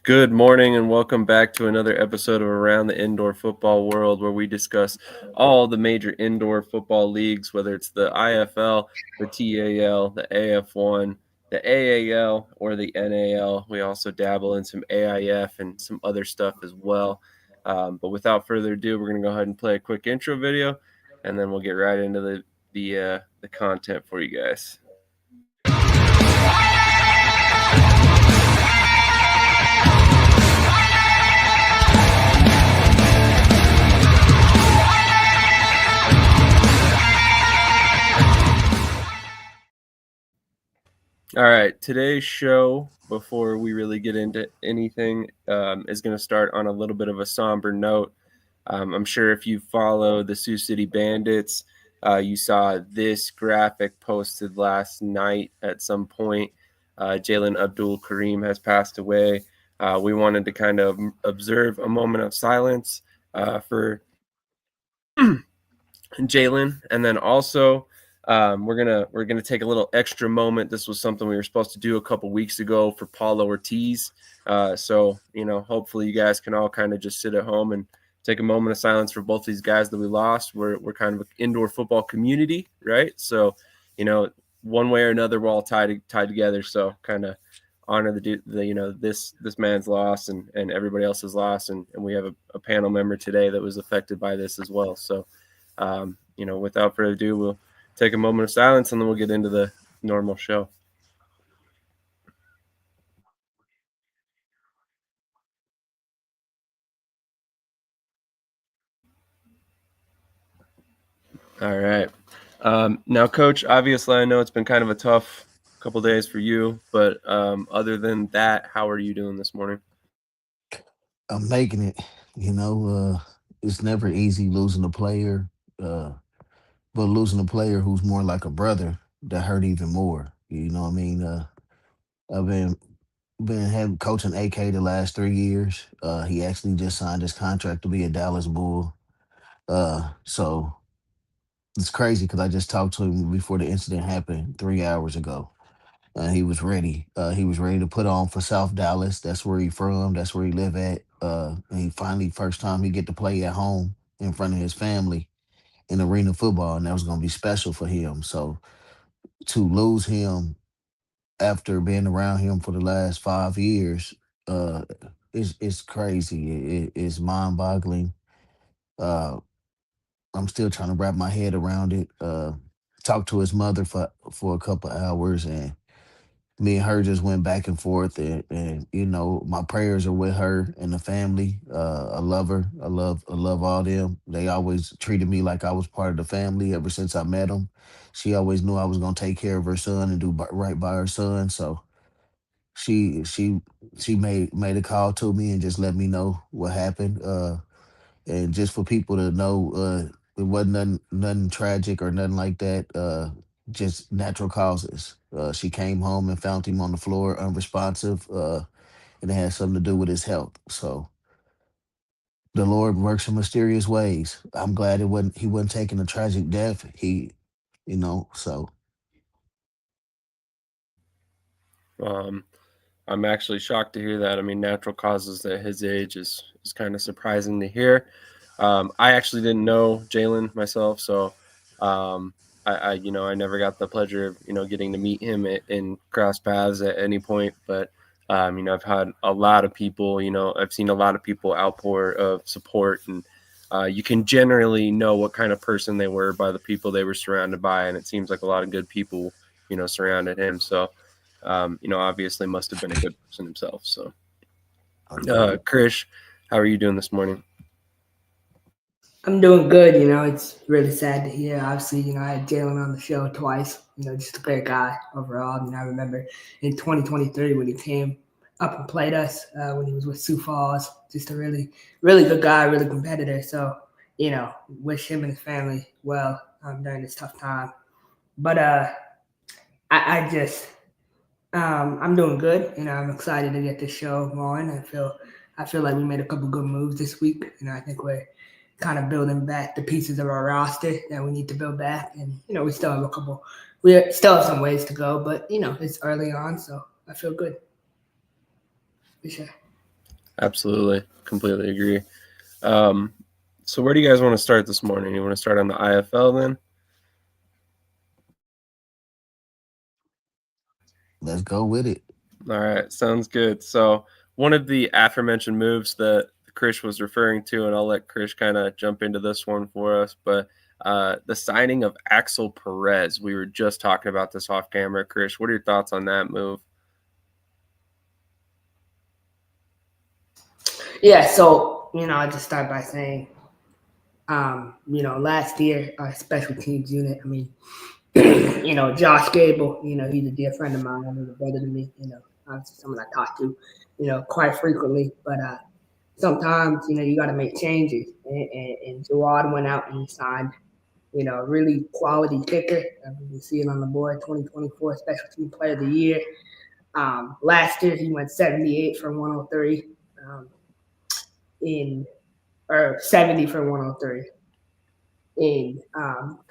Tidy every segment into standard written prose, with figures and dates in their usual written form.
Good morning and welcome back to another episode of Around the Indoor Football World, where we discuss all the major indoor football leagues, whether it's the IFL, the TAL, the AF1, the AAL, or the NAL. We also dabble in some AIF and some other stuff as well. But without further ado, we're going to go ahead and play a quick intro video, and then we'll get right into the content for you guys. All right, today's show, before we really get into anything, is going to start on a little bit of a somber note. I'm sure if you follow the Sioux City Bandits, you saw this graphic posted last night at some point. Jalen Abdul Kareem has passed away. We wanted to kind of observe a moment of silence for Jalen, and then also we're gonna take a little extra moment. This was something we were supposed to do a couple weeks ago for Paulo Ortiz. So hopefully you guys can all kind of just sit at home and take a moment of silence for both these guys that we lost. We're kind of an indoor football community, right? So one way or another we're all tied together. So kind of honor this man's loss and everybody else's loss, and we have a panel member today that was affected by this as well. So without further ado, we'll take a moment of silence and then we'll get into the normal show. All right. Now, Coach, obviously I know it's been kind of a tough couple days for you, but other than that, how are you doing this morning? I'm making it. It's never easy losing a player, uh, but losing a player who's more like a brother that hurt even more. You know what I mean? I've been having coaching AK the last 3 years. He actually just signed his contract to be a Dallas Bull. So it's crazy because I just talked to him before the incident happened 3 hours ago. He was ready. He was ready to put on for South Dallas. That's where he from. That's where he live at. And he finally first time he get to play at home in front of his family in arena football, and that was gonna be special for him. So to lose him after being around him for the last 5 years, uh, it's crazy. It's mind boggling. Uh, I'm still trying to wrap my head around it. Talked to his mother for a couple hours, and me and her just went back and forth, and my prayers are with her and the family. I love her. I love all them. They always treated me like I was part of the family ever since I met them. She always knew I was gonna take care of her son and do right by her son. So she she she made a call to me and just let me know what happened. And just for people to know, it wasn't nothing tragic or nothing like that. Just natural causes. She came home and found him on the floor, unresponsive, and it had something to do with his health. So the Lord works in mysterious ways. I'm glad he wasn't taking a tragic death. So Um, I'm actually shocked to hear that. I mean, natural causes at his age is kind of surprising to hear. I actually didn't know Jalen myself, so I never got the pleasure of getting to meet him in cross paths at any point. But I've had a lot of people. I've seen a lot of people outpour of support, and you can generally know what kind of person they were by the people they were surrounded by, and it seems like a lot of good people surrounded him. So obviously must have been a good person himself. So, agreed. Krish, how are you doing this morning? I'm doing good. It's really sad to hear. Obviously, I had Jalen on the show twice. Just a great guy overall. I remember in 2023 when he came up and played us when he was with Sioux Falls. Just a really, really good guy, really competitor. So, wish him and his family well during this tough time. But I just, I'm doing good. I'm excited to get this show going. I feel like we made a couple good moves this week. I think we're kind of building back the pieces of our roster that we need to build back. And we still have some ways to go, but it's early on, so I feel good. For sure. Absolutely. Completely agree. Um, so where do you guys want to start this morning? You want to start on the IFL then? Let's go with it. All right, sounds good. So one of the aforementioned moves that Krish was referring to, and I'll let Krish kind of jump into this one for us, but the signing of Axel Perez. We were just talking about this off camera. Krish, what are your thoughts on that move? Yeah, so I just start by saying, last year our special teams unit. I mean, Josh Gable. He's a dear friend of mine. He's a brother to me. Obviously someone I talk to, quite frequently. But sometimes you got to make changes, and Gerard went out and he signed, a really quality kicker. You see it on the board, 2024 Special Team Player of the Year. Last year he went 78 for 103. In or 70 for 103 in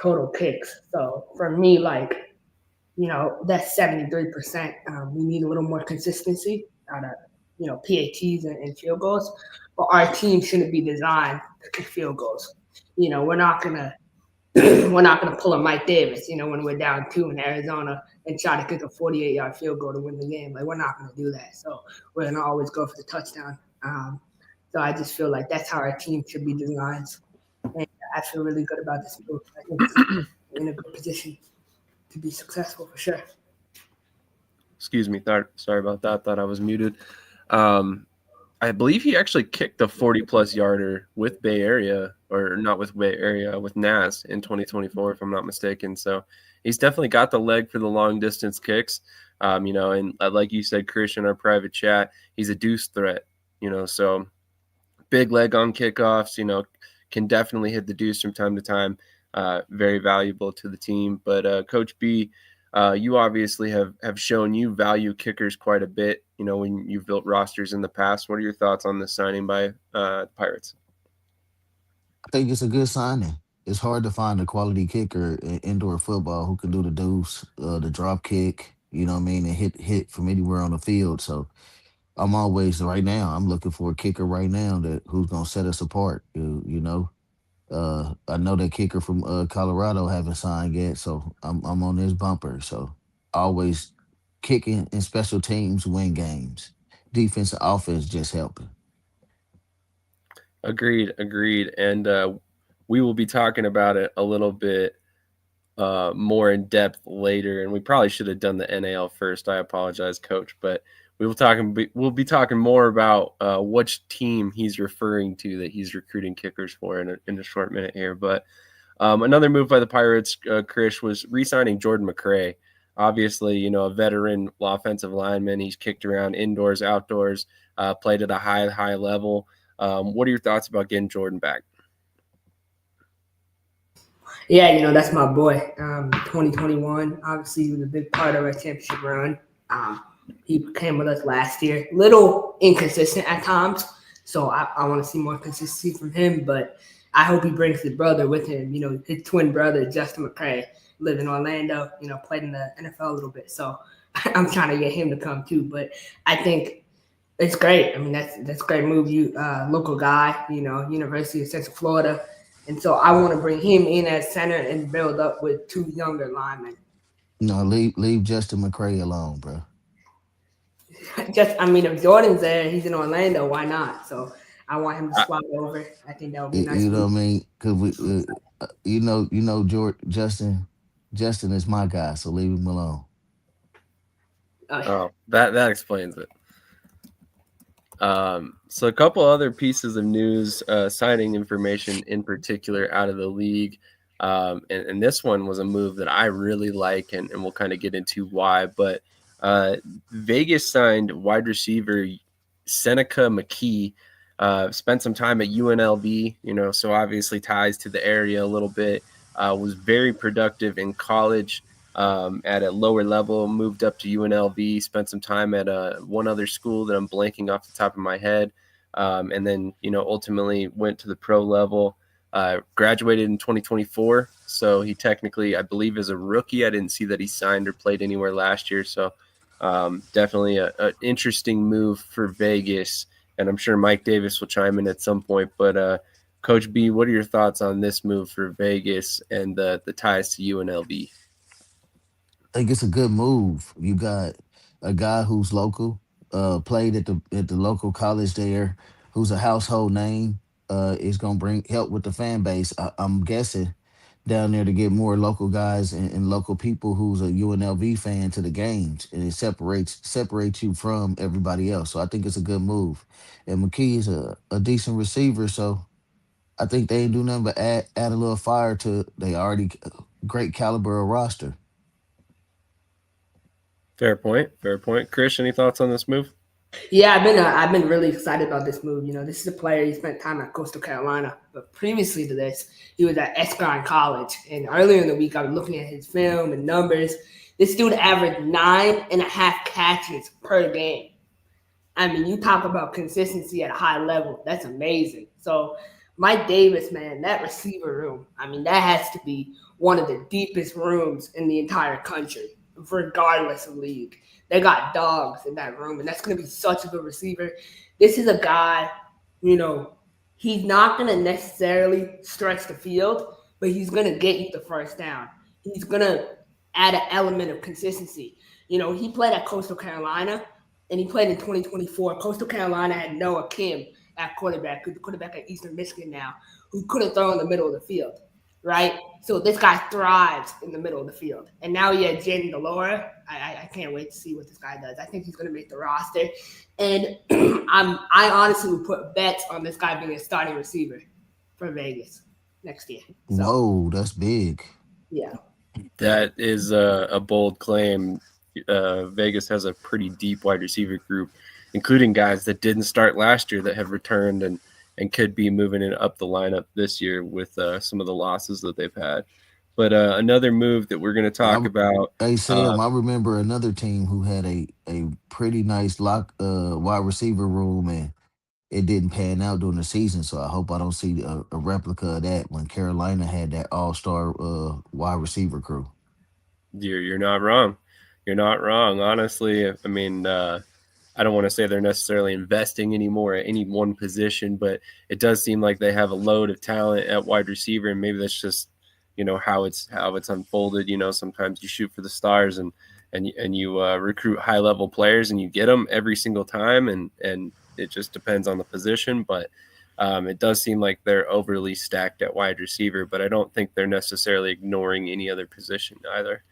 total kicks. So for me, like, that's 73%. We need a little more consistency out of, PATs and field goals. But our team shouldn't be designed to kick field goals. We're not gonna we're not gonna pull a Mike Davis, when we're down 2 in Arizona and try to kick a 48-yard field goal to win the game. Like, we're not gonna do that. So we're gonna always go for the touchdown. So I just feel like that's how our team should be designed. And I feel really good about this move. I think we're in a good position to be successful for sure. Excuse me. Sorry about that. Thought I was muted. I believe he actually kicked a 40-plus yarder with Bay Area, or not with Bay Area, with Nas in 2024, if I'm not mistaken. So he's definitely got the leg for the long distance kicks. And like you said, Krish, in our private chat, he's a deuce threat. So big leg on kickoffs. Can definitely hit the deuce from time to time. Very valuable to the team. But Coach B, you obviously have shown you value kickers quite a bit, when you've built rosters in the past. What are your thoughts on this signing by the Pirates? I think it's a good signing. It's hard to find a quality kicker in indoor football who can do the deuce, the drop kick, you know what I mean, and hit from anywhere on the field. So I'm always right now. I'm looking for a kicker right now that who's gonna set us apart. I know that kicker from Colorado haven't signed yet, so I'm on this bumper. So always kicking and special teams win games. Defense and offense just helping. Agreed. And we will be talking about it a little bit more in depth later, and we probably should have done the NAL first. I apologize, Coach, but we'll be talking more about which team he's referring to that he's recruiting kickers for in a short minute here. But another move by the Pirates, Krish, was re-signing Jordan McRae. Obviously, a veteran offensive lineman. He's kicked around indoors, outdoors, played at a high level. What are your thoughts about getting Jordan back? Yeah, that's my boy. 2021, obviously, he was a big part of our championship run. He came with us last year, little inconsistent at times. So I want to see more consistency from him, but I hope he brings his brother with him. His twin brother, Justin McCray, lived in Orlando, played in the NFL a little bit. So I'm trying to get him to come too. But I think it's great. I mean, that's a great move. You local guy, University of Central Florida. And so I want to bring him in as center and build up with 2 younger linemen. No, leave Justin McCray alone, bro. If Jordan's there, he's in Orlando. Why not? So I want him to swap over. I think that would be a nice You know move. what I mean? Cause George Justin is my guy, so leave him alone. Oh, that explains it. So a couple other pieces of news, signing information in particular out of the league. And this one was a move that I really like, and we'll kind of get into why. But Vegas signed wide receiver Seneca McKee, spent some time at UNLV, so obviously ties to the area a little bit, was very productive in college. At a lower level, moved up to UNLV, spent some time at one other school that I'm blanking off the top of my head, and then ultimately went to the pro level. Graduated in 2024, so he technically, I believe, is a rookie. I didn't see that he signed or played anywhere last year, so definitely an interesting move for Vegas and I'm sure Mike Davis will chime in at some point. But Coach B, what are your thoughts on this move for Vegas and the ties to UNLV? Think it's a good move. You got a guy who's local, played at the local college there, who's a household name. Is gonna bring help with the fan base. I'm guessing down there to get more local guys and local people who's a UNLV fan to the games, and it separates you from everybody else. So I think it's a good move. And McKee is a decent receiver, so I think they ain't do nothing but add a little fire to they already great caliber of roster. Fair point. Fair point. Krish, any thoughts on this move? Yeah, I've been really excited about this move. This is a player. He spent time at Coastal Carolina, but previously to this, he was at Estime College. And earlier in the week, I was looking at his film and numbers. This dude averaged 9.5 catches per game. I mean, you talk about consistency at a high level. That's amazing. So, Mike Davis, man, that receiver room, I mean, that has to be one of the deepest rooms in the entire country, regardless of league. They got dogs in that room, and that's going to be such a good receiver. This is a guy, you know, he's not going to necessarily stretch the field, but he's going to get you the first down. He's going to add an element of consistency. He played at Coastal Carolina and he played in 2024. Coastal Carolina had Noah Kim at quarterback, who's the quarterback at Eastern Michigan now, who couldn't throw in the middle of the field, right? So this guy thrives in the middle of the field. And now he had Jaden Delora. I can't wait to see what this guy does. I think he's going to make the roster. And I honestly would put bets on this guy being a starting receiver for Vegas next year. So, Whoa, that's big. yeah. That is a bold claim. Vegas has a pretty deep wide receiver group, including guys that didn't start last year that have returned and could be moving in up the lineup this year with some of the losses that they've had. But another move that we're going to talk about. Hey Sam, I remember another team who had a pretty nice wide receiver room, and it didn't pan out during the season. So I hope I don't see a replica of that when Carolina had that all star wide receiver crew. You're not wrong. You're not wrong. Honestly, I mean, I don't want to say they're necessarily investing anymore at any one position, but it does seem like they have a load of talent at wide receiver, and maybe that's just how it's unfolded. Sometimes you shoot for the stars and you recruit high level players and you get them every single time, and it just depends on the position. But it does seem like they're overly stacked at wide receiver, but I don't think they're necessarily ignoring any other position either.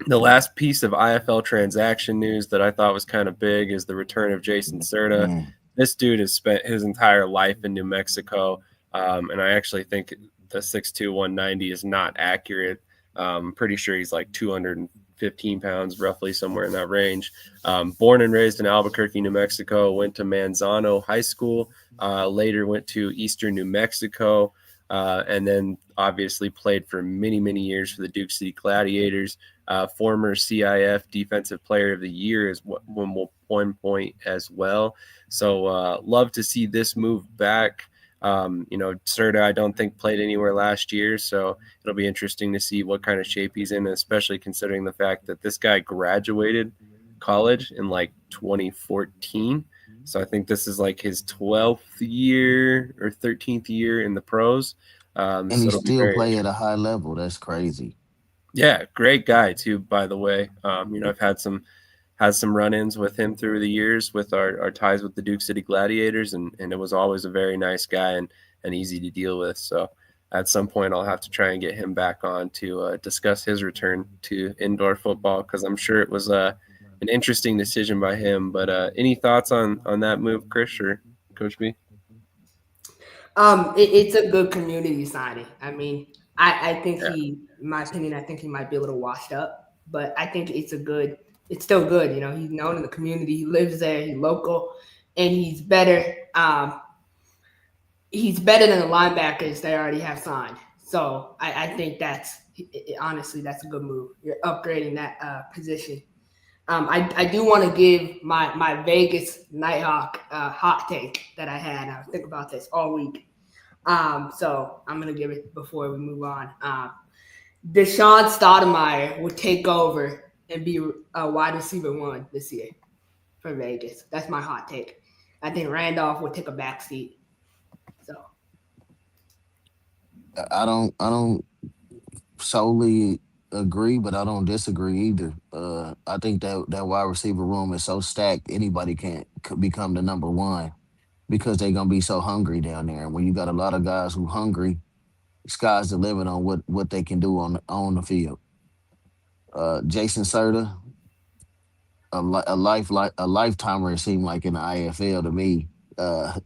The last piece of IFL transaction news that I thought was kind of big is the return of Jason Serta. This dude has spent his entire life in New Mexico, and I actually think the 6'2", 190 is not accurate. I'm pretty sure he's like 215 pounds, roughly somewhere in that range. Born and raised in Albuquerque, New Mexico, went to Manzano High School, later went to Eastern New Mexico, and then obviously played for many, many years for the Duke City Gladiators. Former CIF Defensive Player of the Year is one point as well. So love to see this move back. Serta, I don't think played anywhere last year, so it'll be interesting to see what kind of shape he's in, especially considering the fact that this guy graduated college in like 2014. So I think this is like his 12th year or 13th year in the pros. And so he it'll be still very play at a high level. That's crazy. Yeah, great guy too, by the way. I've had some run-ins with him through the years with our ties with the Duke City Gladiators, and it was always a very nice guy and easy to deal with. So at some point I'll have to try and get him back on to discuss his return to indoor football, because I'm sure it was an interesting decision by him. But any thoughts on that move, Krish or Coach B? It's a good community signing. I mean, I think in my opinion, I think he might be a little washed up, but I think it's still good. He's known in the community. He lives there. He's local, and he's better. He's better than the linebackers they already have signed. So I think honestly, that's a good move. You're upgrading that position. I do want to give my Vegas Nighthawk hot take that I had. I was thinking about this all week. So I'm going to give it before we move on. Deshaun Stoudemire would take over and be a wide receiver one this year for Vegas. That's my hot take. I think Randolph would take a back seat. So I don't solely agree, but I don't disagree either. I think that wide receiver room is so stacked, anybody can could become the number one because they're gonna be so hungry down there. And when you got a lot of guys who hungry, sky's the limit on what they can do on the field. Jason Serta, a lifetimer. It seemed like in the IFL to me.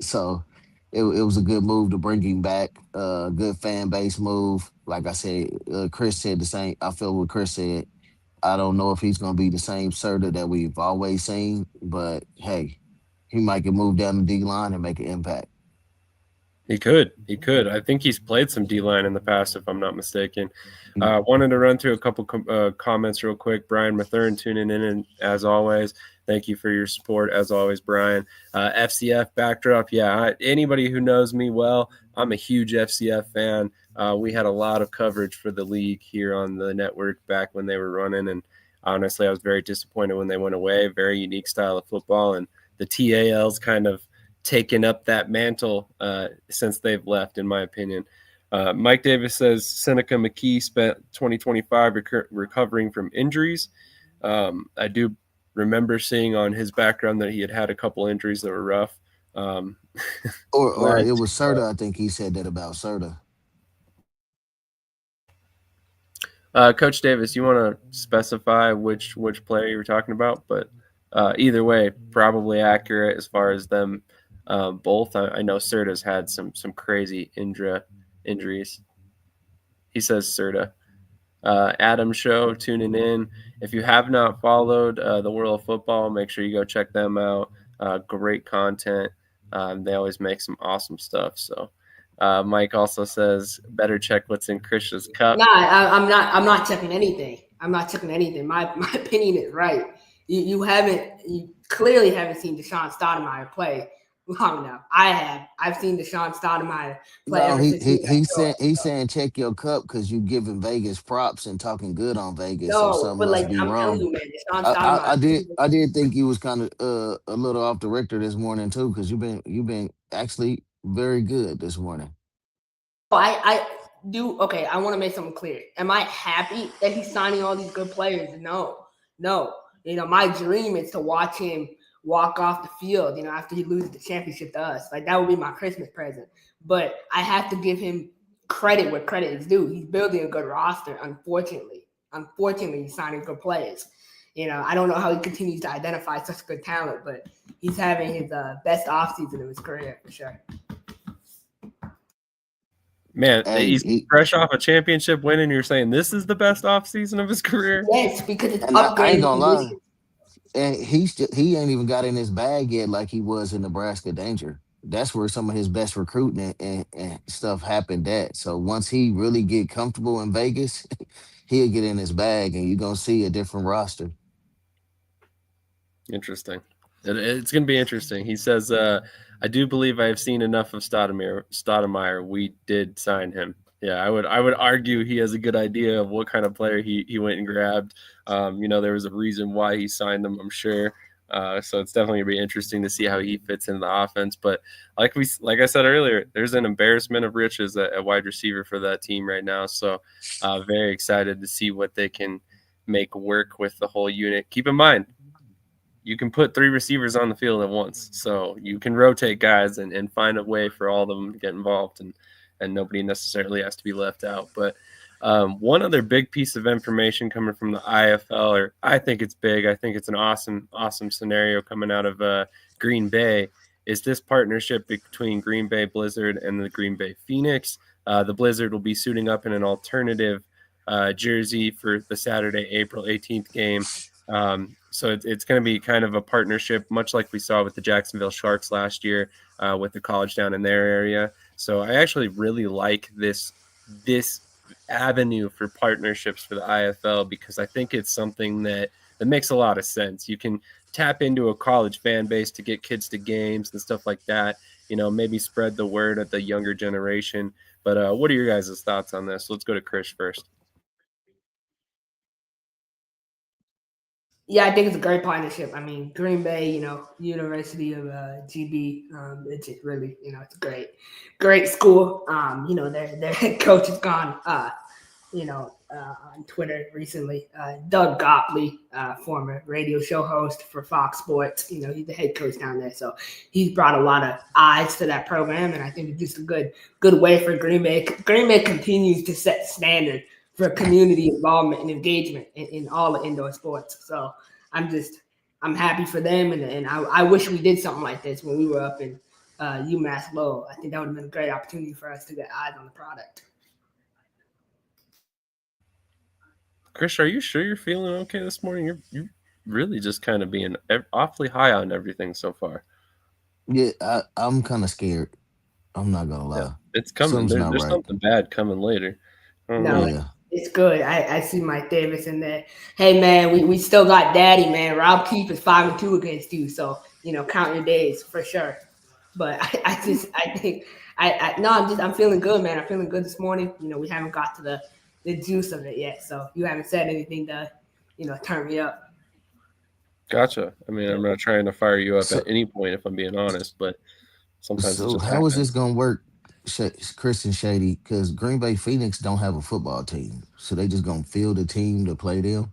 So it was a good move to bring him back. Good fan base move. Like I said, Chris said the same. I feel what Chris said. I don't know if he's going to be the same Serta that we've always seen, but hey, he might get moved down the D line and make an impact. He could. He could. I think he's played some D line in the past, if I'm not mistaken. He- Wanted to run through a couple comments real quick. Brian Mathern tuning in, and as always, thank you for your support. As always, Brian. FCF backdrop. Yeah, anybody who knows me well, I'm a huge FCF fan. We had a lot of coverage for the league here on the network back when they were running, and honestly, I was very disappointed when they went away. Very unique style of football, and the TAL's kind of taken up that mantle since they've left, in my opinion. Mike Davis says Seneca McKee spent 2025 recovering from injuries. I do remember seeing on his background that he had a couple injuries that were rough. Um, or glad it was to, Serta. I think he said that about Serta. Coach Davis, you want to specify which player you were talking about? But either way, probably accurate as far as them both. I know Serta's had some crazy injuries. He says Serta. Adam Show tuning in. If you have not followed the World of Football, make sure you go check them out. Great content. They always make some awesome stuff. So Mike also says better check what's in Krish's cup. no, I'm not. I'm not checking anything. I'm not checking anything. My opinion is right. You haven't. You clearly haven't seen Deshaun Stoudemire play long enough. I have. I've seen Deshaun Stoudemire play No, ever he since he he was at he's saying Georgia. check your cup because you giving Vegas props and talking good on Vegas, so No, something but must like be I'm telling wrong. you, man, Deshaun I, Stoudemire. I did I did think you was kind of a little off the Richter this morning too, because you've been actually very good this morning. I do okay. I want to make something clear. Am I happy that he's signing all these good players? No, no. My dream is to watch him walk off the field. After he loses the championship to us, like that would be my Christmas present. But I have to give him credit where credit is due. He's building a good roster. Unfortunately, he's signing good players. I don't know how he continues to identify such good talent, but he's having his best offseason of his career for sure. Man, Hey, he's fresh off a championship win, and you're saying this is the best offseason of his career? Yes, because it's and I ain't upgraded gonna lie, position. and he ain't even got in his bag yet like he was in Nebraska Danger. That's where some of his best recruiting and stuff happened at. So once he really get comfortable in Vegas, he'll get in his bag, and you're gonna see a different roster. Interesting. It's going to be interesting. He says, I do believe I have seen enough of Stoudemire. We did sign him. Yeah, I would argue he has a good idea of what kind of player he went and grabbed. There was a reason why he signed him, I'm sure. So it's definitely going to be interesting to see how he fits into the offense. But like I said earlier, there's an embarrassment of riches at wide receiver for that team right now. So very excited to see what they can make work with the whole unit. Keep in mind, you can put three receivers on the field at once. So you can rotate guys and find a way for all of them to get involved and nobody necessarily has to be left out. But one other big piece of information coming from the IFL, or I think it's big, I think it's an awesome scenario coming out of Green Bay, is this partnership between Green Bay Blizzard and the Green Bay Phoenix. The Blizzard will be suiting up in an alternative jersey for the Saturday, April 18th game. So it's going to be kind of a partnership, much like we saw with the Jacksonville Sharks last year with the college down in their area. So I actually really like this avenue for partnerships for the IFL because I think it's something that makes a lot of sense. You can tap into a college fan base to get kids to games and stuff like that. Maybe spread the word at the younger generation. But what are your guys' thoughts on this? Let's go to Krish first. Yeah, I think it's a great partnership. I mean, Green Bay, University of GB, it's just really, it's a great school. Their head coach has gone, on Twitter recently. Doug Gottlieb, former radio show host for Fox Sports, he's the head coach down there. So he's brought a lot of eyes to that program, and I think it's just a good way for Green Bay. Green Bay continues to set standard for community involvement and engagement in all the indoor sports. So I'm happy for them, and I wish we did something like this when we were up in UMass Lowell. I think that would have been a great opportunity for us to get eyes on the product. Krish, are you sure you're feeling okay this morning? You're really just kind of being awfully high on everything so far. Yeah, I'm kind of scared. I'm not gonna Yeah, lie. it's coming. Something's not There's right. something bad coming later. I don't No, know. Yeah. it's good. I see Mike Davis in there. Hey man, we still got Daddy, man. Rob Keefe is 5-2 against you, so count your days for sure. But I think I no, I'm feeling good, man. I'm feeling good this morning. We haven't got to the juice of it yet, so you haven't said anything to turn me up. Gotcha. I mean, I'm not trying to fire you up at So any point, if I'm being honest, but sometimes it so just how is this happens. gonna work, Chris and Shady? Because Green Bay Phoenix don't have a football team, so they just gonna field a team to play them.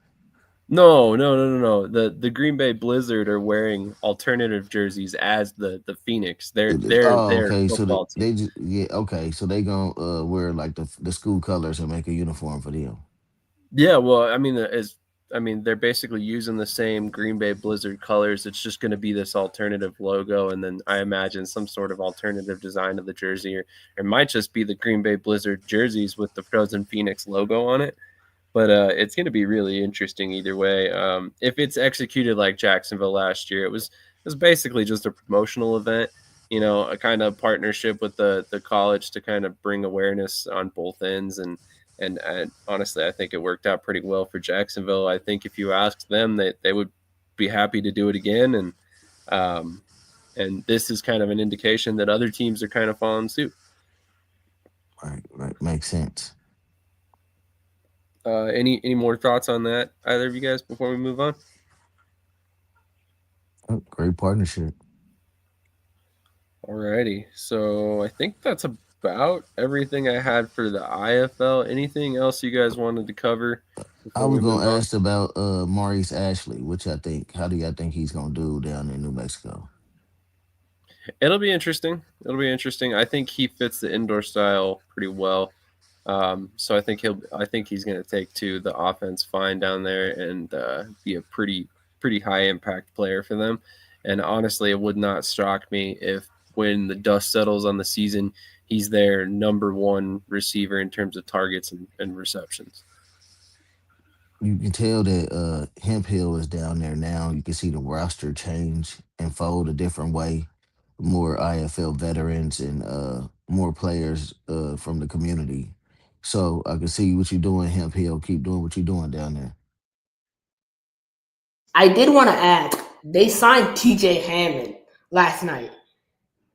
No, no, no, no, no. The Green Bay Blizzard are wearing alternative jerseys as the Phoenix. They're they're Oh, their okay. So football they team. just yeah, okay. So they gonna wear like the school colors and make a uniform for them. Yeah, well, I mean, they're basically using the same Green Bay Blizzard colors. It's just going to be this alternative logo, and then I imagine some sort of alternative design of the jersey, or it might just be the Green Bay Blizzard jerseys with the Frozen Phoenix logo on it. But it's going to be really interesting either way. If it's executed like Jacksonville last year, it was basically just a promotional event, a kind of partnership with the college to kind of bring awareness on both ends. And honestly, I think it worked out pretty well for Jacksonville. I think if you asked them, they would be happy to do it again. Um, and this is kind of an indication that other teams are kind of following suit. Right, right, makes sense. Any more thoughts on that, either of you guys, before we move on? Oh, great partnership. Alrighty, so I think that's about everything I had for the IFL. Anything else you guys wanted to cover I before was we gonna move on? ask about Maurice Ashley, which I think. How do y'all think he's gonna do down in New Mexico? It'll be interesting. It'll be interesting. I think he fits the indoor style pretty well. So I think he's going to take to the offense fine down there and be a pretty high impact player for them. And honestly, it would not shock me if when the dust settles on the season, he's their number one receiver in terms of targets and receptions. You can tell that Hemp Hill is down there now. You can see the roster change and fold a different way. More IFL veterans and more players from the community. So I can see what you're doing, Hemp Hill. Keep doing what you're doing down there. I did want to add, they signed TJ Hammond last night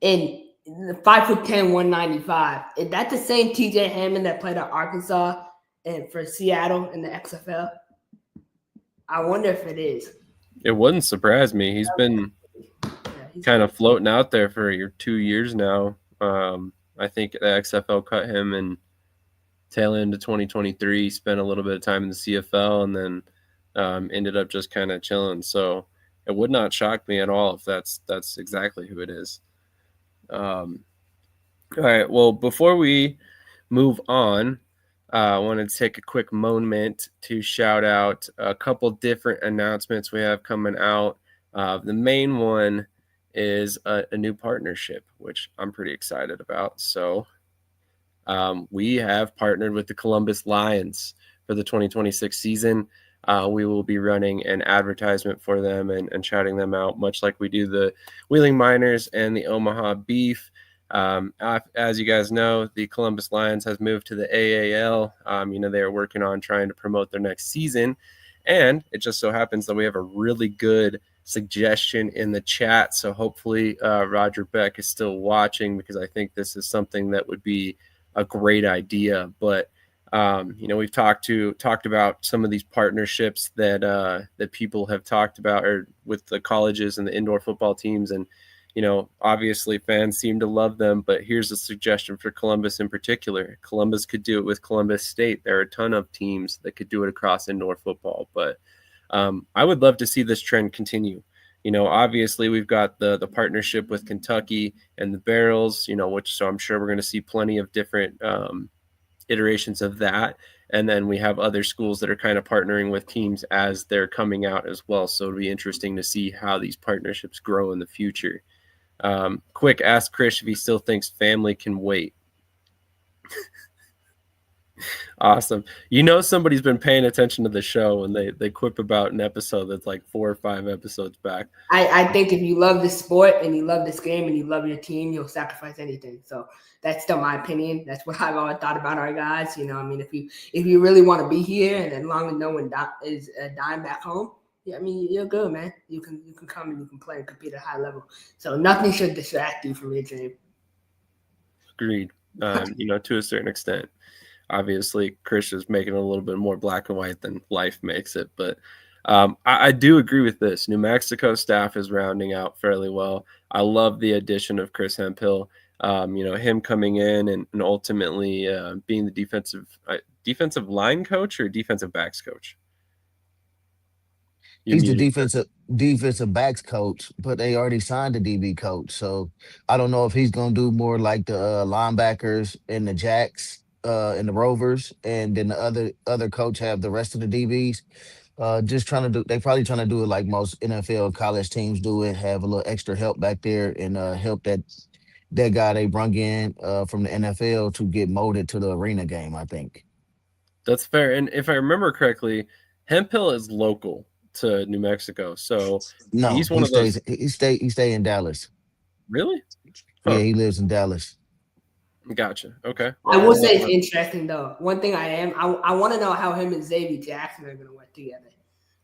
in the 5'10", 195. Is that the same TJ Hammond that played at Arkansas and for Seattle in the XFL? I wonder if it is. It wouldn't surprise me. He's been Yeah, he's kind good. of floating out there for 2 years now. I think the XFL cut him in tail end of 2023. Spent a little bit of time in the CFL, and then ended up just kind of chilling. So it would not shock me at all if that's exactly who it is. Um, all right. Well, before we move on, I wanted to take a quick moment to shout out a couple different announcements we have coming out. The main one is a new partnership, which I'm pretty excited about. So we have partnered with the Columbus Lions for the 2026 season. We will be running an advertisement for them and shouting them out, much like we do the Wheeling Miners and the Omaha Beef. As you guys know, the Columbus Lions has moved to the AAL. They are working on trying to promote their next season. And it just so happens that we have a really good suggestion in the chat. So hopefully Roger Beck is still watching, because I think this is something that would be a great idea. But We've talked about some of these partnerships that people have talked about, or with the colleges and the indoor football teams, and obviously fans seem to love them. But here's a suggestion for Columbus in particular. Columbus could do it with Columbus State. There are a ton of teams that could do it across indoor football, but I would love to see this trend continue. Obviously we've got the partnership with Kentucky and the Barrels, so I'm sure we're going to see plenty of different iterations of that. And then we have other schools that are kind of partnering with teams as they're coming out as well. So it'll be interesting to see how these partnerships grow in the future. Quick, ask Krish if he still thinks family can wait. Awesome. Somebody's been paying attention to the show when they quip about an episode that's like 4 or 5 episodes back. I think if you love this sport and you love this game and you love your team, you'll sacrifice anything. So that's still my opinion. That's what I've always thought about our guys. If you really want to be here, and as long as no one is a dime back home, yeah, I mean, you're good, man. You can come and you can play and compete at a high level. So nothing should distract you from your dream. Agreed. To a certain extent. Obviously, Krish is making it a little bit more black and white than life makes it. But I do agree with this. New Mexico staff is rounding out fairly well. I love the addition of Chris Hemphill. Him coming in and ultimately being the defensive line coach or defensive backs coach. He's the defensive backs coach, but they already signed the DB coach. So I don't know if he's gonna do more like the linebackers and the Jacks and the Rovers, and then the other coach have the rest of the DBs. Just trying to do. They probably trying to do it like most NFL college teams do it. Have a little extra help back there and help that guy they brung in from the NFL to get molded to the arena game. I think that's fair. And if I remember correctly, Hemphill is local to New Mexico, so no, he's one of those. He stay in Dallas. Really? Huh. Yeah, he lives in Dallas. Gotcha. Okay. I will say it's interesting though. One thing I want to know how him and Xavier Jackson are going to work together.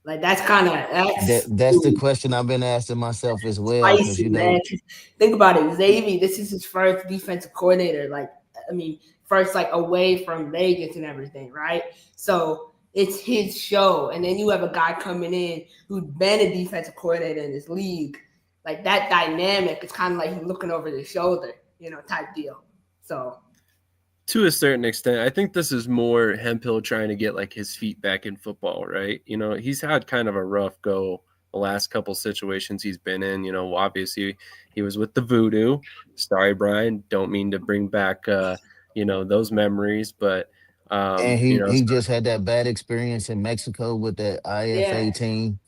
Like that's the question I've been asking myself as well. Because think about it, Xavier. This is his first defensive coordinator. First away from Vegas and everything, right? So it's his show, and then you have a guy coming in who's been a defensive coordinator in this league. Like that dynamic, it's kind of like he's looking over his shoulder, type deal. So, to a certain extent, I think this is more Hemphill trying to get like his feet back in football, right? He's had kind of a rough go the last couple situations he's been in. Obviously he was with the Voodoo. Sorry, Brian, don't mean to bring back those memories, but and he just had that bad experience in Mexico with that IFA team.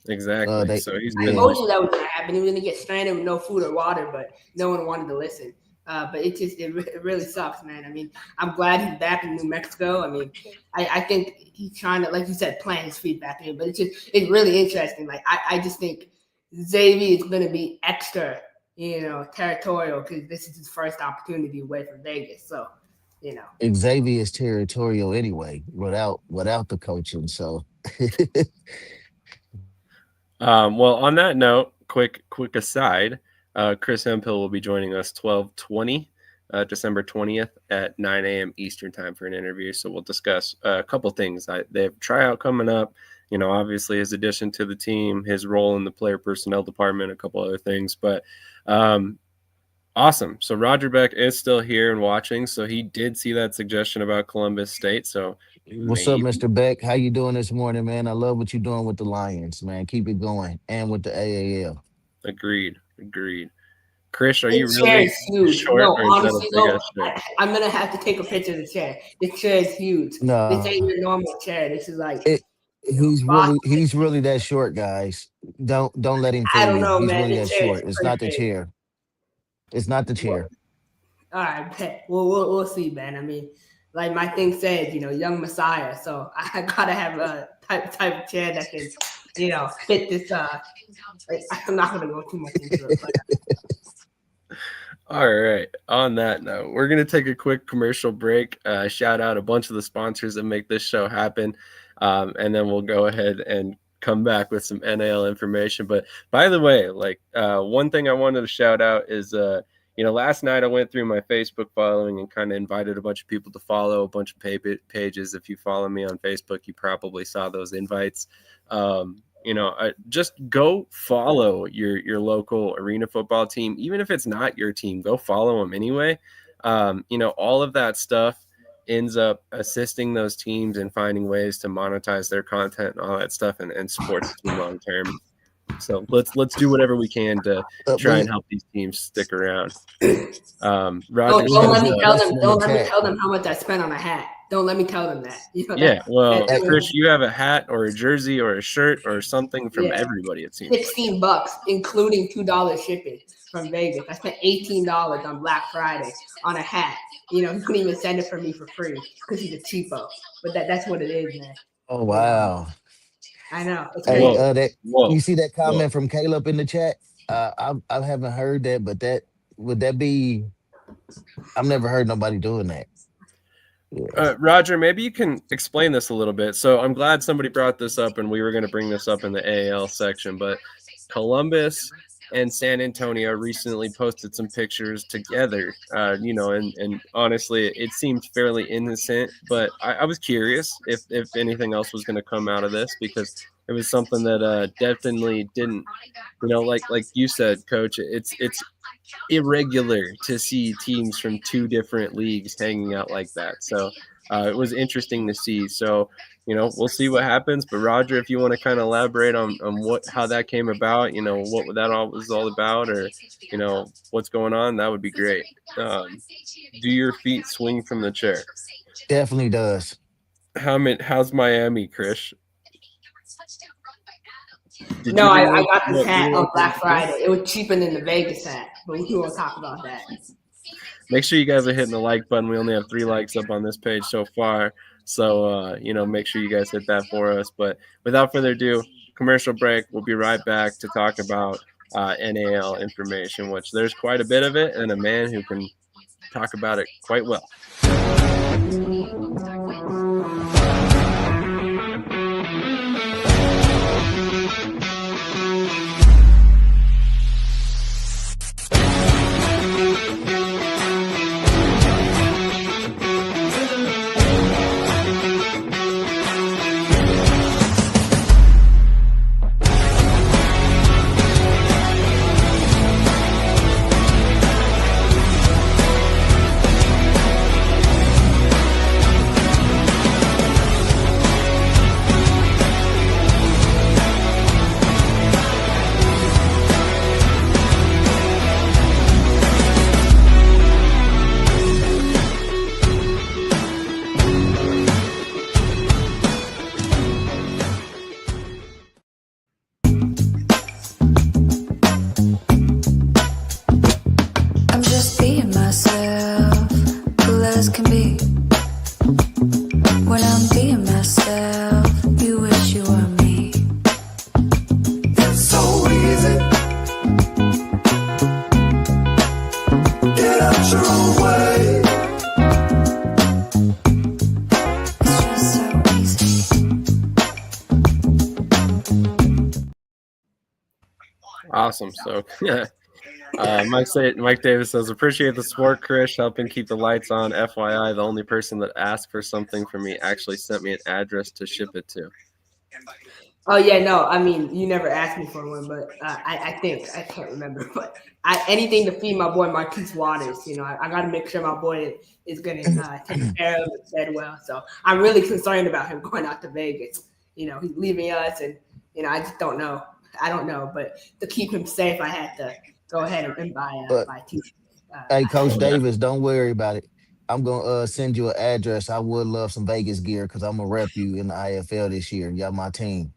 Exactly. I told you that was going to happen. He was going to get stranded with no food or water, but no one wanted to listen. But it really sucks, man. I mean, I'm glad he's back in New Mexico. I mean, I think he's trying to, like you said, plant his feet back in. But it's really interesting. Like I just think Xavier is going to be extra, territorial because this is his first opportunity away from Vegas. So, Xavier is territorial anyway, without the coaching. So, well, on that note, quick aside. Chris Hemphill will be joining us 12/20, December 20th at 9 a.m. Eastern time for an interview. So we'll discuss a couple things. They have tryout coming up, obviously his addition to the team, his role in the player personnel department, a couple other things. But awesome. So Roger Beck is still here and watching. So he did see that suggestion about Columbus State. So what's up, Mr. Beck? How you doing this morning, man? I love what you're doing with the Lions, man. Keep it going. And with the AAL. Agreed. Krish, are you really short? No, honestly, I'm gonna have to take a picture of the chair. This chair is huge. No, this ain't your normal chair. This is like he's really that short, guys. Don't let him fool you. I don't know, he's man. Really that short. It's not the chair. It's not the chair. All right, we'll see, man. I mean, like my thing says, young Messiah. So I gotta have a type of chair that can, fit this. I'm not gonna go too much into it. But. All right. On that note, we're gonna take a quick commercial break. Shout out a bunch of the sponsors that make this show happen, and then we'll go ahead and come back with some NAL information. But by the way, one thing I wanted to shout out is last night I went through my Facebook following and kind of invited a bunch of people to follow a bunch of pages. If you follow me on Facebook, you probably saw those invites. Just go follow your local arena football team, even if it's not your team. Go follow them anyway. All of that stuff ends up assisting those teams in finding ways to monetize their content and all that stuff and support the team long term. So let's do whatever we can to try and help these teams stick around. Roger, don't let me tell them. Don't let me tell them how much I spent on a hat. Don't let me tell them that. Krish, you have a hat or a jersey or a shirt or something from everybody. It seems $16, including $2 shipping from Vegas. I spent $18 on Black Friday on a hat. He couldn't even send it for me for free because he's a cheapo. But that's what it is, man. Oh wow. I know. It's hey, you see that comment from Caleb in the chat? I haven't heard that, but would that be? I've never heard nobody doing that. Roger, maybe you can explain this a little bit. So I'm glad somebody brought this up, and we were going to bring this up in the AL section, but Columbus and San Antonio recently posted some pictures together, and honestly, it seemed fairly innocent, but I was curious if anything else was going to come out of this, because it was something that definitely didn't, like you said, Coach, it's irregular to see teams from two different leagues hanging out like that. So it was interesting to see. So, we'll see what happens. But Roger, if you want to kind of elaborate on how that came about, what that all was all about, or, what's going on, that would be great. Do your feet swing from the chair? Definitely does. How's Miami, Krish? No, I got this hat on Black Friday. It was cheaper than the Vegas hat, but we won't talk about that. Make sure you guys are hitting the like button. We only have 3 likes up on this page so far. So, make sure you guys hit that for us. But without further ado, commercial break. We'll be right back to talk about NAL information, which there's quite a bit of it, and a man who can talk about it quite well. Awesome. So, Mike Davis says, appreciate the support, Krish, helping keep the lights on. FYI, the only person that asked for something from me actually sent me an address to ship it to. Oh, yeah, no, I mean, you never asked me for one, but I can't remember. But anything to feed my boy Marquise Waters, I got to make sure my boy is going to take care of and fed well. So I'm really concerned about him going out to Vegas. He's leaving us, and, I just don't know. I don't know, but to keep him safe, I had to go ahead and buy T-shirts. Hey, Coach Davis, don't worry about it. I'm gonna send you an address. I would love some Vegas gear because I'm gonna rep you in the IFL this year. Y'all my team.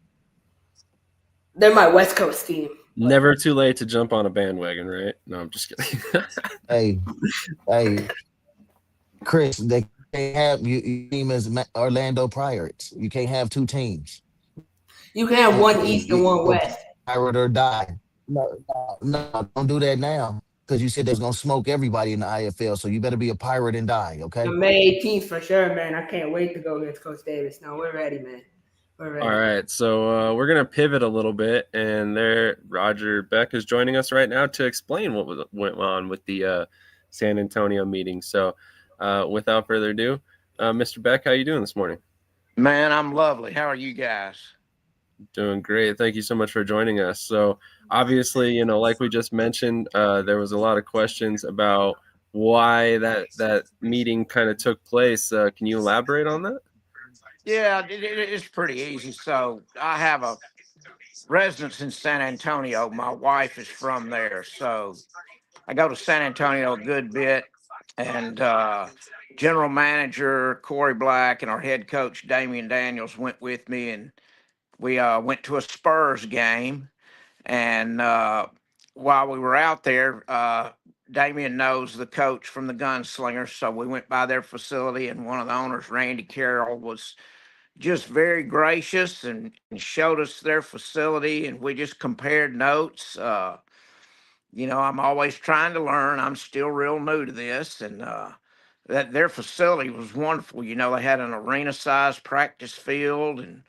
They're my West Coast team. Never too late to jump on a bandwagon, right? No, I'm just kidding. hey, Chris, they can't have your team as Orlando Pirates. You can't have 2 teams. You can have one East and one West. Pirate or die. No, don't do that now. Because you said there's gonna smoke everybody in the IFL, so you better be a pirate and die, okay? May 18th for sure, man. I can't wait to go against Coach Davis. No, we're ready, man. We're All ready. right, so we're gonna pivot a little bit, and there, Roger Beck is joining us right now to explain what went on with the San Antonio meeting. So, without further ado, Mr. Beck, how you doing this morning? Man, I'm lovely. How are you guys? Doing great. Thank you so much for joining us. So, obviously, like we just mentioned, there was a lot of questions about why that meeting kind of took place. Can you elaborate on that? Yeah, it's pretty easy. So I have a residence in San Antonio. My wife is from there, so I go to San Antonio a good bit. And general manager Corey Black and our head coach Damian Daniels went with me, and we went to a Spurs game. And while we were out there, Damien knows the coach from the Gunslingers, so we went by their facility, and one of the owners, Randy Carroll, was just very gracious and showed us their facility, and we just compared notes. I'm always trying to learn. I'm still real new to this, and that their facility was wonderful. They had an arena-sized practice field and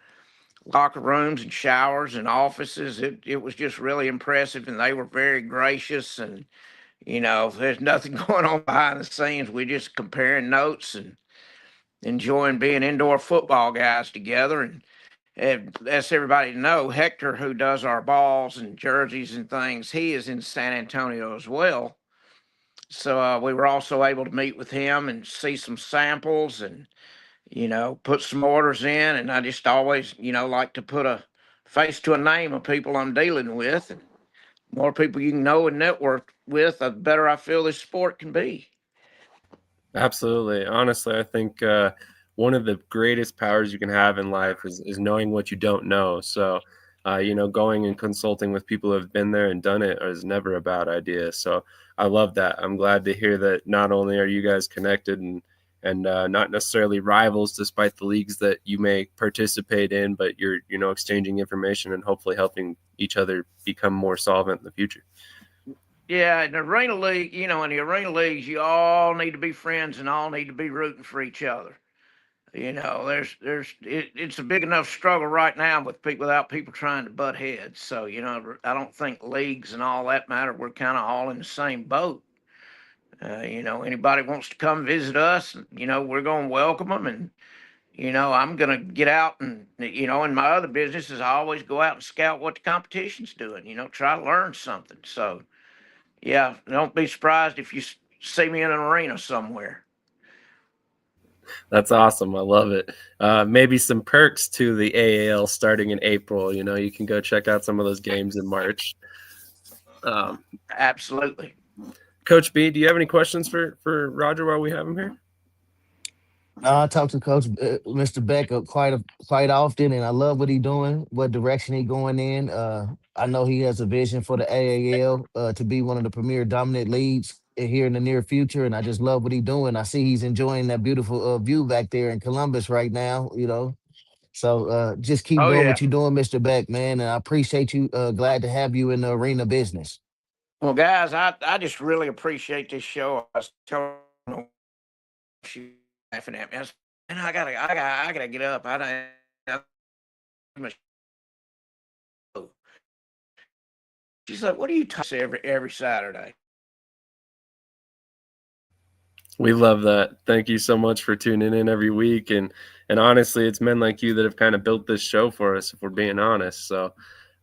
locker rooms and showers and offices. It was just really impressive, and they were very gracious. And there's nothing going on behind the scenes. We just comparing notes and enjoying being indoor football guys together. And as everybody know, Hector, who does our balls and jerseys and things, he is in San Antonio as well. So we were also able to meet with him and see some samples and put some orders in. And I just always, like to put a face to a name of people I'm dealing with. And more people you can know and network with, the better I feel this sport can be. Absolutely. Honestly, I think one of the greatest powers you can have in life is knowing what you don't know. So, going and consulting with people who have been there and done it is never a bad idea. So, I love that. I'm glad to hear that not only are you guys connected and not necessarily rivals, despite the leagues that you may participate in, but you're exchanging information and hopefully helping each other become more solvent in the future. Yeah, in the arena league, in the arena leagues, you all need to be friends and all need to be rooting for each other. It's a big enough struggle right now with people without people trying to butt heads. So I don't think leagues and all that matter. We're kind of all in the same boat. Anybody wants to come visit us, we're going to welcome them. And I'm going to get out and in my other businesses, I always go out and scout what the competition's doing. Try to learn something. So yeah, don't be surprised if you see me in an arena somewhere. That's awesome. I love it. Maybe some perks to the AAL starting in April. You can go check out some of those games in March. Absolutely. Coach B, do you have any questions for Roger while we have him here? I talk to Coach Mr. Beck quite often, and I love what he's doing, what direction he going in. I know he has a vision for the AAL to be one of the premier dominant leagues here in the near future, and I just love what he's doing. I see he's enjoying that beautiful view back there in Columbus right now. So just keep Oh doing yeah. what you're doing, Mr. Beck, man, and I appreciate you. Glad to have you in the arena business. Well, guys, I just really appreciate this show. I was telling her, she laughing at me. I said, man, I gotta get up. She's like, what do you talk every Saturday? We love that. Thank you so much for tuning in every week. And honestly, it's men like you that have kind of built this show for us, if we're being honest. So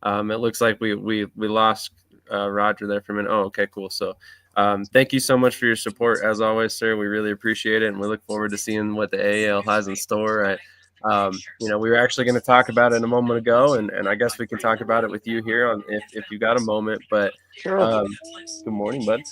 it looks like we lost Roger there for a minute. Oh, okay, cool. So thank you so much for your support as always, sir. We really appreciate it, and we look forward to seeing what the AAL has in store. We were actually going to talk about it a moment ago, and I guess we can talk about it with you here on if you got a moment. But Sure. good morning, bud.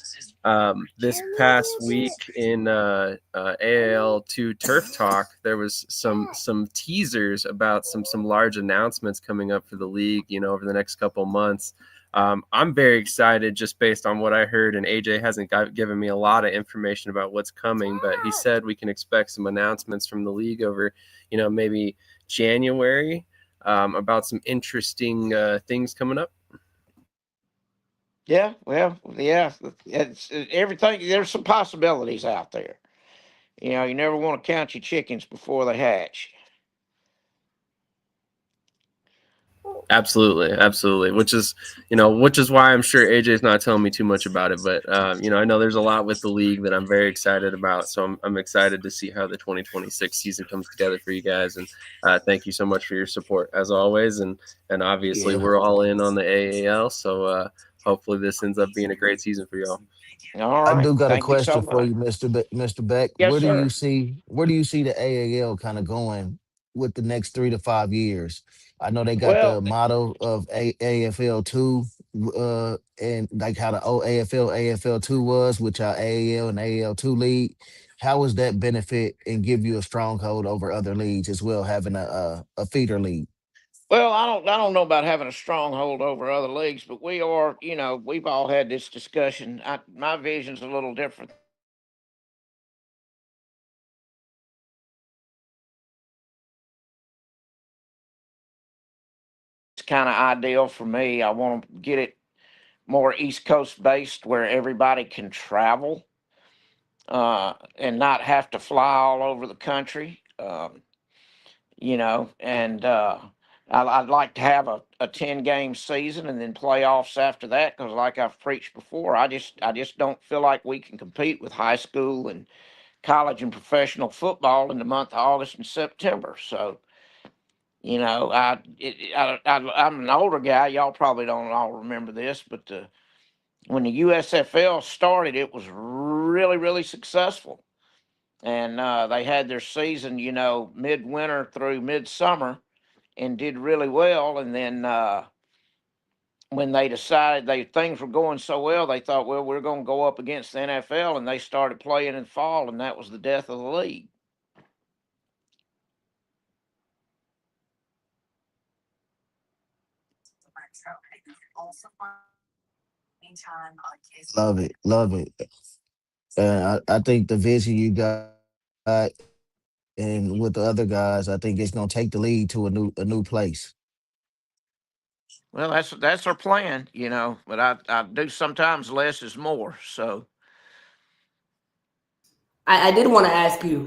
This past week in AAL2 Turf Talk, there was some teasers about some large announcements coming up for the league, over the next couple months. I'm very excited just based on what I heard, and AJ hasn't given me a lot of information about what's coming, but he said we can expect some announcements from the league over, maybe January, about some interesting things coming up. Yeah, well, yeah, it's everything. There's some possibilities out there. You never want to count your chickens before they hatch. Absolutely, absolutely. Which is why I'm sure AJ's not telling me too much about it. But I know there's a lot with the league that I'm very excited about. So I'm excited to see how the 2026 season comes together for you guys. And thank you so much for your support as always. And obviously Yeah. we're all in on the AAL. So hopefully this ends up being a great season for y'all. All I right. do got a Thank you so question for much. you, Mr. Beck. Yes, sir. Where do you see the AAL kind of going with the next 3 to 5 years? I know they got Well, the motto of AFL two, and like how the old AFL two was, which our AAL and AAL two league. How does that benefit and give you a stronghold over other leagues as well, having a feeder league? I don't know about having a stronghold over other leagues, but we are, we've all had this discussion. My vision's a little different than yours. It's kind of ideal for me. I want to get it more East Coast based where everybody can travel and not have to fly all over the country. And I'd like to have a 10 game season and then playoffs after that because, like I've preached before, I just don't feel like we can compete with high school and college and professional football in the month of August and September. So, I'm an older guy. Y'all probably don't all remember this, but when the USFL started, it was really, really successful. And they had their season, midwinter through midsummer and did really well. And then when they decided things were going so well, they thought, well, we're going to go up against the NFL, and they started playing in fall, and that was the death of the league. Love it, love it. I think the vision you got and with the other guys, I think it's gonna take the league to a new place. Well, that's our plan, but I do sometimes less is more. So I did want to ask you,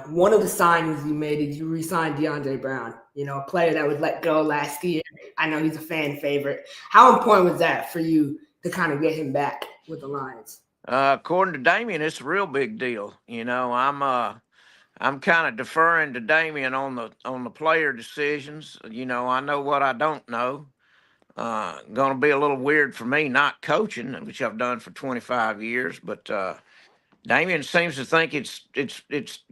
one of the signings you made is you re-signed DeAndre Brown, a player that was let go last year. I know he's a fan favorite. How important was that for you to kind of get him back with the Lions? according to Damien, it's a real big deal. I'm kind of deferring to Damien on the player decisions. I know what I don't know. Going to be a little weird for me not coaching, which I've done for 25 years. But Damien seems to think it's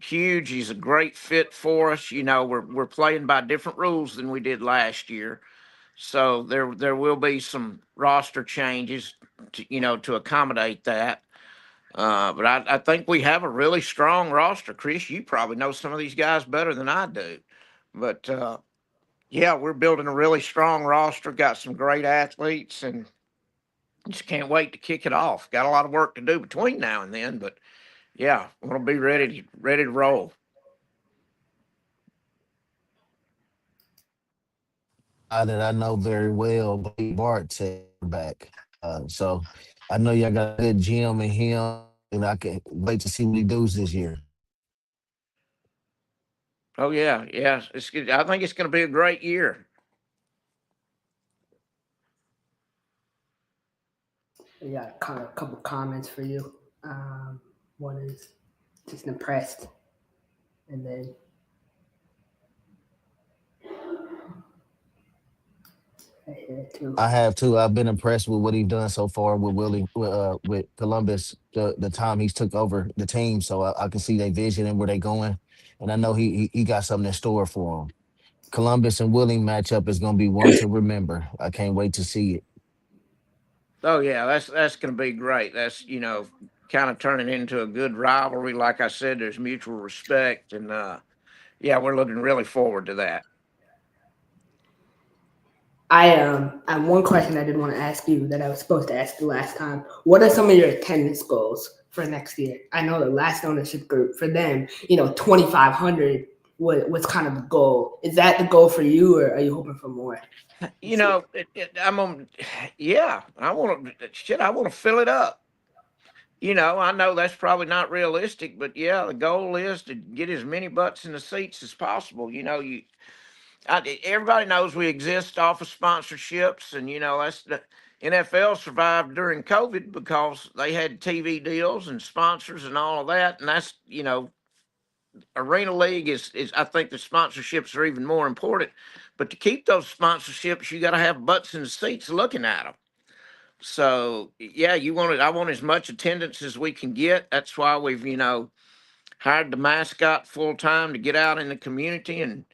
huge. He's a great fit for us. We're playing by different rules than we did last year, so there will be some roster changes to accommodate that. But I think we have a really strong roster. Chris, you probably know some of these guys better than I do, but yeah, we're building a really strong roster. Got some great athletes, and just can't wait to kick it off. Got a lot of work to do between now and then, but yeah, we'll be ready to roll. That I know very well, Blake Bart said back. So I know y'all got a good GM in him, and I can wait to see what he does this year. Oh yeah, yeah. It's good. I think it's going to be a great year. I got kind of a couple comments for you. One is just impressed, and then I hear too. I have too. I've been impressed with what he's done so far with Willie, with Columbus. The time he's took over the team, so I can see their vision and where they're going, and I know he got something in store for him. Columbus and Willie matchup is going to be one to remember. I can't wait to see it. Oh yeah, that's going to be great. That's kind of turning into a good rivalry. Like I said, there's mutual respect, and yeah, we're looking really forward to that. And one question I did want to ask you that I was supposed to ask you last time. What are some of your attendance goals for next year? I know the last ownership group for them, 2,500 was kind of the goal. Is that the goal for you, or are you hoping for more You this year? know, I'm on. Yeah, I want to. Shit, I want to fill it up. I know that's probably not realistic, but yeah, the goal is to get as many butts in the seats as possible. Everybody knows we exist off of sponsorships, and that's the NFL survived during COVID because they had TV deals and sponsors and all of that, and that's Arena League is I think the sponsorships are even more important, but to keep those sponsorships, you got to have butts in the seats looking at them. So yeah, I want as much attendance as we can get. That's why we've hired the mascot full time to get out in the community and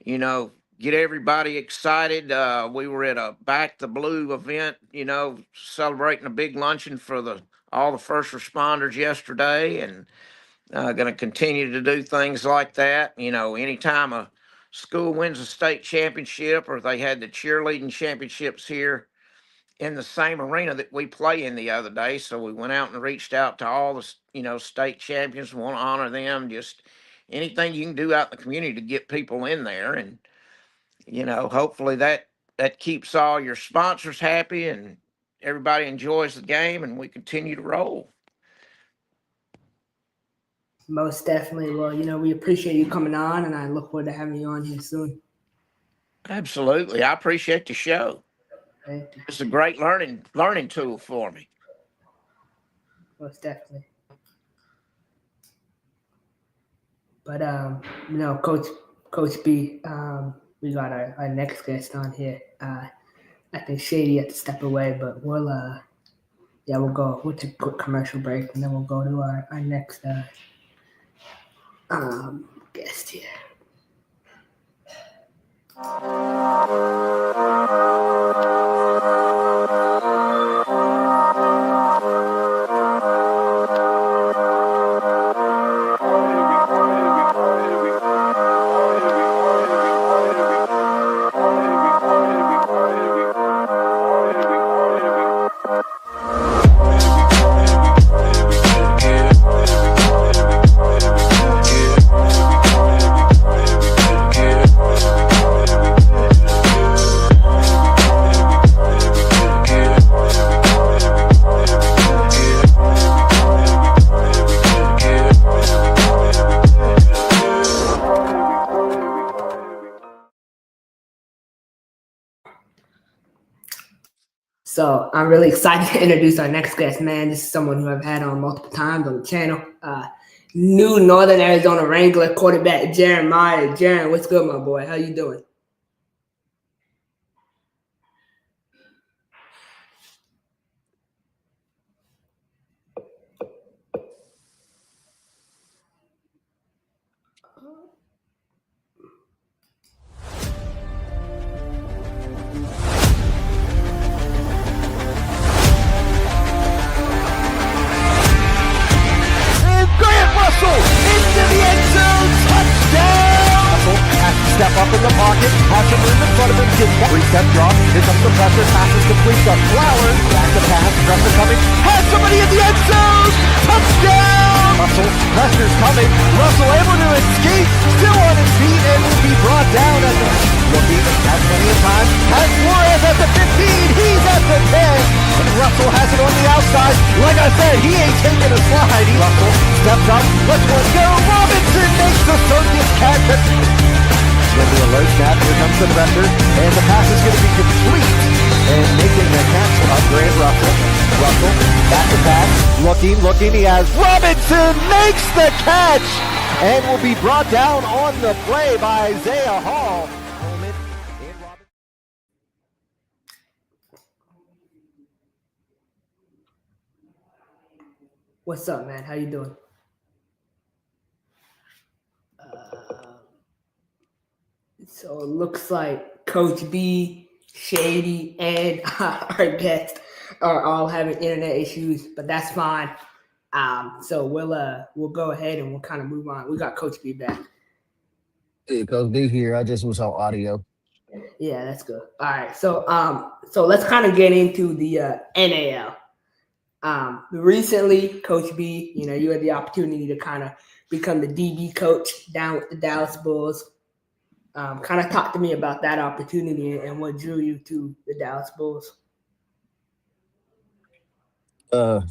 you know, get everybody excited. We were at a Back the Blue event, celebrating a big luncheon for the all the first responders yesterday, and going to continue to do things like that. Anytime a school wins a state championship, or they had the cheerleading championships here in the same arena that we play in the other day, so we went out and reached out to all the state champions. Want to honor them. Just anything you can do out in the community to get people in there, and hopefully that keeps all your sponsors happy and everybody enjoys the game and we continue to roll. Most definitely. Well, we appreciate you coming on, and I look forward to having you on here soon. Absolutely. I appreciate the show. It's a great learning tool for me. Most definitely. But Coach B, we got our next guest on here. I think Shady had to step away, but we'll take a quick commercial break, and then we'll go to our next guest here. So I'm really excited to introduce our next guest, man. This is someone who I've had on multiple times on the channel. New Northern Arizona Wrangler quarterback, Jeremiah. Jaren, what's good, my boy? How you doing? Into the end zone, touchdown! Russell has to step up in the pocket, has some room in front of him, gets that three-step drop, here comes the pressure, passes complete to Flowers, back to pass, Russell coming, has somebody in the end zone, touchdown! Russell, pressure's coming, Russell able to escape, still on his feet, and will be brought down at the looking, has plenty of time, has Flores at the 15, he's at the 10, and Russell has it on the outside. Like I said, he ain't taking a slide. Russell steps up, lets one go, Robinson makes the circus catch. Then the alert snap, here comes the defender, and the pass is going to be complete, and making the catch of Grant Russell. Russell, back to pass, looking, he has Robinson makes the catch, and will be brought down on the play by Isaiah Hall. What's up, man? How you doing? So it looks like Coach B, Shady, and our guest are all having internet issues, but that's fine. So we'll go ahead and we'll kind of move on. We got Coach B back. Yeah, Coach B here. I just was on audio. Yeah, that's good. All right. So let's kind of get into the NAL. Recently, Coach B, you had the opportunity to kind of become the DB coach down with the Dallas Bulls. Kind of talk to me about that opportunity and what drew you to the Dallas Bulls. I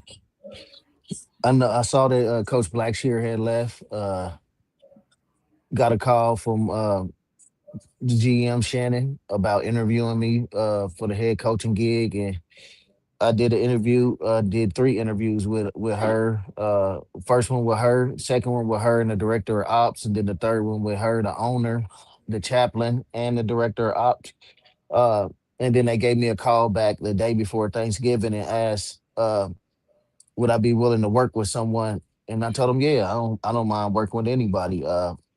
know I saw that Coach Blackshear had left. Got a call from the GM Shannon about interviewing me for the head coaching gig, and I did an interview. Did 3 interviews with her. First one with her, second one with her and the director of ops, and then the third one with her, the owner, the chaplain, and the director of ops. Uh, and then they gave me a call back the day before Thanksgiving and asked, would I be willing to work with someone? And I told them, yeah, I don't mind working with anybody.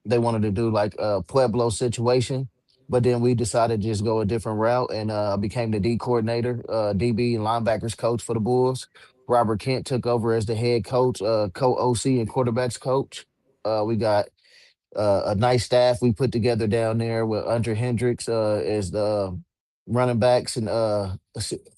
They wanted to do like a Pueblo situation, but then we decided to just go a different route, and I became the D coordinator, DB and linebackers coach for the Bulls. Robert Kent took over as the head coach, co OC and quarterbacks coach. We got a nice staff we put together down there with Andre Hendricks as the running backs and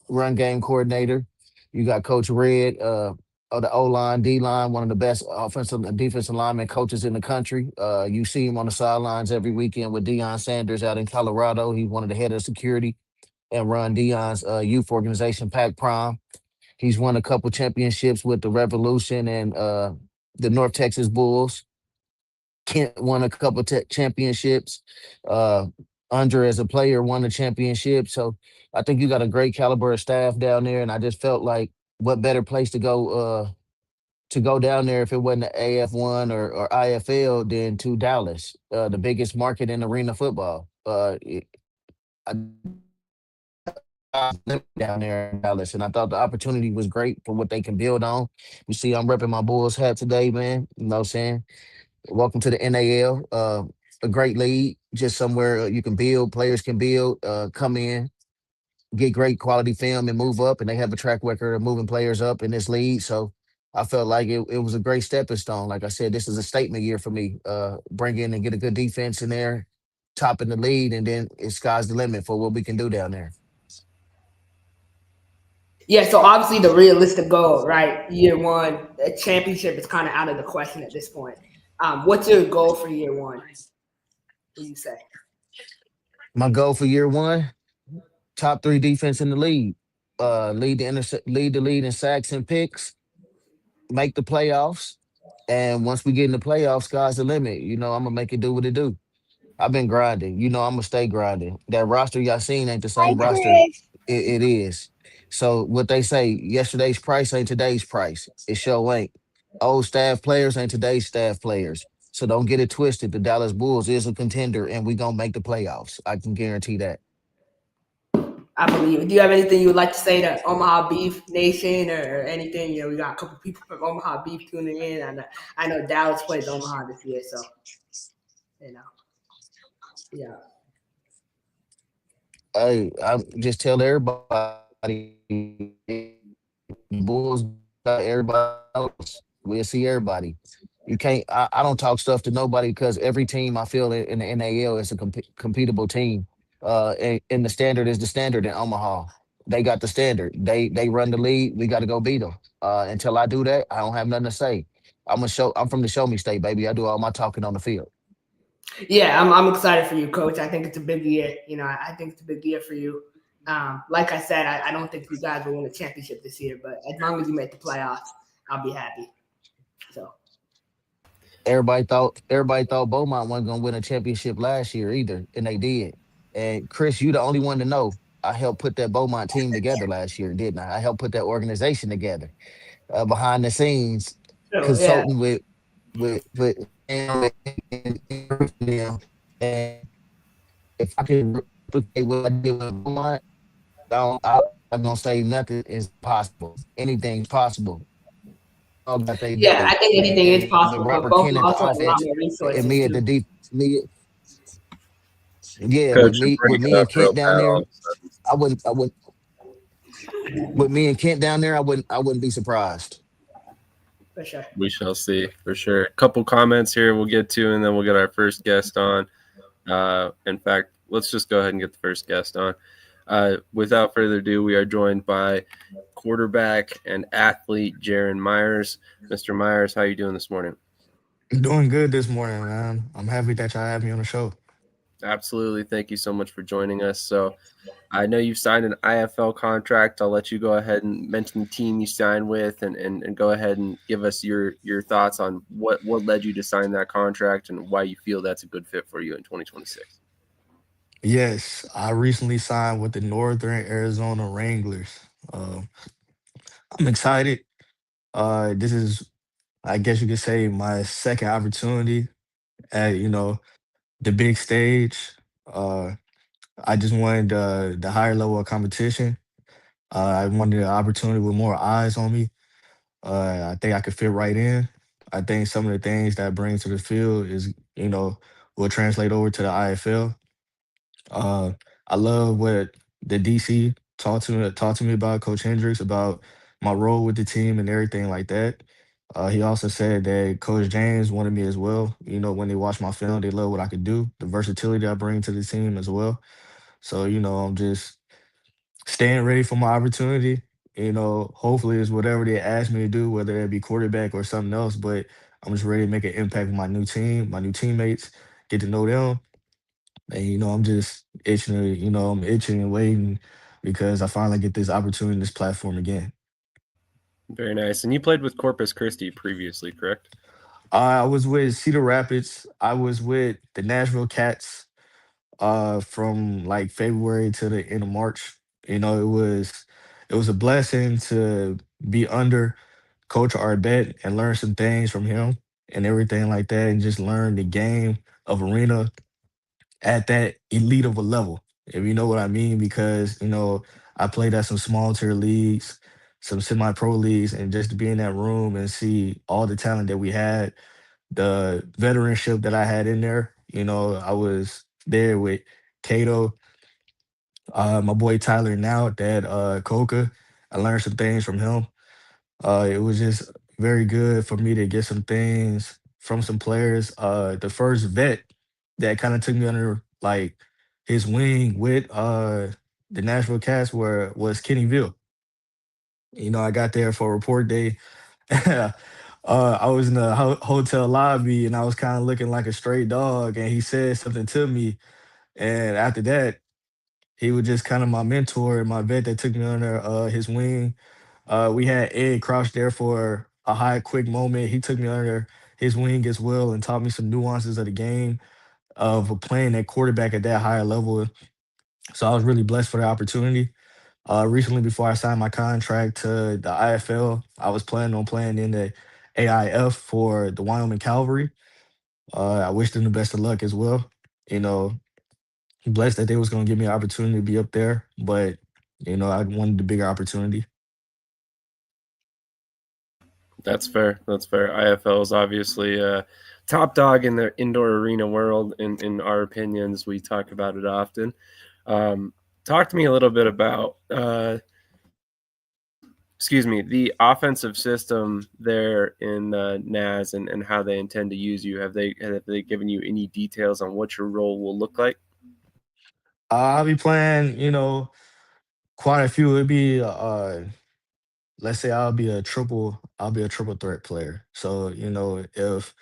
run game coordinator. You got Coach Red of the O line, D line, one of the best offensive and defensive lineman coaches in the country. You see him on the sidelines every weekend with Deion Sanders out in Colorado. He's one of the head of security and run Deion's youth organization, Pac Prime. He's won a couple championships with the Revolution and the North Texas Bulls. Kent won a couple championships. Uh, Andre, as a player, won a championship. So I think you got a great caliber of staff down there. And I just felt like what better place to go down there if it wasn't the AF1 or IFL than to Dallas, the biggest market in arena football. I down there in Dallas, and I thought the opportunity was great for what they can build on. You see, I'm repping my Bulls hat today, man. You know what I'm saying? Welcome to the NAL. A great league, just somewhere you can build, players can build, come in, get great quality film and move up. And they have a track record of moving players up in this league. So I felt like it was a great stepping stone. Like I said, this is a statement year for me. Bring in and get a good defense in there, top in the lead, and then it's sky's the limit for what we can do down there. Yeah, so obviously the realistic goal, right? Year one, a championship is kind of out of the question at this point. What's your goal for year one? What do you say? My goal for year one, top 3 defense in the league. Lead the lead in sacks and picks, make the playoffs. And once we get in the playoffs, sky's the limit. I'm gonna make it do what it do. I've been grinding. I'm gonna stay grinding. That roster y'all seen ain't the Hi, same roster Chris. it is. So what they say, yesterday's price ain't today's price. It sure ain't. Old staff players ain't today's staff players. So don't get it twisted. The Dallas Bulls is a contender, and we gonna make the playoffs. I can guarantee that. I believe it. Do you have anything you would like to say to Omaha Beef Nation or anything? We got a couple people from Omaha Beef tuning in. I know Dallas plays Omaha this year, so you know, yeah. Hey, I just tell everybody, Bulls got everybody else. We'll see everybody. You can't. I don't talk stuff to nobody because every team I feel in the NAL is a competable team. And the standard is the standard in Omaha. They got the standard. They run the league. We got to go beat them. Until I do that, I don't have nothing to say. I'm from the show me state, baby. I do all my talking on the field. Yeah, I'm excited for you, Coach. I think it's a big year. I think it's a big year for you. Like I said, I don't think you guys will win a championship this year, but as long as you make the playoffs, I'll be happy. So Everybody thought Beaumont wasn't gonna win a championship last year either, and they did. And Chris, you the only one to know. I helped put that Beaumont team together last year, didn't I? I helped put that organization together behind the scenes, yeah, consulting with them. And if I can replicate what I did with Beaumont, I'm gonna say nothing is possible. Anything's possible. All that they yeah. do, I think anything is and with possible, but Robert both Ken at the also have a lot offense, more and resources me at the too. deep, yeah, Coach, you're with breaking me up and real Kent down bad all there, of a sudden. I wouldn't with me and Kent down there, I wouldn't be surprised. For sure. We shall see for sure. A couple comments here we'll get to, and then we'll get our first guest on. In fact, let's just go ahead and get the first guest on. Without further ado, we are joined by quarterback and athlete Jaron Myers. Mr. Myers, how are you doing this morning? Doing good this morning, man. I'm happy that y'all have me on the show. Absolutely. Thank you so much for joining us. So I know you've signed an IFL contract. I'll let you go ahead and mention the team you signed with and go ahead and give us your thoughts on what led you to sign that contract and why you feel that's a good fit for you in 2026. Yes, I recently signed with the Northern Arizona Wranglers. Uh, I'm excited. This is, I guess you could say, my second opportunity at the big stage. Uh, I just wanted the higher level of competition. I wanted an opportunity with more eyes on me. I think I could fit right in. I think some of the things that I bring to the field is, will translate over to the IFL. Uh, I love what the DC talked to me about Coach Hendricks about my role with the team and everything like that. He also said that Coach James wanted me as well. When they watch my film, they love what I could do, the versatility I bring to the team as well. So, I'm just staying ready for my opportunity. Hopefully it's whatever they ask me to do, whether it be quarterback or something else. But I'm just ready to make an impact with my new team, my new teammates, get to know them. And I'm just itching to, I'm itching and waiting because I finally get this opportunity, this platform again. Very nice. And you played with Corpus Christi previously, correct? I was with Cedar Rapids. I was with the Nashville Cats from like February to the end of March. It was a blessing to be under Coach Arbet and learn some things from him and everything like that, and just learn the game of arena at that elite of a level, if you know what I mean. Because I played at some small tier leagues, some semi-pro leagues, and just to be in that room and see all the talent that we had, the veteranship that I had in there. I was there with Cato, my boy Tyler now, Dad Coca. I learned some things from him. It was just very good for me to get some things from some players. The first vet that kind of took me under like his wing with the Nashville Cats was Kenny Ville. I got there for report day. I was in the hotel lobby and I was kind of looking like a stray dog, and he said something to me. And after that, he was just kind of my mentor and my vet that took me under his wing. We had Ed Crouch there for a high, quick moment. He took me under his wing as well and taught me some nuances of the game of playing that quarterback at that higher level. So I was really blessed for the opportunity. Recently, before I signed my contract to the IFL, I was planning on playing in the AIF for the Wyoming Cavalry. I wish them the best of luck as well. You know, blessed that they was going to give me an opportunity to be up there, but I wanted the bigger opportunity. That's fair. That's fair. IFL is obviously a top dog in the indoor arena world. In our opinions, we talk about it often. Um, Talk to me a little bit about, excuse me, the offensive system there in NAS and how they intend to use you. Have they given you any details on what your role will look like? I'll be playing, quite a few. It'd be let's say I'll be a triple threat player. So, if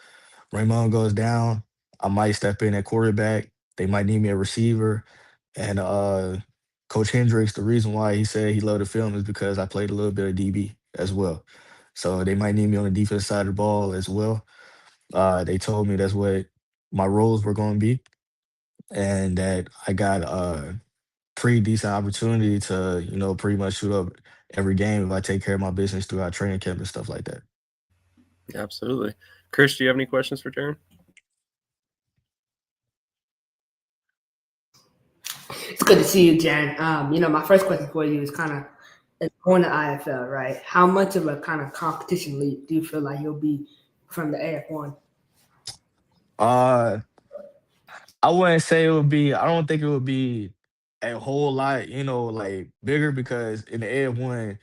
Raymond goes down, I might step in at quarterback. They might need me a receiver. And Coach Hendricks, the reason why he said he loved the film is because I played a little bit of DB as well. So they might need me on the defense side of the ball as well. They told me that's what my roles were going to be, and that I got pretty decent opportunity to, pretty much shoot up every game if I take care of my business throughout training camp and stuff like that. Absolutely. Chris, do you have any questions for Darren? It's good to see you, Jan. My first question for you is kind of going to IFL, right? How much of a kind of competition league do you feel like you'll be from the AF1? Uh, I wouldn't say it would be. I don't think it would be a whole lot, like bigger, because in the AF1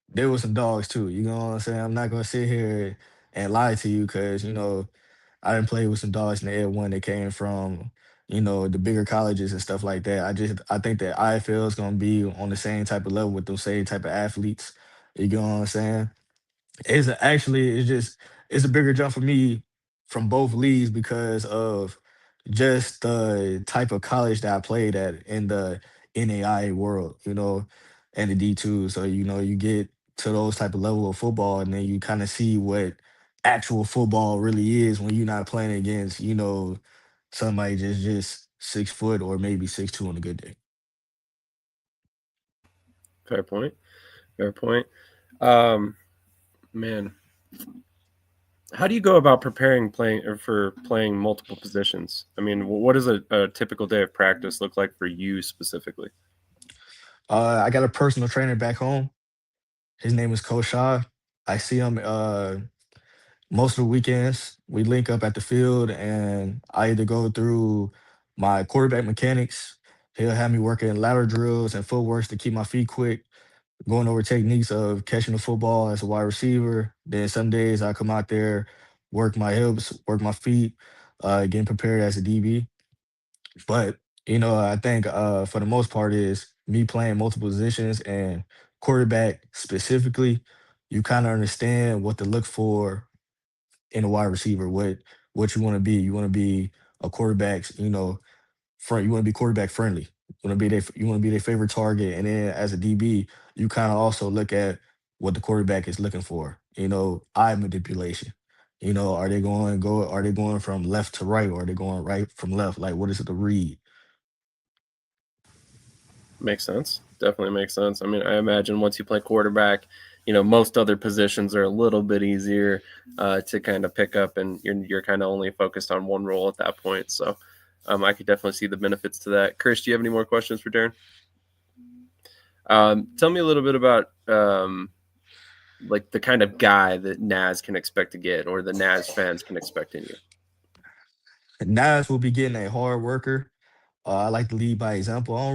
there was some dogs too. You know what I'm saying? I'm not gonna sit here and lie to you because I didn't play with some dogs in the AF1 that came from the bigger colleges and stuff like that. I think that IFL is gonna be on the same type of level with those same type of athletes. You know what I'm saying? It's a bigger jump for me from both leagues because of just the type of college that I played at in the NAIA world, and the D2. So, you get to those type of level of football and then you kind of see what actual football really is when you're not playing against, somebody just 6 foot or maybe 6'2" on a good day. Fair point. Fair point. Um, man, how do you go about preparing playing or for playing multiple positions? I mean, what does a typical day of practice look like for you specifically? I got a personal trainer back home. His name is Coach Shaw. I see him most of the weekends. We link up at the field, and I either go through my quarterback mechanics. He'll have me working lateral drills and footworks to keep my feet quick, going over techniques of catching the football as a wide receiver. Then some days I come out there, work my hips, work my feet, getting prepared as a DB. But I think for the most part is me playing multiple positions and quarterback specifically. You kind of understand what to look for in a wide receiver. What you want to be. You want to be a quarterback. Front. You want to be quarterback friendly. You want to be their favorite target. And then as a DB, you kind of also look at what the quarterback is looking for. Eye manipulation. Are they going from left to right, or are they going right from left? Like, what is it to read? Makes sense. Definitely makes sense. I mean, I imagine once you play quarterback, most other positions are a little bit easier to kind of pick up, and you're kind of only focused on one role at that point. So, I could definitely see the benefits to that. Chris, do you have any more questions for Darren? Tell me a little bit about like the kind of guy that Naz can expect to get, or the Naz fans can expect in you. Nas will be getting a hard worker. I like to lead by example. I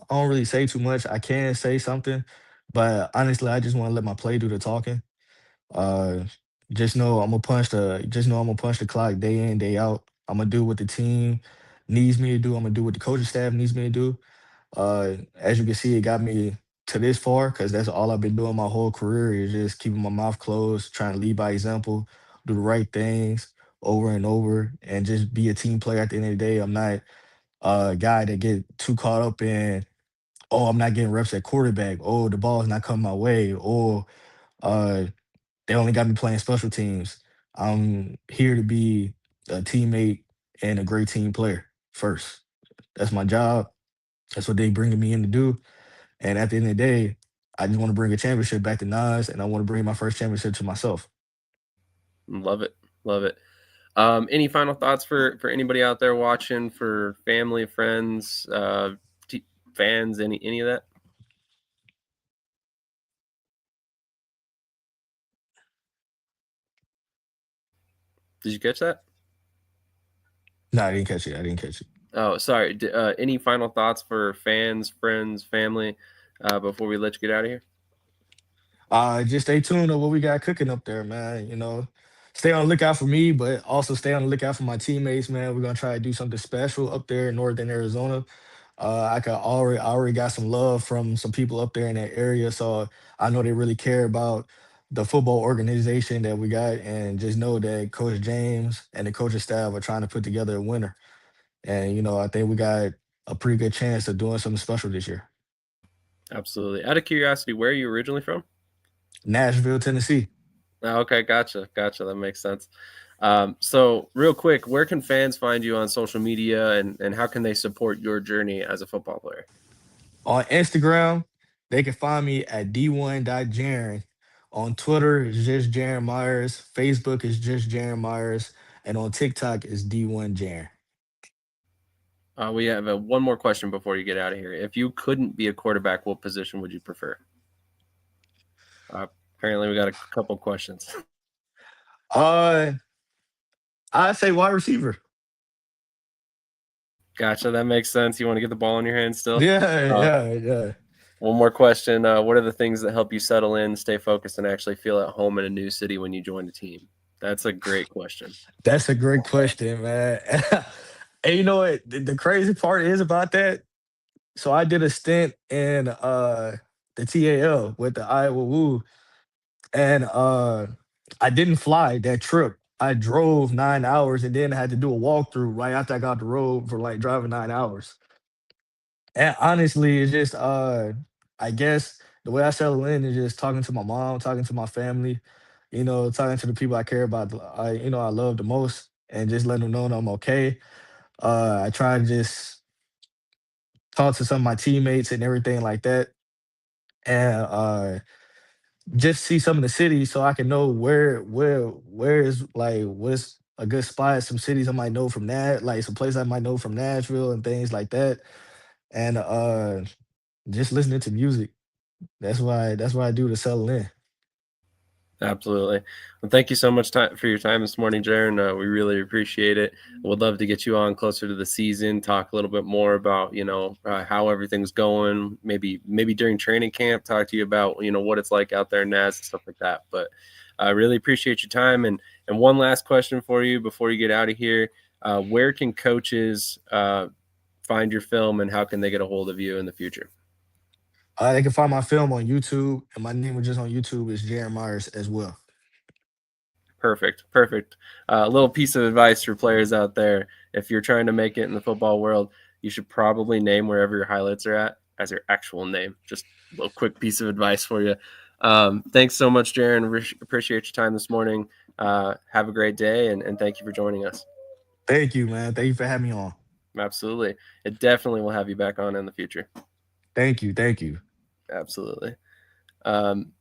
don't really say too much. I can say something, but honestly, I just want to let my play do the talking. Uh, just know I'm gonna punch the clock day in, day out. I'm gonna do what the team needs me to do. I'm gonna do what the coaching staff needs me to do. As you can see, it got me to this far because that's all I've been doing my whole career is just keeping my mouth closed, trying to lead by example, do the right things over and over, and just be a team player at the end of the day. I'm not a guy that get too caught up in, oh, I'm not getting reps at quarterback. Oh, the ball's not coming my way. Or uh, they only got me playing special teams. I'm here to be a teammate and a great team player first. That's my job. That's what they bringing me in to do. And at the end of the day, I just want to bring a championship back to Nas, and I want to bring my first championship to myself. Love it, love it. Any final thoughts for anybody out there watching, for family, friends, fans, any of that? Did you catch that? No, I didn't catch it. I didn't catch it. Oh, sorry. Any final thoughts for fans, friends, family before we let you get out of here? Just stay tuned to what we got cooking up there, man. Stay on the lookout for me, but also stay on the lookout for my teammates, man. We're gonna try to do something special up there in northern Arizona. I already got some love from some people up there in that area, so I know they really care about the football organization that we got, and just know that Coach James and the coaching staff are trying to put together a winner. And I think we got a pretty good chance of doing something special this year. Absolutely. Out of curiosity, where are you originally from? Nashville, Tennessee. Oh, okay, gotcha. That makes sense. So real quick, where can fans find you on social media, and how can they support your journey as a football player? On Instagram, they can find me at d1.jaren. On Twitter, it's just Jaren Myers. Facebook is just Jaren Myers. And on TikTok, is D1Jaren. We have one more question before you get out of here. If you couldn't be a quarterback, what position would you prefer? Apparently, we got a couple questions. Uh, I'd say wide receiver. Gotcha. That makes sense. You want to get the ball in your hands still? Yeah, yeah. One more question. What are the things that help you settle in, stay focused, and actually feel at home in a new city when you join the team? That's a great question. That's a great question, man. And you know what? The crazy part is about that. So I did a stint in the TAL with the Iowa Woo, and I didn't fly that trip. I drove 9 hours and then I had to do a walkthrough right after I got the road for like driving 9 hours. And honestly, it's just I guess the way I settle in is just talking to my mom, talking to my family, talking to the people I care about, I love the most, and just letting them know that I'm okay. I try to just talk to some of my teammates and everything like that, and just see some of the cities so I can know where is like what's a good spot. Some cities I might know from that, like some places I might know from Nashville and things like that, and just listening to music. That's why I do to settle in. Absolutely. Well, thank you so much for your time this morning, Jaron. We really appreciate it. We'd love to get you on closer to the season, talk a little bit more about, how everything's going. Maybe during training camp, talk to you about, what it's like out there in NAS and stuff like that. But I really appreciate your time. And one last question for you before you get out of here. Where can coaches find your film, and how can they get a hold of you in the future? They can find my film on YouTube, and my name is just on YouTube is Jaron Myers as well. Perfect. A little piece of advice for players out there. If you're trying to make it in the football world, you should probably name wherever your highlights are at as your actual name. Just a little quick piece of advice for you. Thanks so much, Jaron. Appreciate your time this morning. Have a great day, and thank you for joining us. Thank you, man. Thank you for having me on. Absolutely. It definitely will have you back on in the future. Thank you. Absolutely.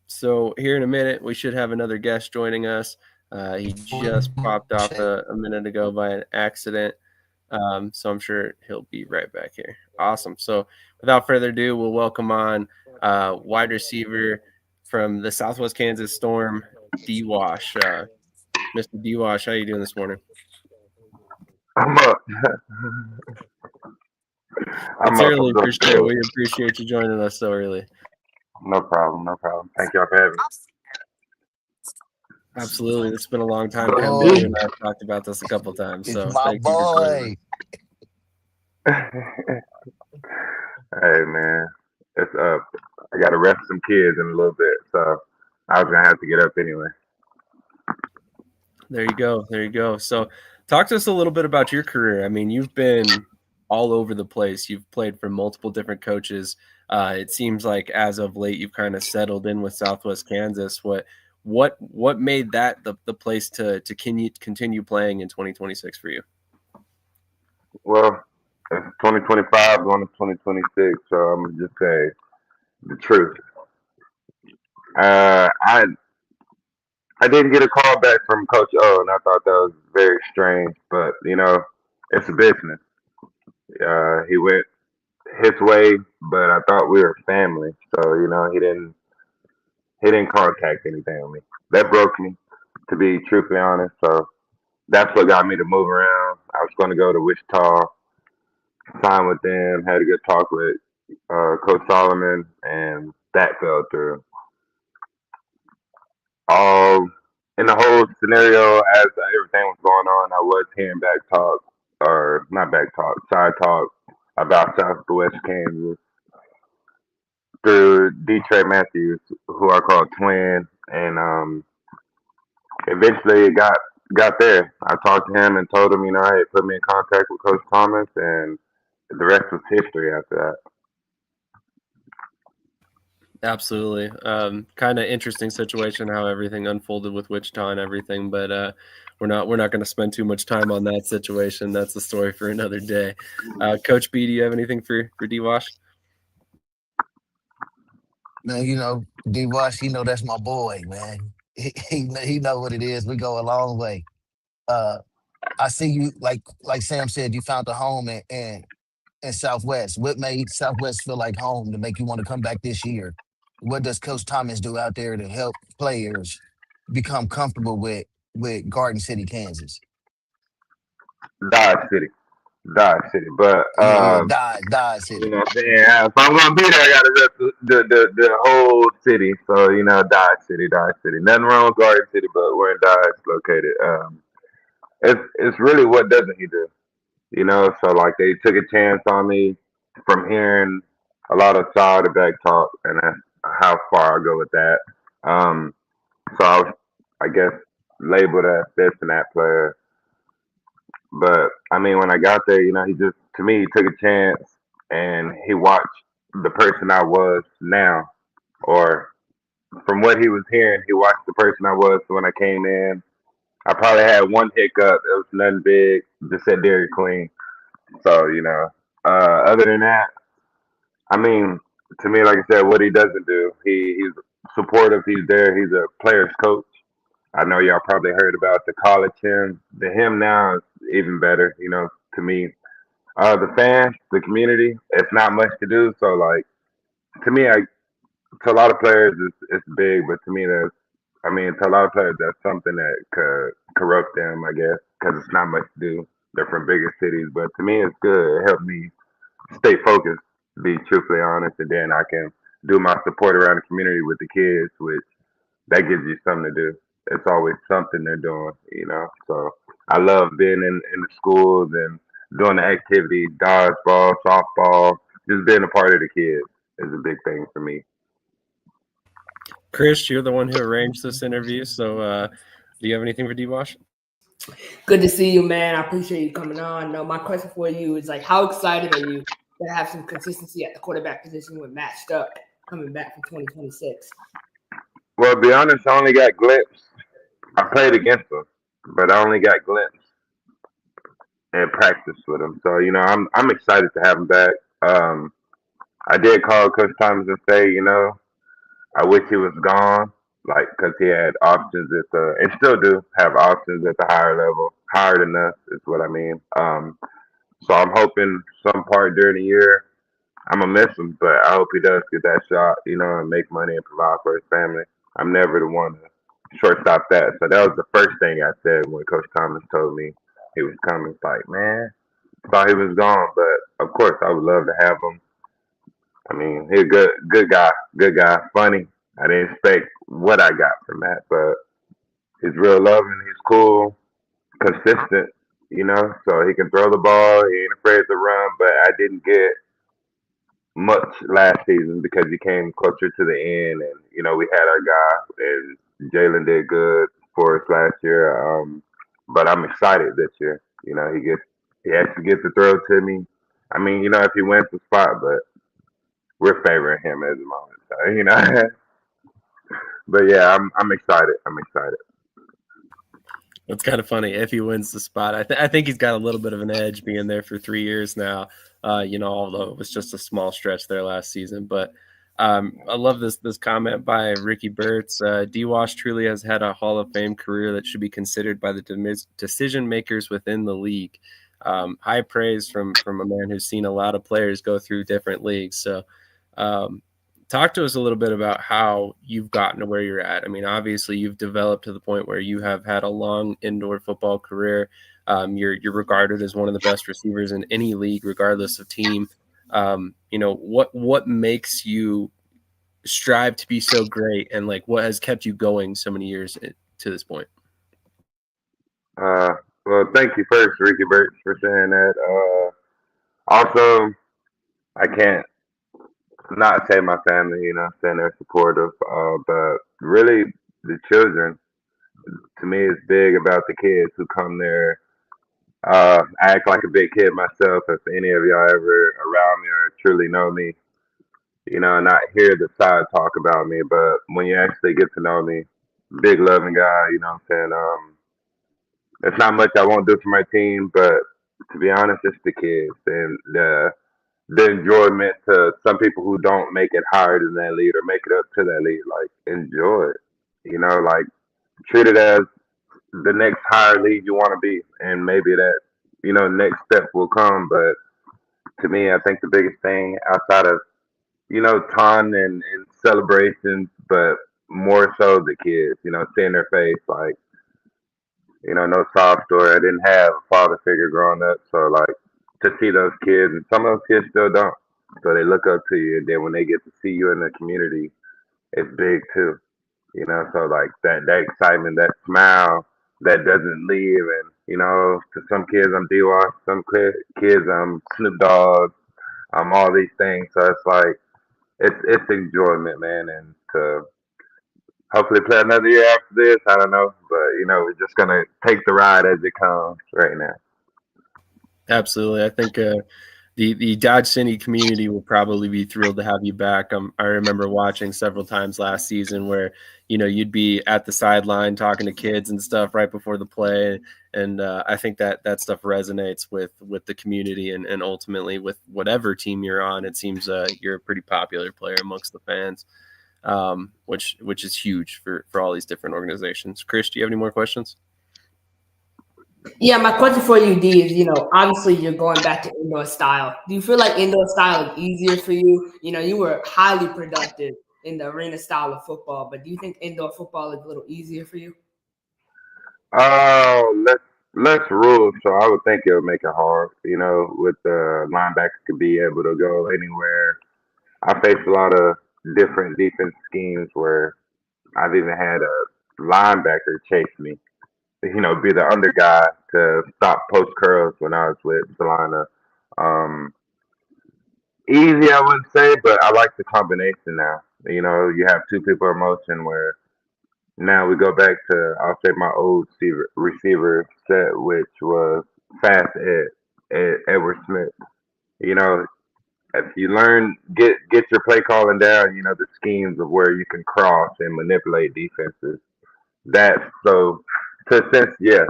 So here in a minute, we should have another guest joining us. He just popped off a minute ago by an accident. So I'm sure he'll be right back here. Awesome. So without further ado, we'll welcome on wide receiver from the Southwest Kansas Storm, D Wash. Mr. D Wash, how you doing this morning? I'm up. I'm It's up. early I'm doing for sure. good. We appreciate you joining us so early. No problem. No problem. Thank y'all for having Absolutely. It's been a long time coming. Oh, You and I have talked about this a couple of times. it's So my thank you for joining us. boy. me. Hey man, it's up. I got to rest some kids in a little bit, so I was gonna have to get up anyway. There you go. So talk to us a little bit about your career. I mean, you've been all over the place. You've played for multiple different coaches. It seems like as of late you've kind of settled in with Southwest Kansas. What made that the place to continue playing in 2026 for you? Well, it's 2025 going to 2026, so I'm gonna just say the truth. Uh, I I didn't get a call back from Coach O, and I thought that was very strange. But it's a business. He went his way, but I thought we were family. So he didn't contact anything with me. That broke me, to be truthfully honest. So that's what got me to move around. I was going to go to Wichita, sign with them, had a good talk with Coach Solomon, and that fell through. All in the whole scenario, as everything was going on, I was hearing back talk, or not back talk, side talk about Southwest Kansas through Detroit Matthews, who I call Twin, and eventually it got there. I talked to him and told him, hey, put me in contact with Coach Thomas, and the rest was history after that. Absolutely. Kind of interesting situation how everything unfolded with Wichita and everything, but we're not going to spend too much time on that situation. That's the story for another day. Coach B, do you have anything for D Wash? Man, D Wash, that's my boy, man. He know what it is. We go a long way. Uh I see you like Sam said, you found a home in Southwest. What made Southwest feel like home to make you want to come back this year? What does Coach Thomas do out there to help players become comfortable with Garden City, Kansas? Dodge City. Dodge City. But Yeah, Dodge you City. know what I'm saying? If I'm gonna be there, I gotta rep the whole city. So, Dodge City, Dodge City. Nothing wrong with Garden City, but where in Dodge located. It's really what doesn't he do? So like they took a chance on me from hearing a lot of side to back talk, and that's how far I go with that. Um, so I guess, labeled as this and that player. But I mean, when I got there, he just, to me, he took a chance and he watched the person I was now, or from what he was hearing, he watched the person I was when I came in. I probably had one hiccup. It was nothing big. Just said Dairy Queen. So other than that, I mean, to me, like I said, what he doesn't do, he's supportive. He's there. He's a player's coach. I know y'all probably heard about the college him. The him now is even better. To me, the fans, the community, it's not much to do. So like to me, to a lot of players, it's big, but to me, to a lot of players, that's something that could corrupt them, I guess, because it's not much to do. They're from bigger cities, but to me, it's good. It helped me stay focused, be truthfully honest, and then I can do my support around the community with the kids, which that gives you something to do. It's always something they're doing. So I love being in the schools and doing the activities, dodgeball, softball, just being a part of the kids is a big thing for me. Krish, you're the one who arranged this interview, so do you have anything for D-Wash? Good to see you, man. I appreciate you coming on. No, my question for you is how excited are you to have some consistency at the quarterback position with Matt Stuck coming back for 2026? Well, to be honest, I only got glimpses. I played against him, but I only got glimpses and practice with him. So I'm excited to have him back. I did call Coach Thomas and say, I wish he was gone, like because he had options at and still do have options at the higher level, higher than us is what I mean. So I'm hoping some part during the year. I'm gonna miss him, but I hope he does get that shot, and make money and provide for his family. I'm never the one to shortstop that. So that was the first thing I said when Coach Thomas told me he was coming. It's like, man, thought he was gone, but of course I would love to have him. I mean, he's a good guy, funny. I didn't expect what I got from that, but he's real loving. He's cool, consistent, so he can throw the ball. He ain't afraid to run, but I didn't get much last season because he came closer to the end, and we had our guy, and Jalen did good for us last year. But I'm excited this year. He actually gets to throw to me. I mean, if he wins the spot, but we're favoring him at the moment. So but yeah, I'm excited. I'm excited. It's kind of funny if he wins the spot. I think he's got a little bit of an edge being there for 3 years now. Although it was just a small stretch there last season. But I love this comment by Ricky Burtz. D-Wash truly has had a Hall of Fame career that should be considered by the decision makers within the league. High praise from a man who's seen a lot of players go through different leagues. So talk to us a little bit about how you've gotten to where you're at. I mean, obviously you've developed to the point where you have had a long indoor football career. You're regarded as one of the best receivers in any league, regardless of team. What makes you strive to be so great, and what has kept you going so many years to this point? Well, thank you first, Ricky Burtz, for saying that. Also, I can't not say my family, saying they're supportive, but really the children, to me, is big about the kids who come there. I act like a big kid myself. If any of y'all ever around me or truly know me, not hear the side talk about me, but when you actually get to know me, big loving guy, what I'm saying? It's not much I won't do for my team, but to be honest, it's the kids and the enjoyment to some people who don't make it higher than that lead or make it up to that lead. Like, enjoy it. Like, treat it as the next higher lead you want to be. And maybe that, next step will come. But to me, I think the biggest thing outside of, ton and celebrations, but more so the kids, seeing their face, like, no sob story. I didn't have a father figure growing up. So, like, to see those kids, and some of those kids still don't. So they look up to you, and then when they get to see you in the community, it's big too. So like that excitement, that smile that doesn't leave, and to some kids I'm D-Wash, some kids I'm Snoop Dogg, I'm all these things. So it's like it's enjoyment, man, and to hopefully play another year after this. I don't know, but we're just gonna take the ride as it comes right now. Absolutely. I think the Dodge City community will probably be thrilled to have you back. I remember watching several times last season where you'd be at the sideline talking to kids and stuff right before the play. And I think that stuff resonates with the community and ultimately with whatever team you're on. It seems you're a pretty popular player amongst the fans, which is huge for all these different organizations. Krish, do you have any more questions? Yeah, my question for you, D, is obviously you're going back to indoor style. Do you feel like indoor style is easier for you? You were highly productive in the arena style of football, but do you think indoor football is a little easier for you? Less rules, so I would think it would make it hard. With the linebackers could be able to go anywhere. I faced a lot of different defense schemes where I've even had a linebacker chase me. Be the under guy to stop post curls when I was with Salina. Um, Easy, I wouldn't say, but I like the combination now. You have two people in motion where now we go back to, I'll say, my old receiver set, which was Fast Edward Smith. You know, if you learn, get your play calling down, the schemes of where you can cross and manipulate defenses. That's so, to a sense, yes,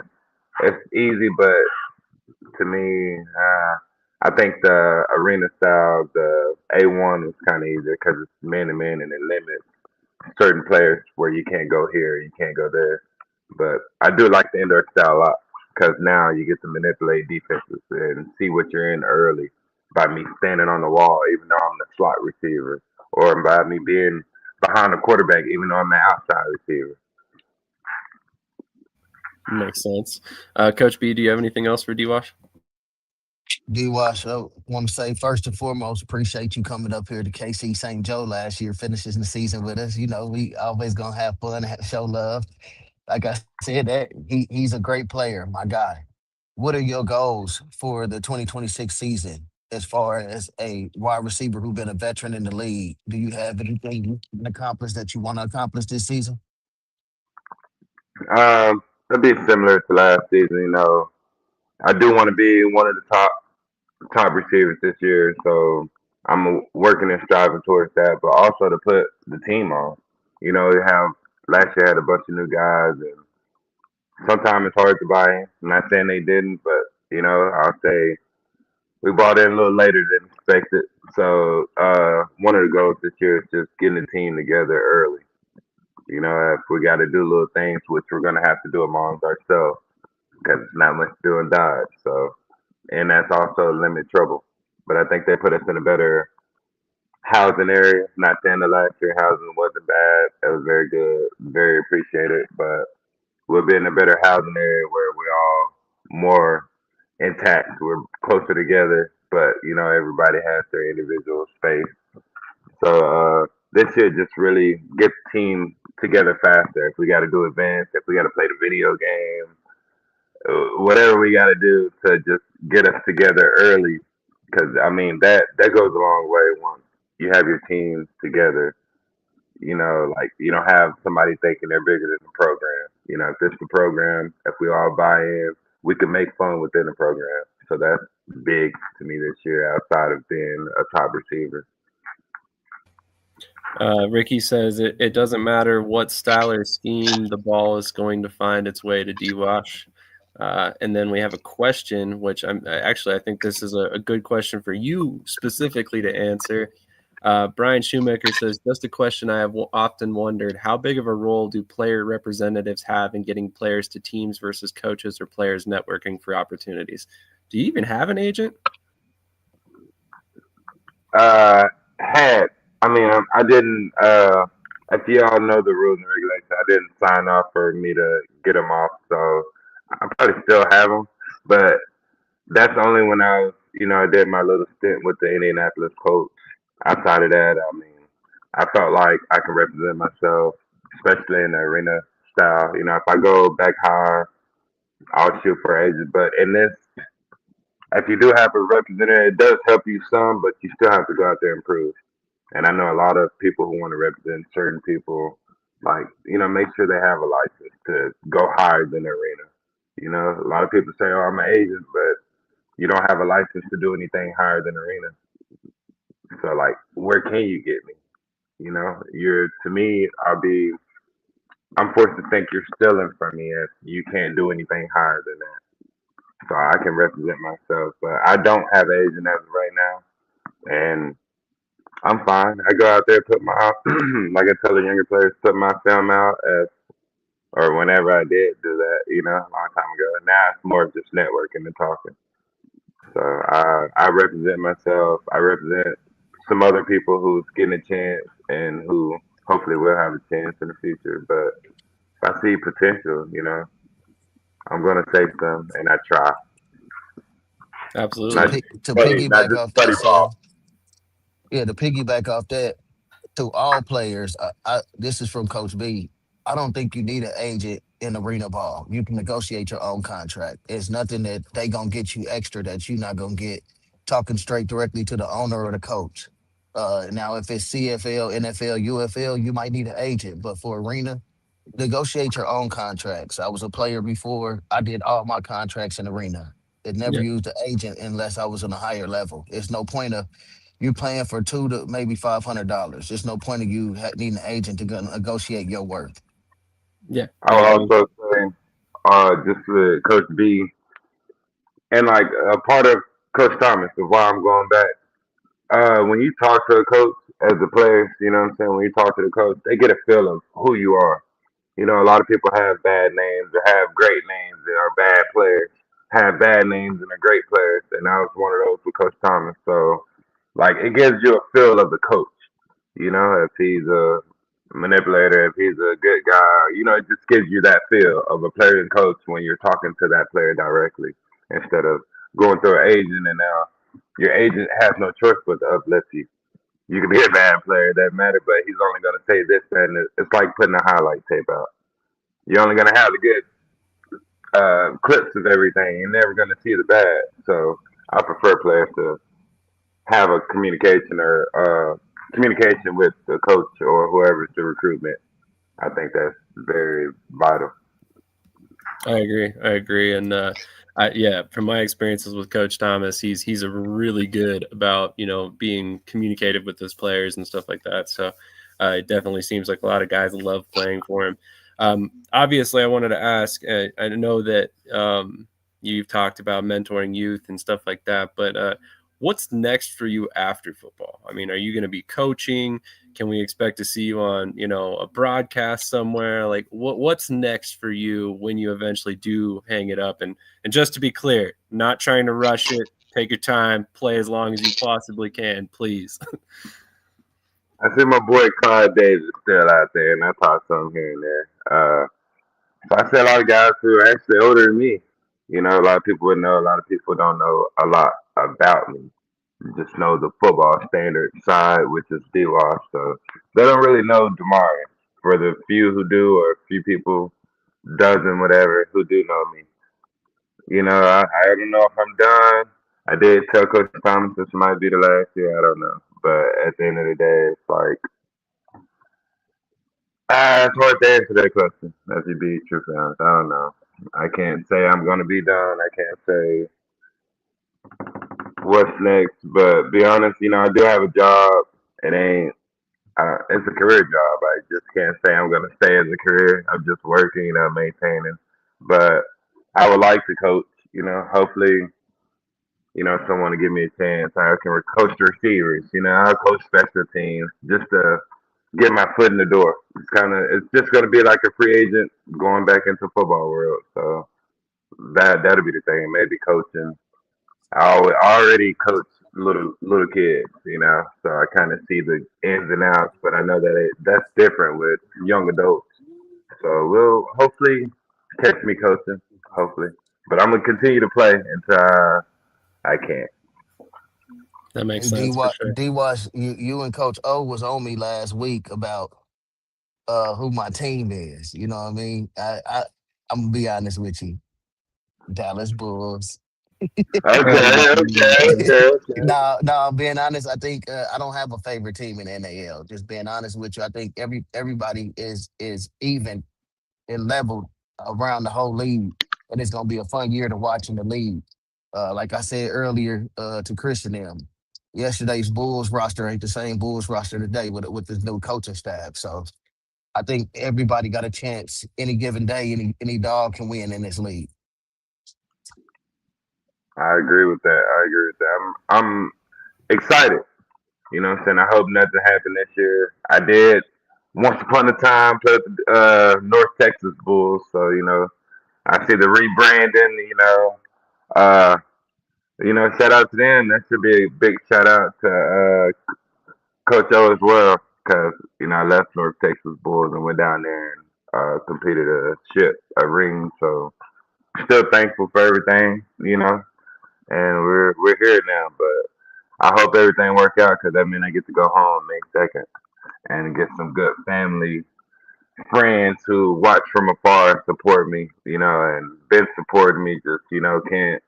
it's easy, but to me, I think the arena style, the A1 was kind of easier because it's man to man and it limits certain players where you can't go here, you can't go there. But I do like the indoor style a lot because now you get to manipulate defenses and see what you're in early by me standing on the wall, even though I'm the slot receiver, or by me being behind the quarterback, even though I'm the outside receiver. Makes sense. Coach B, do you have anything else for D-Wash? D Wash, I want to say first and foremost, appreciate you coming up here to KC St. Joe last year, finishing the season with us. We always gonna have fun, show love. Like I said, he's a great player, my guy. What are your goals for the 2026 season as far as a wide receiver who's been a veteran in the league? Do you have anything you can accomplish that you want to accomplish this season? It'll be similar to last season. I do want to be one of the top receivers this year, so I'm working and striving towards that. But also to put the team on. You have last year had a bunch of new guys, and sometimes it's hard to buy in. I'm not saying they didn't, but I'll say we bought in a little later than expected. So one of the goals this year is just getting the team together early. If we got to do little things, which we're gonna have to do amongst ourselves, because it's not much doing Dodge. So, and that's also limit trouble. But I think they put us in a better housing area. Not saying the last year housing wasn't bad. It was very good, very appreciated. But we'll be in a better housing area where we're all more intact. We're closer together, but everybody has their individual space. So this should just really get the team together faster. If we got to do events, if we got to play the video game, whatever we got to do to just get us together early, because I mean that goes a long way once you have your teams together. Like you don't have somebody thinking they're bigger than the program. If it's the program, if we all buy in, we can make fun within the program. So that's big to me this year, outside of being a top receiver. Ricky says it doesn't matter what style or scheme, the ball is going to find its way to D-Wash. And then we have a question, which I think this is a good question for you specifically to answer. Brian Shoemaker says, just a question I have often wondered, how big of a role do player representatives have in getting players to teams versus coaches or players networking for opportunities? Do you even have an agent? Had I mean I didn't. If y'all know the rules and regulations, I didn't sign off for me to get them off. So I probably still have them, but that's only when I did my little stint with the Indianapolis Colts. Outside of that, I mean, I felt like I can represent myself, especially in the arena style. If I go back higher, I'll shoot for agents. But in this, if you do have a representative, it does help you some, but you still have to go out there and prove. And I know a lot of people who want to represent certain people, like, make sure they have a license to go higher than the arena. A lot of people say, oh, I'm an agent, but you don't have a license to do anything higher than arena. So, like, where can you get me? To me, I'll be I'm forced to think you're stealing from me if you can't do anything higher than that. So I can represent myself, but I don't have an agent as of right now, and I'm fine. I go out there, put my like I tell the younger players, put my film out as or whenever I did do that, a long time ago. And now it's more of just networking and talking. So I represent myself. I represent some other people who's getting a chance and who hopefully will have a chance in the future. But if I see potential, I'm gonna take them and I try. To Absolutely. Not pick just to study, not piggyback just off study that, ball. Sam. Yeah, to piggyback off that, to all players, this is from Coach B. I don't think you need an agent in arena ball. You can negotiate your own contract. It's nothing that they gonna get you extra that you not gonna get talking straight directly to the owner or the coach. Now, if it's CFL, NFL, UFL, you might need an agent, but for arena, negotiate your own contracts. I was a player before. I did all my contracts in arena. It never Yeah. used an agent unless I was on a higher level. It's no point of you playing for two to maybe $500. There's no point of you needing an agent to go negotiate your worth. Yeah. I I would agree. also say, just to Coach B, and like a part of Coach Thomas of why I'm going back. When you talk to a coach as a player, you know what I'm saying? When you talk to the coach, they get a feel of who you are. A lot of people have bad names or have great names and are bad players, have bad names and are great players. And I was one of those with Coach Thomas. So, like, it gives you a feel of the coach. If he's a manipulator, if he's a good guy, it just gives you that feel of a player and coach when you're talking to that player directly instead of going through an agent and now your agent has no choice but to uplift you. You can be a bad player, it doesn't matter, but he's only going to say this, that, and it's like putting a highlight tape out. You're only going to have the good clips of everything. You're never going to see the bad. So I prefer players to have a communication with the coach or whoever's the recruitment. I think that's very vital. I agree. I agree. And yeah, from my experiences with Coach Thomas, he's a really good about being communicative with his players and stuff like that. So it definitely seems like a lot of guys love playing for him. Obviously, I wanted to ask. I know that you've talked about mentoring youth and stuff like that, but what's next for you after football? I mean, are you going to be coaching? Can we expect to see you on, a broadcast somewhere? Like what's next for you when you eventually do hang it up? And just to be clear, not trying to rush it, take your time, play as long as you possibly can, please. I see my boy Clyde Davis still out there, and I talk to him here and there. So I see a lot of guys who are actually older than me. A lot of people would know. A lot of people don't know a lot about me. Just know the football standard side, which is D-Wash. So they don't really know Demari. For the few who do, or a few people, dozen, whatever, who do know me. I don't know if I'm done. I did tell Coach Thomas this might be the last year. I don't know. But at the end of the day, it's like, it's hard to answer that question, as you be truthfully honest. I don't know. I can't say I'm going to be done. I can't say what's next. But be honest, I do have a job. It ain't it's a career job. I just can't say I'm gonna stay as a career. I'm just working, maintaining. But I would like to coach. Hopefully, someone to give me a chance. I can coach the receivers. I'll coach special teams just to get my foot in the door. It's just gonna be like a free agent going back into football world. So that'll be the thing. Maybe coaching. I already coach little kids, so I kind of see the ins and outs. But I know that that's different with young adults. So we'll hopefully catch me coaching, hopefully. But I'm gonna continue to play until I can. That makes Hey, D sense for Wash, sure. you and Coach O was on me last week about who my team is. You know what I mean? I'm gonna be honest with you, Dallas Bulls. Okay, okay, okay, okay. No, being honest, I think I don't have a favorite team in NAL. Just being honest with you, I think everybody is even and leveled around the whole league, and it's gonna be a fun year to watch in the league. Like I said earlier to Christian M, yesterday's Bulls roster ain't the same Bulls roster today with this new coaching staff. So I think everybody got a chance any given day. Any dog can win in this league. I agree with that. I agree with that. I'm excited. You know what I'm saying? I hope nothing happened this year. I did once upon a time play with the North Texas Bulls, so I see the rebranding. Uh, shout out to them. That should be a big shout out to Coach O as well, because I left North Texas Bulls and went down there and competed a ring. So still thankful for everything, and we're here now. But I hope everything work out because that means I get to go home May 2nd and get some good family friends who watch from afar and support me, and been supporting me. Just can't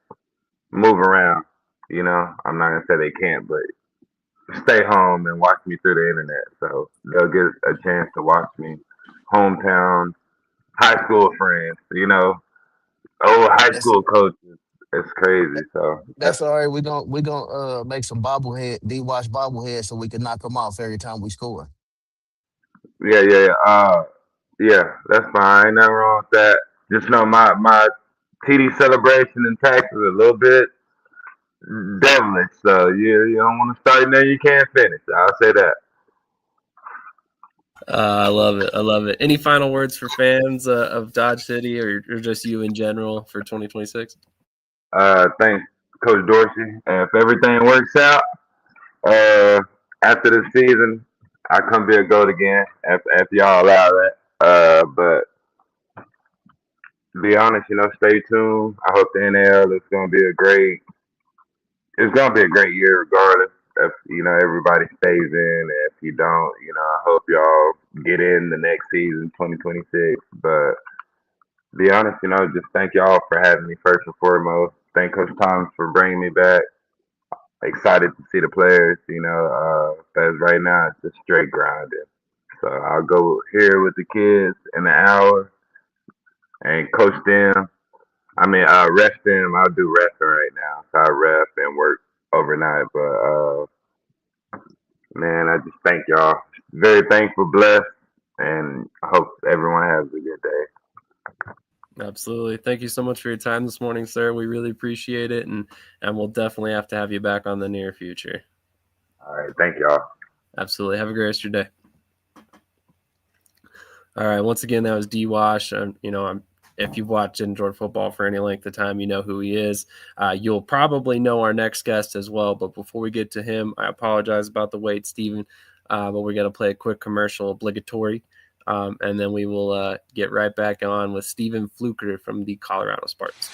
move around. I'm not gonna say they can't, but stay home and watch me through the internet. So they'll get a chance to watch me. Hometown, high school friends, old high That's school coaches. It's crazy. So that's all right. We gonna make some bobblehead D-Wash bobblehead so we can knock them off every time we score. yeah. Yeah, that's fine. Ain't nothing wrong with that. Just know my TD celebration in Texas is a little bit devilish. So you don't want to start there, you can't finish. I'll say that. I love it. I love it. Any final words for fans of Dodge City or just you in general for 2026? Thanks, Coach Dorsey. If everything works out, after the season, I come be a GOAT again if y'all allow that. But to be honest, stay tuned. I hope the NL is gonna be it's gonna be a great year regardless if everybody stays in. And if you don't, I hope y'all get in the next season, 2026. But to be honest, just thank y'all for having me first and foremost. Thank Coach Thomas for bringing me back. Excited to see the players, as right now it's just straight grinding. So I'll go here with the kids in an hour and coach them. Ref them. I'll do refing right now. So I ref and work overnight. But man, I just thank y'all. Very thankful, blessed, and I hope everyone has a good day. Absolutely. Thank you so much for your time this morning, sir. We really appreciate it, and we'll definitely have to have you back on the near future. All right. Thank y'all. Absolutely. Have a great rest of your day. All right. Once again, that was D-Wash. If you've watched and enjoyed football for any length of time, you know who he is. You'll probably know our next guest as well. But before we get to him, I apologize about the wait, Steven. But we're going to play a quick commercial obligatory. And then we will get right back on with Steven Fluker from the Colorado Spartans.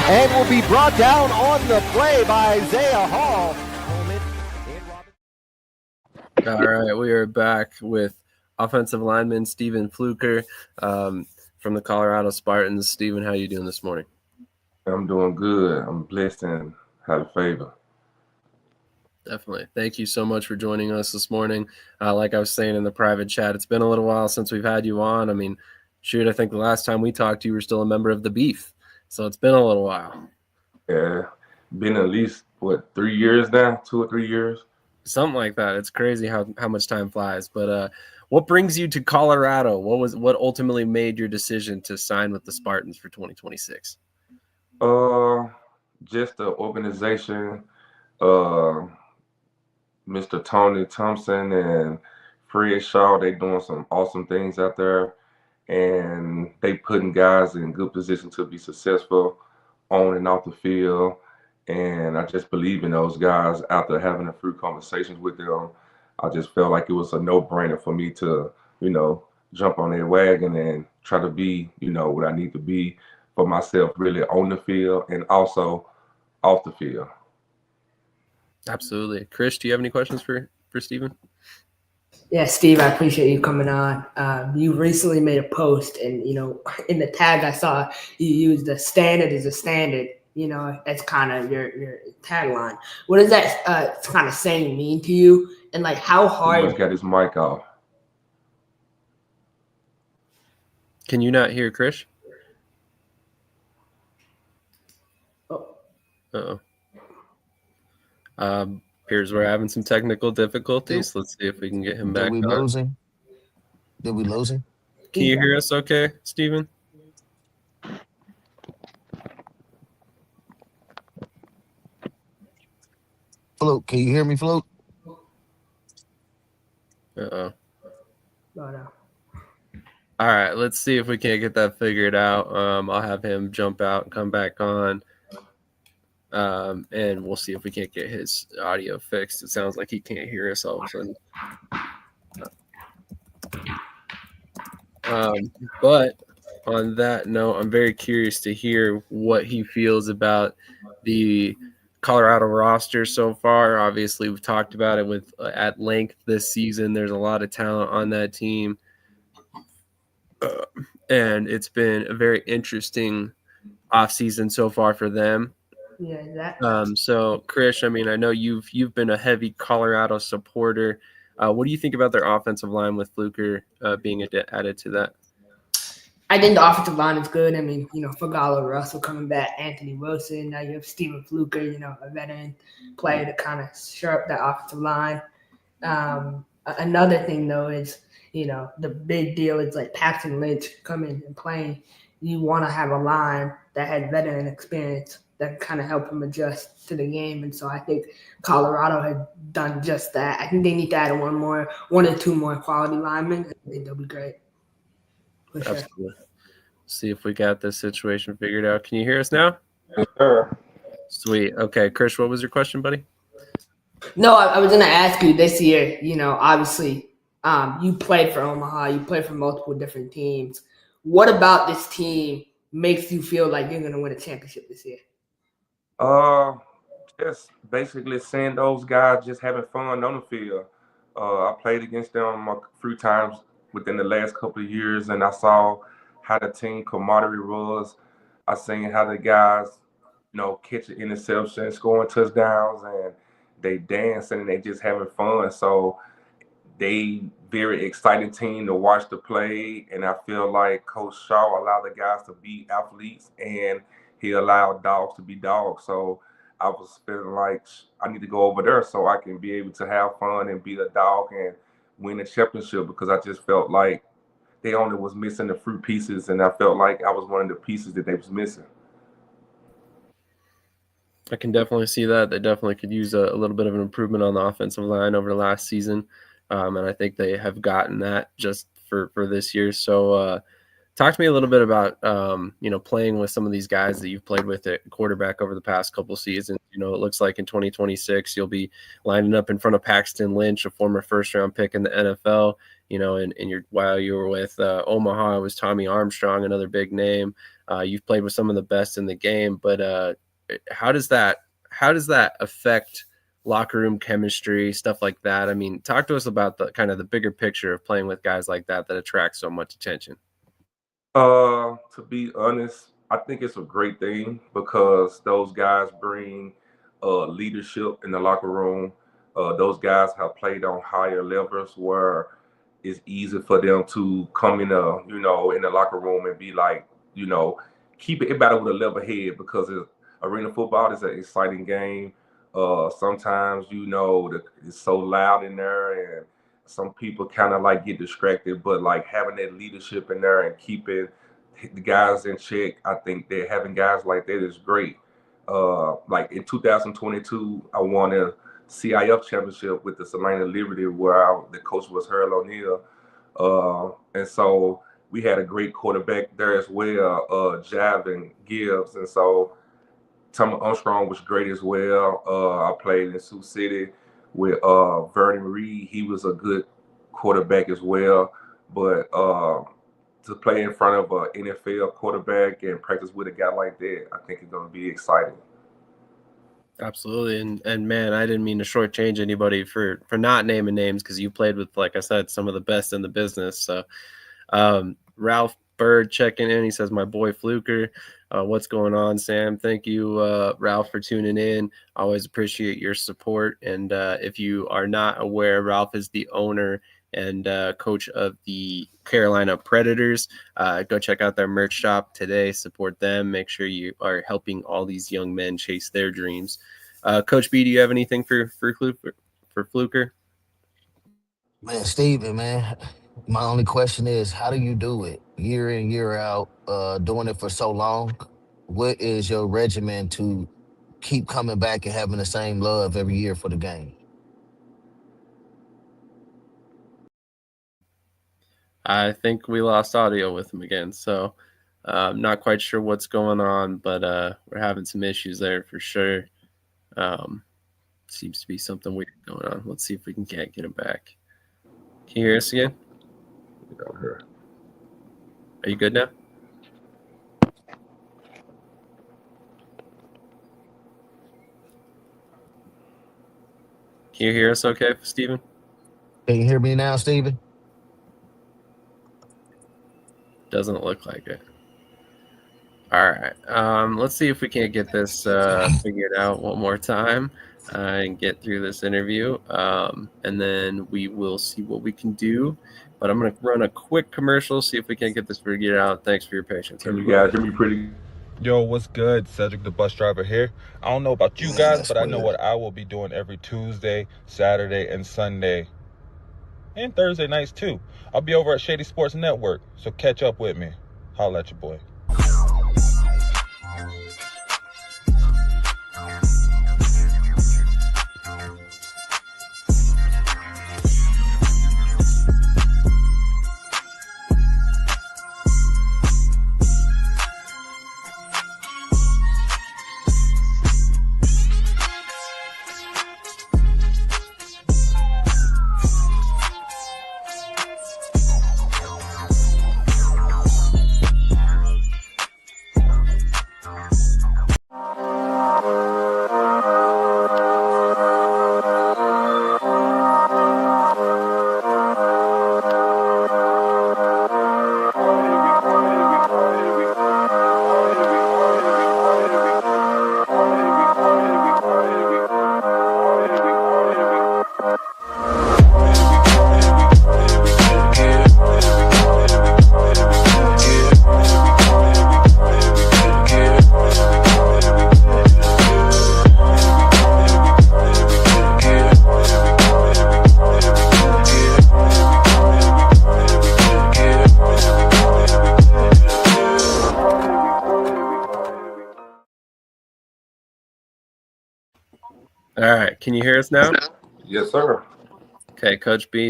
And will be brought down on the play by Isaiah Hall. All right, we are back with offensive lineman Steven Fluker from the Colorado Spartans. Steven, how are you doing this morning? I'm doing good. I'm blessed and have favor. Definitely. Thank you so much for joining us this morning. Like I was saying in the private chat, it's been a little while since we've had you on. I mean, shoot, I think the last time we talked, you were still a member of the Beef. So it's been a little while. Yeah, been at least, 3 years now? 2 or 3 years? Something like that. It's crazy how much time flies. But what brings you to Colorado? What ultimately made your decision to sign with the Spartans for 2026? Just the organization, uh, Mr. Tony Thompson and Fred Shaw, they doing some awesome things out there, and they putting guys in good position to be successful on and off the field. And I just believe in those guys. After having a few conversations with them, I just felt like it was a no-brainer for me to, jump on their wagon and try to be, what I need to be for myself, really on the field and also off the field. Absolutely. Krish, do you have any questions for Steven? Yeah, Steve, I appreciate you coming on. You recently made a post, and in the tag I saw you used "the standard is a standard." That's kind of your tagline. What does that kind of saying mean to you? And like, how He hard? must got his mic off. Can you not hear Krish? Oh. Uh-oh. Appears we're having some technical difficulties. Let's see if we can get him back we on. losing? Did we losing? Can you hear us okay, Steven? Float, can you hear me, Float? Uh-oh. No. All right, let's see if we can't get that figured out. I'll have him jump out and come back on. And we'll see if we can't get his audio fixed. It sounds like he can't hear us all of a sudden. But on that note, I'm very curious to hear what he feels about the Colorado roster so far. Obviously, we've talked about it with at length this season. There's a lot of talent on that team. And it's been a very interesting offseason so far for them. Yeah, So Krish, I mean, I know you've been a heavy Colorado supporter. What do you think about their offensive line with Fluker being added to that? I think the offensive line is good. I mean, Fagalo Russell coming back, Anthony Wilson. Now you have Steven Fluker, a veteran player to kind of shore up that offensive line. Another thing, though, is, the big deal is like Paxton Lynch coming and playing. You want to have a line that has veteran experience that can kind of help him adjust to the game. And so I think Colorado has done just that. I think they need to add one or two more quality linemen. I think they'll be great. Sure. Absolutely. See if we got this situation figured out. Can you hear us now? Yes, sir. Sweet. Okay, Krish, what was your question, buddy? No, I was going to ask you this year, obviously you played for Omaha, you played for multiple different teams. What about this team makes you feel like you're going to win a championship this year? Just basically seeing those guys just having fun on the field. I played against them a few times within the last couple of years, and I saw how the team camaraderie was. I seen how the guys, catching interceptions, scoring touchdowns, and they dancing and they just having fun. So they very exciting team to watch the play, and I feel like Coach Shaw allowed the guys to be athletes, and he allowed dogs to be dogs. So I was feeling like I need to go over there so I can be able to have fun and be a dog and win a championship, because I just felt like they only was missing the fruit pieces, and I felt like I was one of the pieces that they was missing. I can definitely see that. They definitely could use a little bit of an improvement on the offensive line over the last season. And I think they have gotten that just for this year. So talk to me a little bit about, playing with some of these guys that you've played with at quarterback over the past couple seasons. It looks like in 2026, you'll be lining up in front of Paxton Lynch, a former first-round pick in the NFL. And while you were with Omaha, it was Tommy Armstrong, another big name. You've played with some of the best in the game, but how does that affect locker room chemistry, stuff like that. I mean, talk to us about the kind of the bigger picture of playing with guys like that attract so much attention. To be honest, I think it's a great thing because those guys bring leadership in the locker room. Those guys have played on higher levels where it's easy for them to come in in the locker room and be like, you know, keep it better with a level head because arena football is an exciting game. Sometimes, it's so loud in there and some people kind of like get distracted, but like having that leadership in there and keeping the guys in check, I think that having guys like that is great. Like in 2022, I won a CIF championship with the Salina Liberty, where the coach was Harold O'Neal, and so we had a great quarterback there as well, Javin Gibbs, and so Tom Armstrong was great as well. I played in Sioux City with Vernon Reed. He was a good quarterback as well. But to play in front of an NFL quarterback and practice with a guy like that, I think it's going to be exciting. Absolutely. And man, I didn't mean to shortchange anybody for not naming names because you played with, like I said, some of the best in the business. So Ralph Bird checking in. He says, my boy Fluker. What's going on, Sam? Thank you, Ralph, for tuning in. Always appreciate your support. And if you are not aware, Ralph is the owner and coach of the Carolina Predators. Go check out their merch shop today. Support them. Make sure you are helping all these young men chase their dreams. Coach B, do you have anything for Fluker? Man, Steven, man, my only question is, how do you do it year in, year out, doing it for so long? What is your regimen to keep coming back and having the same love every year for the game? I think we lost audio with him again, so I'm not quite sure what's going on, but we're having some issues there for sure. Seems to be something weird going on. Let's see if we can't get him back. Can you hear us again? Are you good now? Can you hear us okay, Steven? Can you hear me now, Steven? Doesn't look like it. All right. Let's see if we can't get this figured out one more time and get through this interview. And then we will see what we can do. But I'm going to run a quick commercial, see if we can get this figured out. Thanks for your patience. Can you guys hear me pretty? Yo, what's good? Cedric, the bus driver here. I don't know about you Man, guys, that's but I know weird. what I will be doing every Tuesday, Saturday, and Sunday, and Thursday nights too. I'll be over at Shady Sports Network, so catch up with me. Holla at your boy. All right. Can you hear us now? Yes, sir. Okay, Coach B.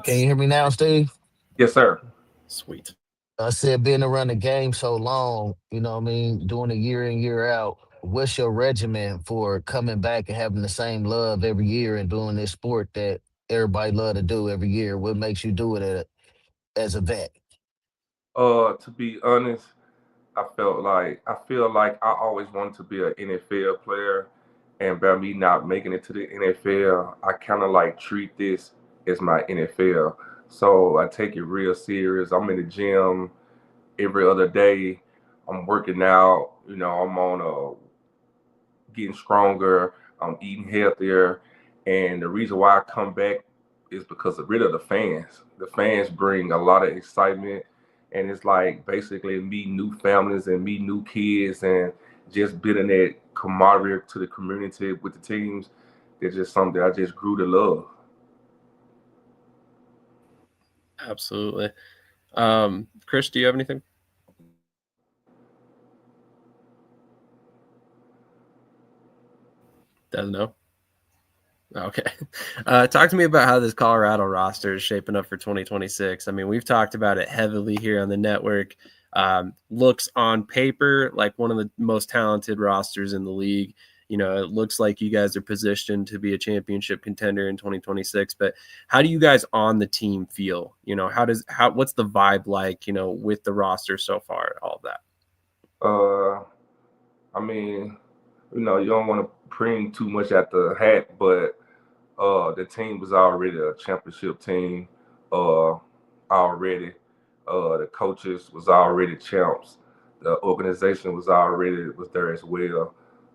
Can you hear me now, Steve? Yes, sir. Sweet. I said, being around the game so long, you know what I mean, doing it year in, year out. What's your regimen for coming back and having the same love every year and doing this sport that everybody love to do every year? What makes you do it as a vet? To be honest, I feel like I always wanted to be an NFL player, And by me not making it to the NFL, I kind of like treat this as my NFL. So I take it real serious. I'm in the gym every other day. I'm working out. I'm on getting stronger. I'm eating healthier. And the reason why I come back is because of rid of the fans. The fans bring a lot of excitement, and it's like basically meeting new families and meeting new kids and just building that camaraderie to the community with the teams. It's just something that I just grew to love. Absolutely. Krish, do you have anything? Doesn't know. Okay. Talk to me about how this Colorado roster is shaping up for 2026. I mean, we've talked about it heavily here on the network. Looks on paper like one of the most talented rosters in the league. It looks like you guys are positioned to be a championship contender in 2026. But how do you guys on the team feel? What's the vibe like, with the roster so far, all of that? I mean, you don't want to bring too much at the hat, but the team was already a championship team already. The coaches was already champs. The organization was there as well.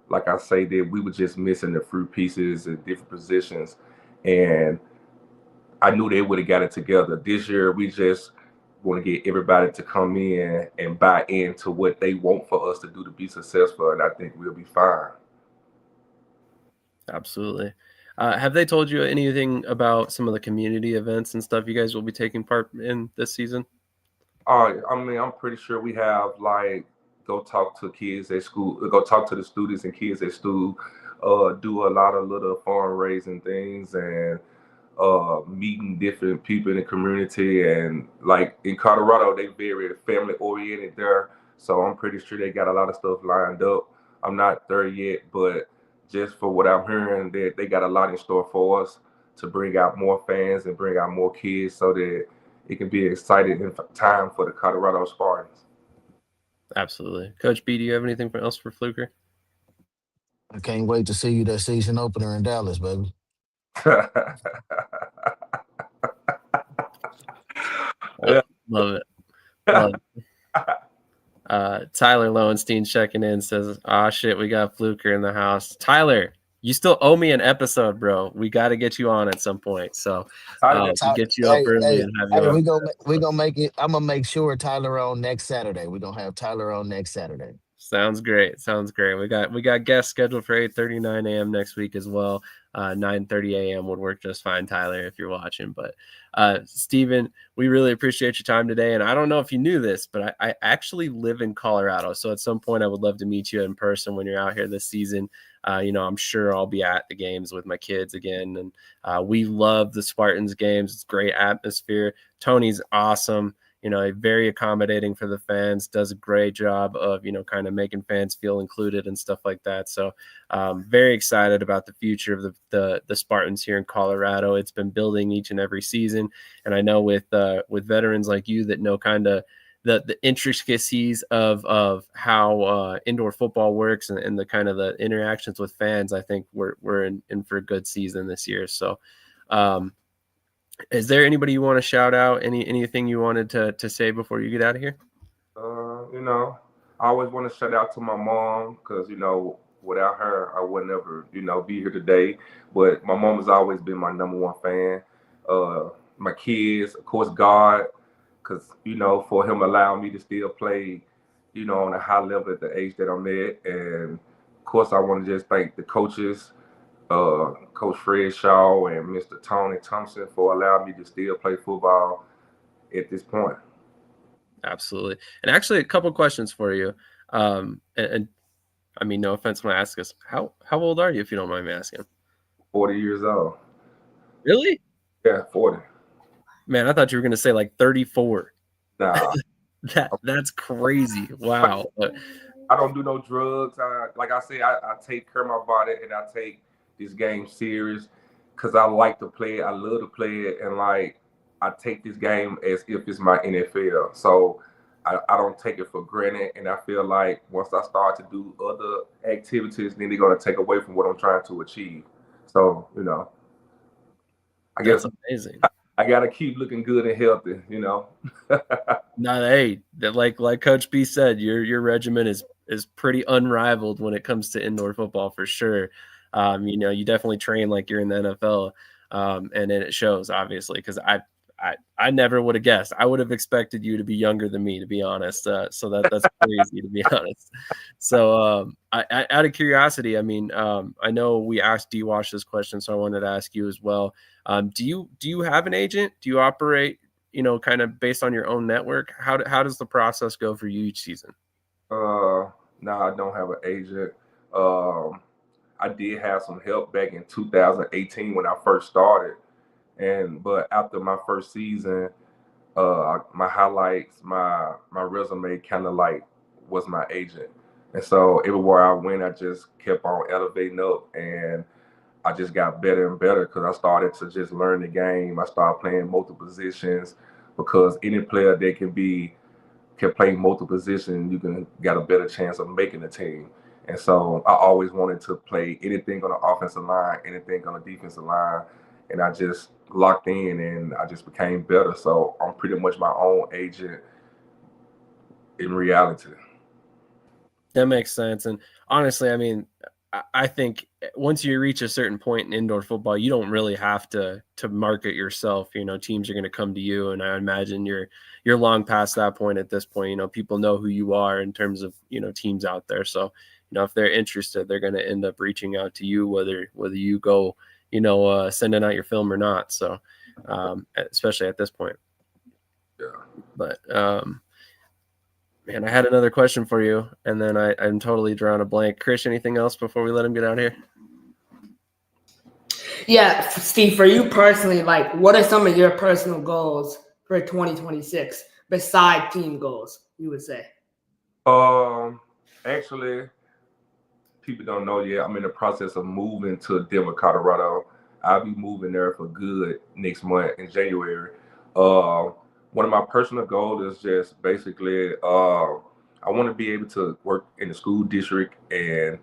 Like I say, that we were just missing the few pieces in different positions, and I knew they would have got it together. This year, we just want to get everybody to come in and buy into what they want for us to do to be successful, and I think we'll be fine. Absolutely. Have they told you anything about some of the community events and stuff you guys will be taking part in this season? I mean, I'm pretty sure we have go talk to kids at school, go talk to the students and kids at school, do a lot of little fundraising things and meeting different people in the community. And like in Colorado, they very family oriented there, so I'm pretty sure they got a lot of stuff lined up. I'm not there yet, but just for what I'm hearing, they got a lot in store for us to bring out more fans and bring out more kids so that it can be exciting time for the Colorado Spartans. Absolutely. Coach B, do you have anything else for Fluker? I can't wait to see you that season opener in Dallas, baby. Yeah. Love it. Love it. Tyler Lowenstein checking in says, shit, we got Fluker in the house. Tyler, you still owe me an episode, bro. We got to get you on at some point. So we'll get you up early and have you on. We gonna make it. I'm gonna make sure Tyler on next Saturday. We're gonna have Tyler on next Saturday. Sounds great. We got guests scheduled for 8:39 a.m. next week as well. 9:30 a.m. would work just fine, Tyler, if you're watching. But Steven, we really appreciate your time today. And I don't know if you knew this, but I actually live in Colorado. So at some point I would love to meet you in person when you're out here this season. I'm sure I'll be at the games with my kids again. And we love the Spartans games. It's great atmosphere. Tony's awesome. Very accommodating for the fans, does a great job of, kind of making fans feel included and stuff like that. So very excited about the future of the Spartans here in Colorado. It's been building each and every season. And I know with veterans like you that know kind of the intricacies of how indoor football works and the kind of the interactions with fans, I think we're in for a good season this year. So is there anybody you want to shout out? Anything you wanted to say before you get out of here? I always want to shout out to my mom because, without her, I would never, be here today. But my mom has always been my number one fan. My kids, of course, God, because, for him allowing me to still play, on a high level at the age that I'm at. And, of course, I want to just thank the coaches, Coach Fred Shaw and Mr. Tony Thompson for allowing me to still play football at this point. Absolutely. And actually a couple questions for you. And I mean, no offense when I ask this, how old are you, if you don't mind me asking? 40 years old. Really? Yeah, 40. Man, I thought you were going to say like 34. Nah. That's crazy. Wow. I don't do no drugs. Like I say, I take care of my body and I take this game serious because I like to play it. I love to play it. And I take this game as if it's my NFL. So I don't take it for granted, and I feel like once I start to do other activities, then they're gonna take away from what I'm trying to achieve. So I That's guess amazing. I gotta keep looking good and healthy. No, hey, that like Coach B said, your regimen is pretty unrivaled when it comes to indoor football for sure. You definitely train like you're in the NFL, and then it shows obviously because I never would have guessed. I would have expected you to be younger than me, to be honest. So that's crazy to be honest. So out of curiosity, I mean, I know we asked D-Wash this question, so I wanted to ask you as well. Do you have an agent? Do you operate, kind of based on your own network? How does the process go for you each season? No, I don't have an agent. Um, I did have some help back in 2018 when I first started, but after my first season, my highlights, my resume kind of like was my agent, and so everywhere I went, I just kept on elevating up, and I just got better and better because I started to just learn the game. I started playing multiple positions because any player that can play multiple positions, you can got a better chance of making the team. And so I always wanted to play anything on the offensive line, anything on the defensive line, and I just locked in and I just became better. So I'm pretty much my own agent in reality. That makes sense. And honestly, I mean, I think once you reach a certain point in indoor football, you don't really have to market yourself. Teams are going to come to you, and I imagine you're long past that point at this point. People know who you are in terms of teams out there. So if they're interested, they're going to end up reaching out to you, whether you go sending out your film or not. So especially at this point. Yeah. But man, I had another question for you, and then I'm totally drawing a blank. Krish, anything else before we let him get out of here? Yeah, Steve, for you personally, like, what are some of your personal goals for 2026 beside team goals, you would say? Actually, people don't know yet. I'm in the process of moving to Denver, Colorado. I'll be moving there for good next month in January. One of my personal goals is just basically I want to be able to work in the school district and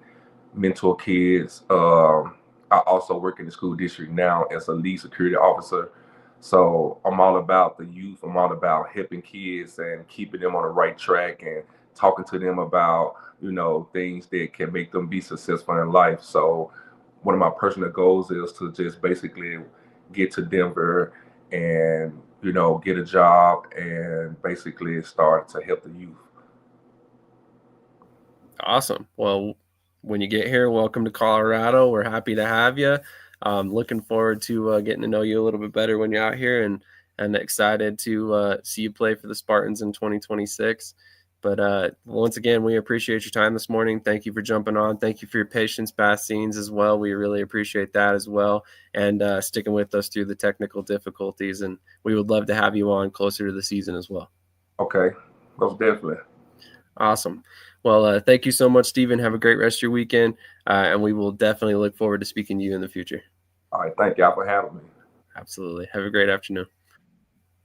mentor kids. I also work in the school district now as a lead security officer. So I'm all about the youth. I'm all about helping kids and keeping them on the right track and talking to them about, things that can make them be successful in life. So one of my personal goals is to just basically get to Denver and, get a job and basically start to help the youth. Awesome. Well, when you get here, welcome to Colorado. We're happy to have you. Looking forward to getting to know you a little bit better when you're out here, and excited to see you play for the Spartans in 2026. But once again, we appreciate your time this morning. Thank you for jumping on. Thank you for your patience past scenes as well. We really appreciate that as well, and sticking with us through the technical difficulties. And we would love to have you on closer to the season as well. Okay, most definitely. Awesome. Well, thank you so much, Stephen. Have a great rest of your weekend, and we will definitely look forward to speaking to you in the future. All right, thank y'all for having me. Absolutely. Have a great afternoon.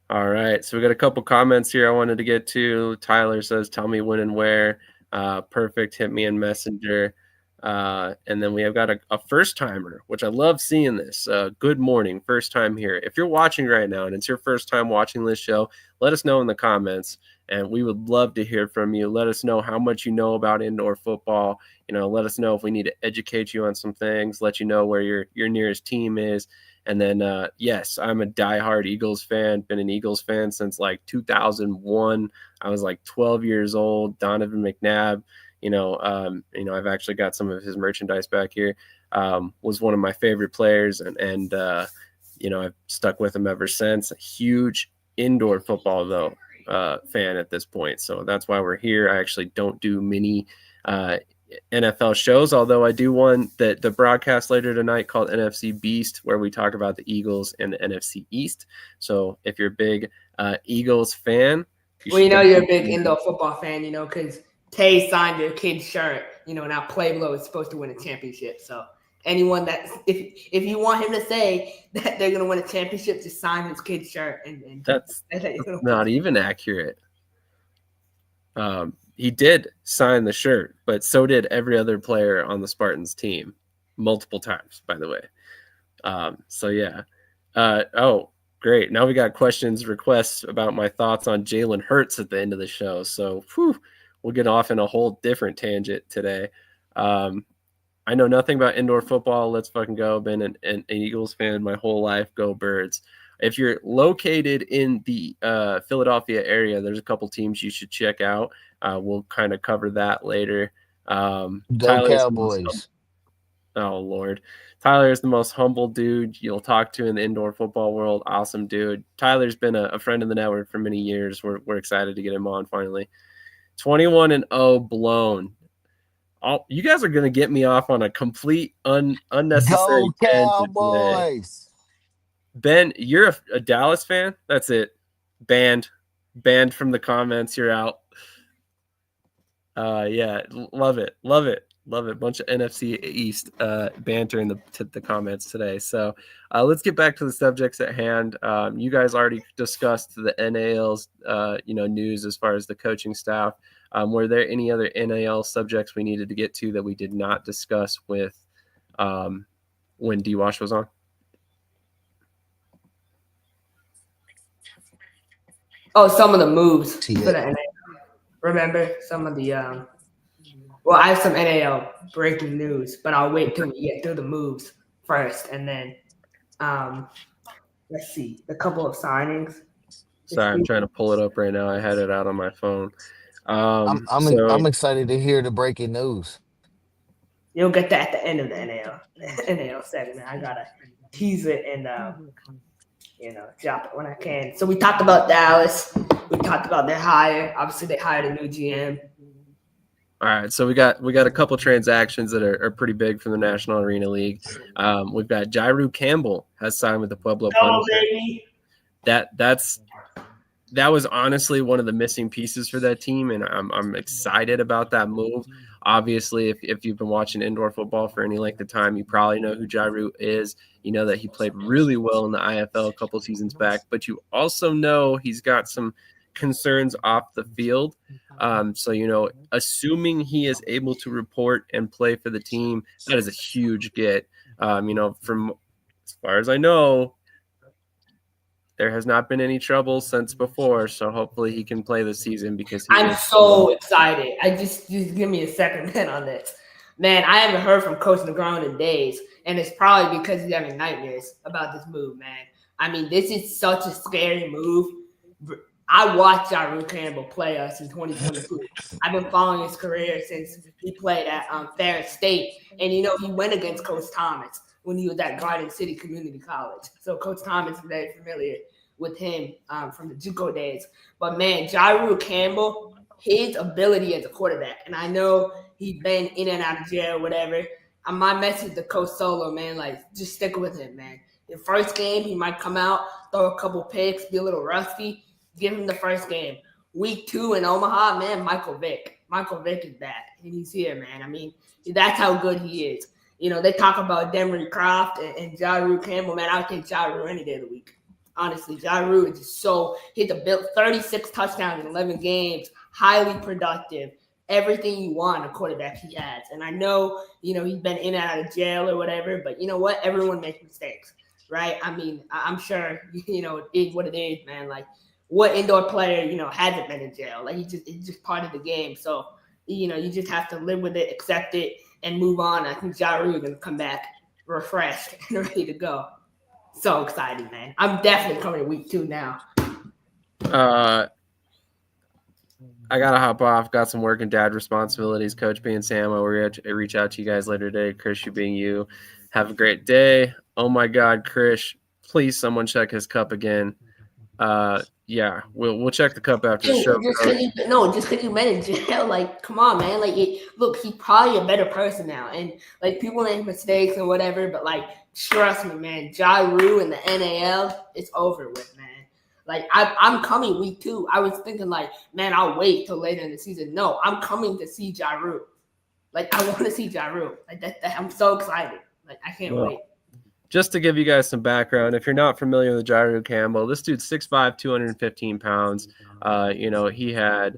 All right, so we got a couple comments here I wanted to get to. Tyler says, tell me when and where. Perfect, hit me in Messenger. And then we have got a first-timer, which I love seeing this. Good morning, first time here. If you're watching right now and it's your first time watching this show, let us know in the comments, and we would love to hear from you. Let us know how much you know about indoor football. Let us know if we need to educate you on some things, let you know where your nearest team is. And then, yes, I'm a diehard Eagles fan, been an Eagles fan since like 2001. I was like 12 years old. Donovan McNabb, I've actually got some of his merchandise back here, was one of my favorite players. And I've stuck with him ever since. A huge indoor football, though, fan at this point. So that's why we're here. I actually don't do many NFL shows, although I do one that the broadcast later tonight called NFC Beast, where we talk about the Eagles and the NFC East. So if you're a big Eagles fan, you're a big indoor football fan, because Tay signed your kid's shirt, now Pueblo is supposed to win a championship. So anyone that if you want him to say that they're going to win a championship, just sign his kid's shirt. And that's not even accurate. He did sign the shirt, but so did every other player on the Spartans team multiple times, by the way. So yeah. Oh, great. Now we got questions, requests about my thoughts on Jalen Hurts at the end of the show. So we'll get off in a whole different tangent today. I know nothing about indoor football. Let's fucking go. Been an Eagles fan my whole life. Go Birds. If you're located in the Philadelphia area, there's a couple teams you should check out. We'll kind of cover that later. Go Tyler is the most Cowboys. Oh, Lord. Tyler is the most humble dude you'll talk to in the indoor football world. Awesome dude. Tyler's been a friend of the network for many years. We're excited to get him on finally. 21-0 blown. You guys are going to get me off on a complete unnecessary Go tangent today. Cowboys. Ben, you're a Dallas fan? That's it. Banned from the comments. You're out. Yeah, love it. Bunch of NFC East banter in the comments today. So let's get back to the subjects at hand. You guys already discussed the NAL's news as far as the coaching staff. Were there any other NAL subjects we needed to get to that we did not discuss with when D-Wash was on? Oh, some of the moves See for it. the NAL. Remember some of the well, I have some NAL breaking news, but I'll wait till we get through the moves first, and then let's see a couple of signings. Sorry, I'm trying to pull it up right now. I had it out on my phone. I'm excited to hear the breaking news. You'll get that at the end of the NAL segment. I gotta tease it and drop it when I can. So we talked about Dallas. We talked about their hire. Obviously, they hired a new GM. All right, so we got a couple transactions that are pretty big from the National Arena League. We've got Jairo Campbell has signed with the Pueblo Punisher. That was honestly one of the missing pieces for that team, and I'm excited about that move. Obviously, if you've been watching indoor football for any length of time, you probably know who Jairo is. You know that he played really well in the IFL a couple seasons back, but you also know he's got some concerns off the field. So, assuming he is able to report and play for the team, that is a huge get. From as far as I know, there has not been any trouble since before, so hopefully he can play this season because I'm so excited. I just give me a second man on this. Man, I haven't heard from Coach Negron in days, and it's probably because he's having nightmares about this move, man. I mean, this is such a scary move. I watched Jairo Campbell play us in 2022. I've been following his career since he played at Ferris State, and he went against Coach Thomas when he was at Garden City Community College. So Coach Thomas is very familiar with him from the JUCO days. But man, Jairo Campbell, his ability as a quarterback, and I know he's been in and out of jail, whatever. My message to Coach Solo, man, just stick with him, man. The first game, he might come out, throw a couple picks, be a little rusty. Give him the first game. Week 2 in Omaha, man, Michael Vick. Michael Vick is back, and he's here, man. I mean, that's how good he is. They talk about Demery Croft and Jairo Campbell, man. I would take Jairo any day of the week. Honestly, Jairo is just so – hit the 36 touchdowns in 11 games, highly productive, everything you want a quarterback he has. And I know, he's been in and out of jail or whatever, but you know what? Everyone makes mistakes, right? I mean, I'm sure, it is what it is, man. What indoor player, hasn't been in jail? It's just part of the game. So, you just have to live with it, accept it, and move on. I think Jairo is going to come back refreshed and ready to go. So excited, man. I'm definitely coming to week 2 now. I got to hop off. Got some work and dad responsibilities. Coach B and Sam, I'll reach out to you guys later today. Krish, you being you. Have a great day. Oh, my God, Krish, please someone check his cup again. Yeah, we'll check the cup after the show. Just because you met in jail, come on, man. Look, he's probably a better person now, and people make mistakes and whatever, but trust me, man. Jairo in the NAL, it's over with, man. I'm coming week 2. I was thinking man, I'll wait till later in the season. No, I'm coming to see Jairo. I want to see Jairo. I'm so excited. I can't wait. Just to give you guys some background, if you're not familiar with Jairo Campbell, this dude's 6'5", 215 pounds. He had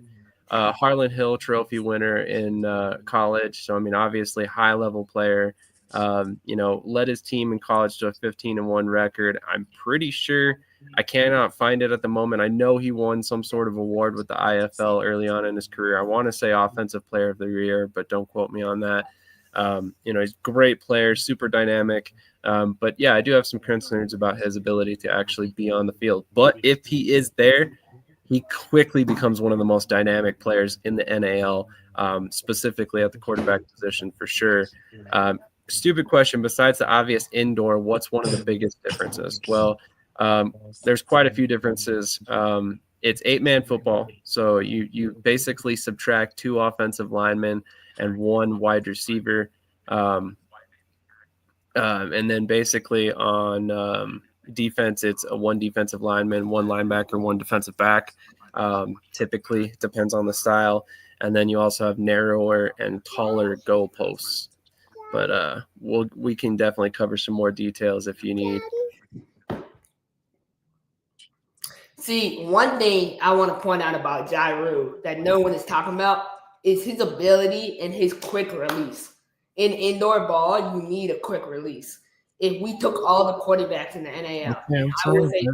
Harlan Hill Trophy winner in college. So, I mean, obviously high-level player. Led his team in college to a 15-1 record. I'm pretty sure I cannot find it at the moment. I know he won some sort of award with the IFL early on in his career. I want to say Offensive Player of the Year, but don't quote me on that. He's a great player, super dynamic. But yeah, I do have some concerns about his ability to actually be on the field. But if he is there, he quickly becomes one of the most dynamic players in the NAL, specifically at the quarterback position for sure. Stupid question. Besides the obvious indoor, what's one of the biggest differences? Well, there's quite a few differences. It's 8-man football, so you basically subtract 2 offensive linemen and 1 wide receiver, and then basically on defense, it's a 1 defensive lineman, 1 linebacker, 1 defensive back. Typically, depends on the style, and then you also have narrower and taller goalposts. But we can definitely cover some more details if you need. See, one thing I want to point out about Jairo that no one is talking about is his ability and his quick release. In indoor ball, you need a quick release. If we took all the quarterbacks in the NAL, I would say,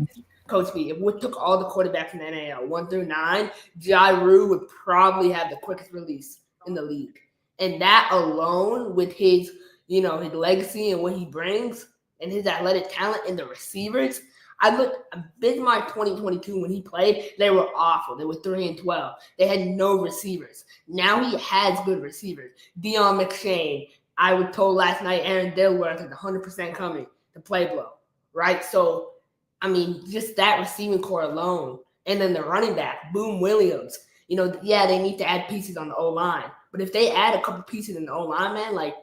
Coach B, if we took all the quarterbacks in the NAL, 1 through 9, Jairo would probably have the quickest release in the league. And that alone, with his his legacy and what he brings and his athletic talent and the receivers. I looked at Bismarck 2022 when he played, they were awful. They were 3-12. They had no receivers. Now he has good receivers. Deion McShane, I was told last night Aaron Dilworth is 100% coming to play blow, right? So, I mean, just that receiving core alone. And then the running back, Boom Williams. They need to add pieces on the O-line. But if they add a couple pieces in the O-line, man,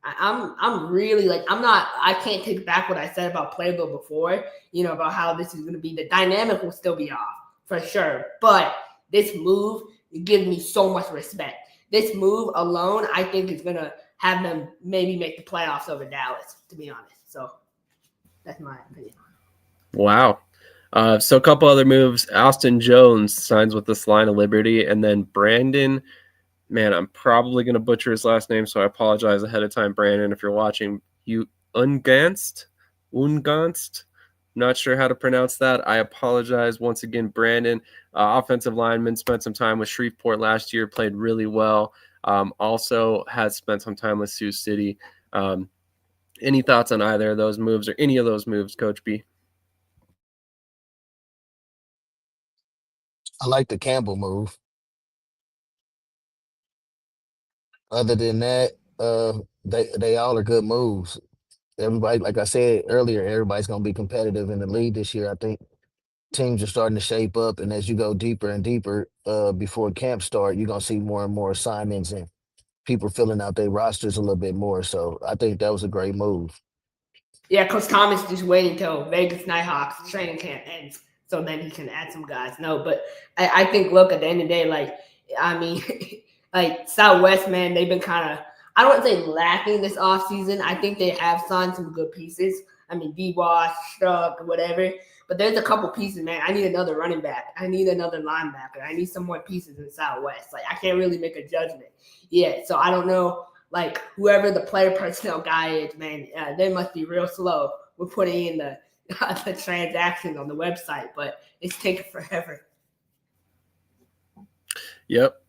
I'm really I can't take back what I said about Playbook before, about how this is going to be, the dynamic will still be off for sure. But this move gives me so much respect. This move alone, I think, is going to have them maybe make the playoffs over Dallas, to be honest. So that's my opinion. Wow. So a couple other moves. Austin Jones signs with this Line of Liberty, and then Brandon, man, I'm probably going to butcher his last name, so I apologize ahead of time, Brandon, if you're watching. You Unganst? Not sure how to pronounce that. I apologize once again, Brandon. Offensive lineman, spent some time with Shreveport last year, played really well. Also has spent some time with Sioux City. Any thoughts on either of those moves or any of those moves, Coach B? I like the Campbell move. Other than that, they all are good moves. Everybody, like I said earlier, everybody's gonna be competitive in the league this year. I think teams are starting to shape up, and as you go deeper and deeper, before camp start, you're gonna see more and more assignments and people filling out their rosters a little bit more. So I think that was a great move. Yeah, Coach Thomas just waiting till Vegas Nighthawks training camp ends so then he can add some guys. No, but I think, look, at the end of the day, like Southwest, man, they've been kind of, I don't want to say lacking this offseason. I think they have signed some good pieces. I mean, D-Wash, Struck, whatever. But there's a couple pieces, man. I need another running back. I need another linebacker. I need some more pieces in Southwest. I can't really make a judgment yet. So I don't know. Whoever the player personnel guy is, man, they must be real slow with putting in the transactions on the website, but it's taking forever. Yep.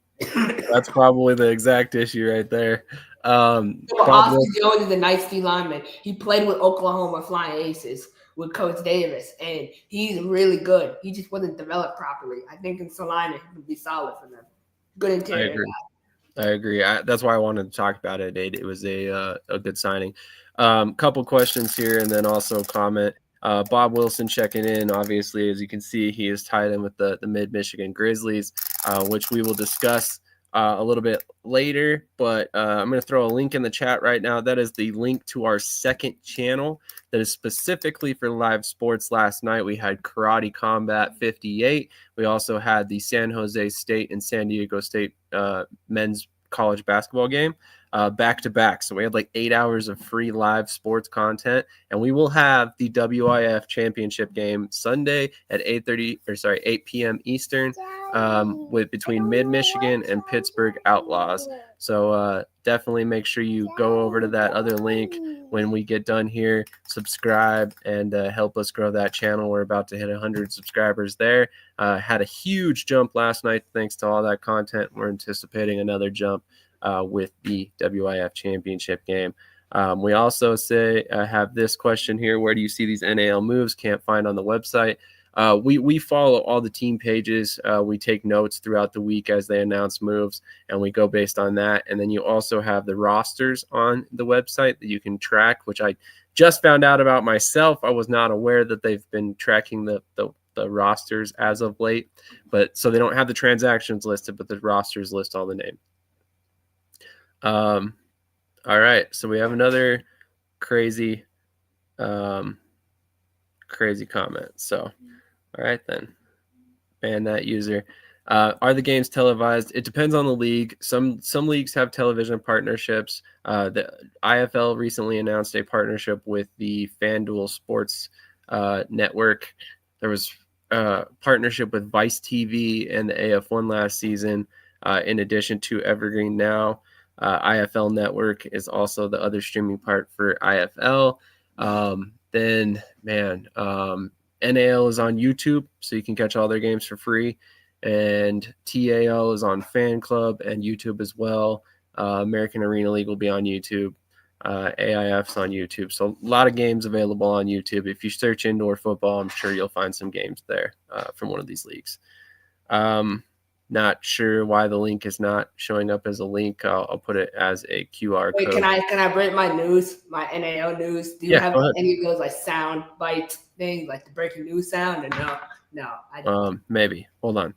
That's probably the exact issue right there. Austin Jones is a nice D lineman. He played with Oklahoma Flying Aces with Coach Davis, and he's really good. He just wasn't developed properly. I think in Salina, he would be solid for them. Good interior guy. I agree. That's why I wanted to talk about it. It was a good signing. Couple questions here, and then also a comment. Bob Wilson checking in. Obviously, as you can see, he is tied in with the Mid-Michigan Grizzlies, which we will discuss a little bit later. But I'm going to throw a link in the chat right now. That is the link to our second channel that is specifically for live sports. Last night, we had Karate Combat 58. We also had the San Jose State and San Diego State men's college basketball game back to back. So we had 8 hours of free live sports content, and we will have the WIF championship game Sunday at 8 p.m. Eastern. with between Mid-Michigan and Pittsburgh Outlaws. So definitely make sure you go over to that other link when we get done here, subscribe, and help us grow that channel. We're about to hit 100 subscribers there. Had a huge jump last night thanks to all that content. We're anticipating another jump with the WIF championship game. We also have this question here. Where do you see these NAL moves? Can't find on the website. We follow all the team pages. We take notes throughout the week as they announce moves, and we go based on that. And then you also have the rosters on the website that you can track, which I just found out about myself. I was not aware that they've been tracking the rosters as of late, but so they don't have the transactions listed, but the rosters list all the names. All right, so we have another crazy comment. So, all right then, ban that user. Are the games televised? It depends on the league. Some leagues have television partnerships. The IFL recently announced a partnership with the FanDuel Sports Network. There was a partnership with Vice TV and the AF1 last season, in addition to Evergreen Now. IFL Network is also the other streaming part for IFL. NAL is on YouTube, so you can catch all their games for free. And TAL is on Fan Club and YouTube as well. American Arena League will be on YouTube. AIF's on YouTube. So a lot of games available on YouTube. If you search indoor football, I'm sure you'll find some games there from one of these leagues. Not sure why the link is not showing up as a link. I'll put it as a QR code. Can I break my news, my NAL news? Do you have any of those like sound bite things, like the breaking news sound? Or no, I don't. Maybe. Hold on.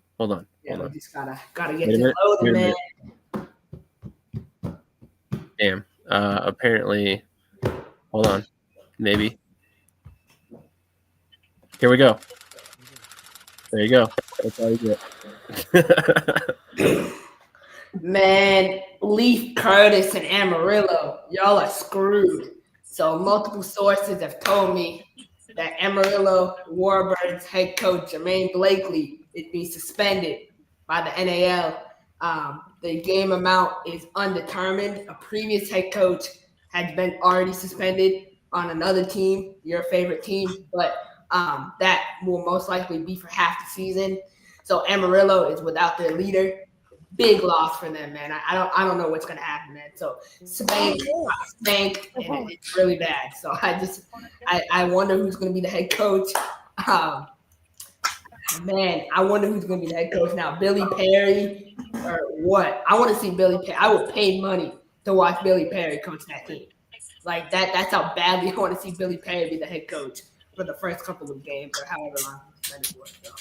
Yeah, we just gotta get this loaded, man. Damn. Apparently, hold on. Maybe. Here we go. There you go. That's all you get. Man, Leaf, Curtis, and Amarillo, y'all are screwed. So multiple sources have told me that Amarillo Warbirds head coach Jermaine Blakely is being suspended by the NAL. The game amount is undetermined. A previous head coach had been already suspended on another team, your favorite team, but that will most likely be for half the season. So Amarillo is without their leader. Big loss for them, man. I don't know what's gonna happen, man. So spank, and it's really bad. So I wonder who's gonna be the head coach. Man, I wonder who's gonna be the head coach now. Billy Perry or what? I want to see Billy Perry. I would pay money to watch Billy Perry coach that team. Like that. That's how badly I want to see Billy Perry be the head coach for the first couple of games or however long it's been. So.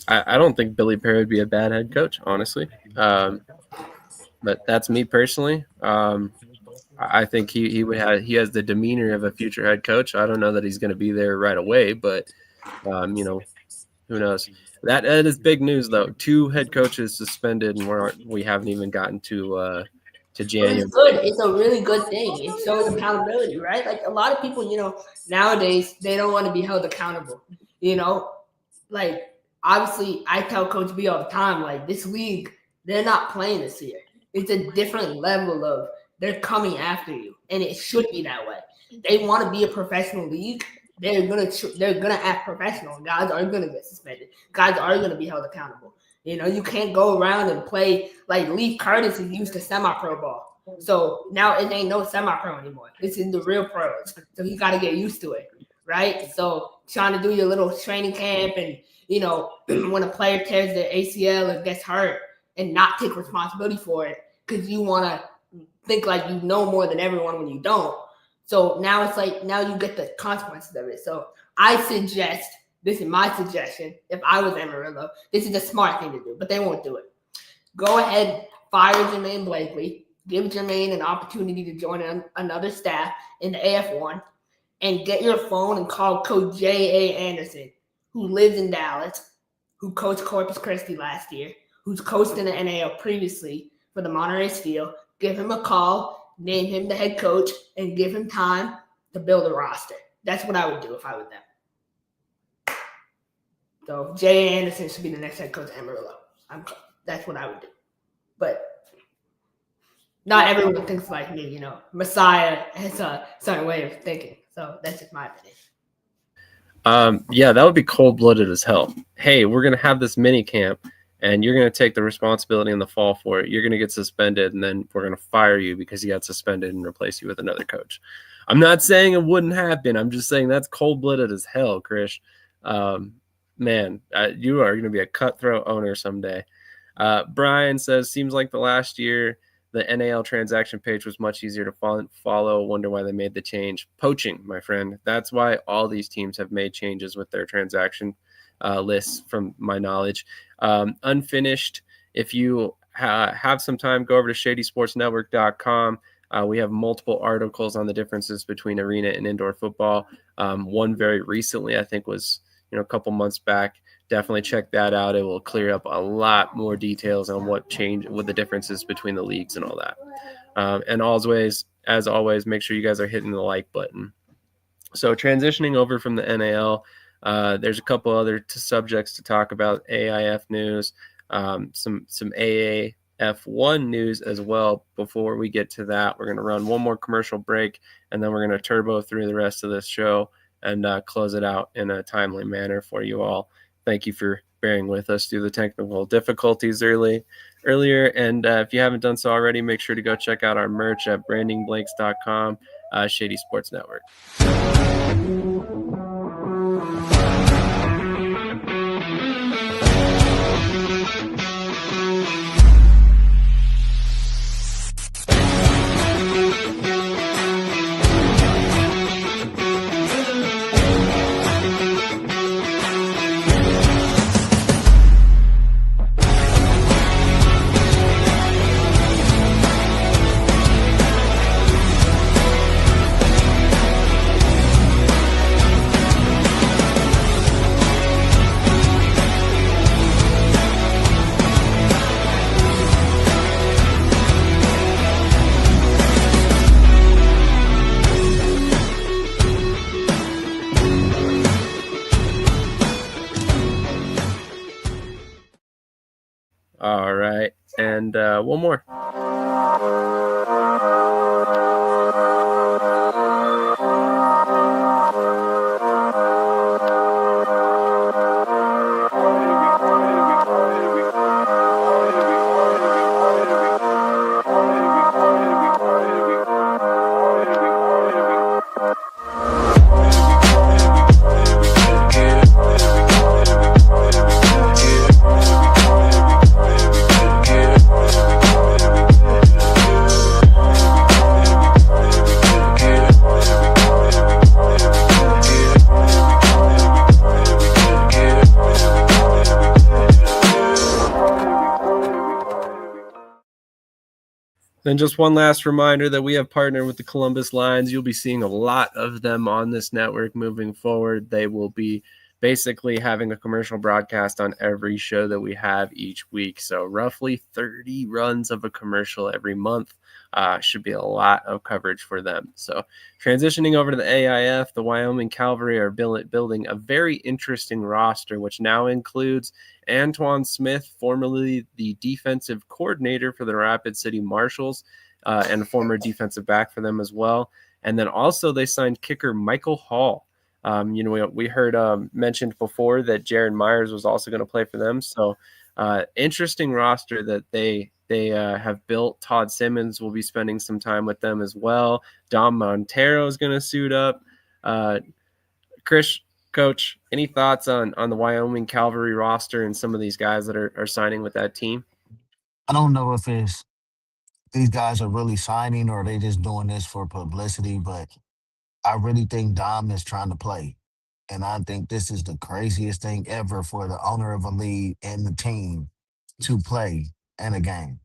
I don't think Billy Perry would be a bad head coach, honestly. But that's me personally. I think he has the demeanor of a future head coach. I don't know that he's going to be there right away, but who knows? That is big news though. 2 head coaches suspended, and we haven't even gotten to January. It's good. It's a really good thing. It shows accountability, right? Like a lot of people, nowadays they don't want to be held accountable. Like. Obviously, I tell Coach B all the time, like this league, they're not playing this year. It's a different level of they're coming after you, and it should be that way. They want to be a professional league. They're gonna act professional. Guys are gonna get suspended. Guys are gonna be held accountable. You can't go around and play like Leaf Curtis is used to semi-pro ball. So now it ain't no semi-pro anymore. This is the real pros. So you got to get used to it, right? So trying to do your little training camp and when a player tears their ACL or gets hurt and not take responsibility for it because you want to think like you know more than everyone when you don't. So now it's like, now you get the consequences of it. So I suggest, this is my suggestion, if I was Amarillo, this is a smart thing to do, but they won't do it. Go ahead, fire Jermaine Blakely, give Jermaine an opportunity to join another staff in the AF1, and get your phone and call Coach J.A. Anderson, who lives in Dallas, who coached Corpus Christi last year, who's coached in the NAL previously for the Monterey Steel. Give him a call, name him the head coach, and give him time to build a roster. That's what I would do if I was them. So J.A. Anderson should be the next head coach at Amarillo. That's what I would do. But not everyone thinks like me. Messiah has a certain way of thinking. So that's just my opinion. Yeah, that would be cold-blooded as hell. Hey, we're going to have this mini camp, and you're going to take the responsibility in the fall for it. You're going to get suspended, and then we're going to fire you because you got suspended and replace you with another coach. I'm not saying it wouldn't happen. I'm just saying that's cold-blooded as hell, Krish. Man, you are going to be a cutthroat owner someday. Brian says, seems like the last year the NAL transaction page was much easier to follow. Wonder why they made the change. Poaching, my friend. That's why all these teams have made changes with their transaction lists, from my knowledge. Unfinished, if you have some time, go over to shadysportsnetwork.com. We have multiple articles on the differences between arena and indoor football. One very recently, I think, was a couple months back. Definitely check that out. It will clear up a lot more details on what the differences between the leagues and all that. And as always, make sure you guys are hitting the like button. So transitioning over from the NAL, there's a couple other subjects to talk about. AIF news, some AAF1 news as well. Before we get to that, we're going to run one more commercial break, and then we're going to turbo through the rest of this show and close it out in a timely manner for you all. Thank you for bearing with us through the technical difficulties earlier. And if you haven't done so already, make sure to go check out our merch at brandingblanks.com, Shady Sports Network. All right. And one more. Then just one last reminder that we have partnered with the Columbus Lions. You'll be seeing a lot of them on this network moving forward. They will be basically having a commercial broadcast on every show that we have each week. So roughly 30 runs of a commercial every month. Should be a lot of coverage for them. So transitioning over to the AIF, the Wyoming Cavalry are building a very interesting roster, which now includes Antoine Smith, formerly the defensive coordinator for the Rapid City Marshals, and a former defensive back for them as well. And then also they signed kicker Michael Hall. We heard mentioned before that Jared Myers was also going to play for them. So interesting roster that they have built. Todd Simmons will be spending some time with them as well. Dom Montero is going to suit up. Krish, Coach, any thoughts on the Wyoming Cavalry roster and some of these guys that are signing with that team? I don't know if it's these guys are really signing or they just doing this for publicity, but I really think Dom is trying to play. And I think this is the craziest thing ever for the owner of a league and the team to play in a game.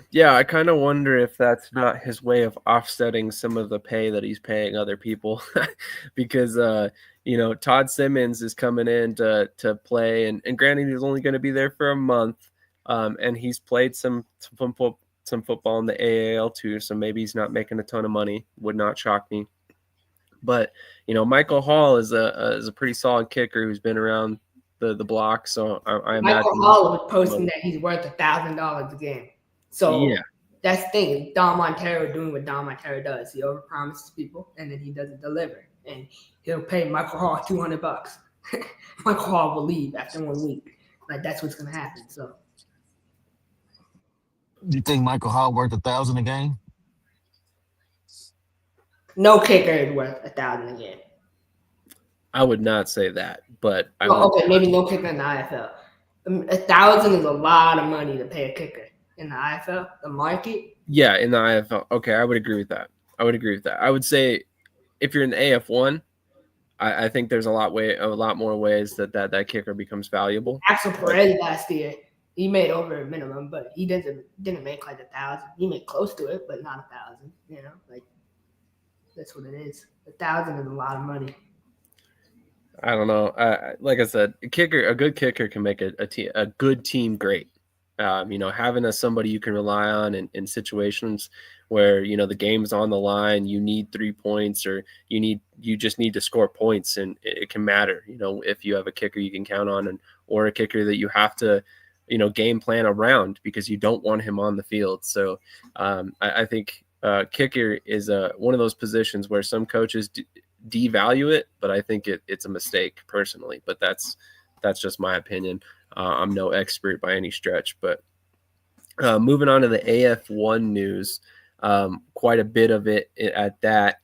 Yeah, I kind of wonder if that's not his way of offsetting some of the pay that he's paying other people because Todd Simmons is coming in to play, and granted he's only going to be there for a month, and he's played some football in the AAL too, so maybe he's not making a ton of money. Would not shock me. But Michael Hall is a pretty solid kicker who's been around the block. So I imagine Michael Hall was posting that he's worth $1,000 a game. So yeah. that's the thing. Don Montero doing what Don Montero does. He overpromises people and then he doesn't deliver. And he'll pay Michael Hall $200. Michael Hall will leave after 1 week. Like that's what's gonna happen. So Do you think Michael Hall worth $1,000 a game? no kicker is worth $1,000 a game. I would not say that, but Okay, maybe no kicker in the IFL. $1,000 is a lot of money to pay a kicker in the IFL, the market. Yeah, in the IFL. Okay, I would agree with that. I would say if you're in the AF1, I think there's a lot more ways that kicker becomes valuable. Axel Perez last year, he made over a minimum, but he didn't make like 1,000. He made close to it, but not 1,000. Like that's what it is. 1,000 is a lot of money. I don't know. Like I said, a good kicker can make a good team great. Having somebody you can rely on in situations where the game's on the line, you need 3 points, or you just need to score points, and it can matter. If you have a kicker you can count on, or a kicker that you have to game plan around because you don't want him on the field. So I think kicker is one of those positions where some coaches devalue it, but I think it's a mistake personally. But that's just my opinion. I'm no expert by any stretch, but moving on to the AF1 news, quite a bit of it at that.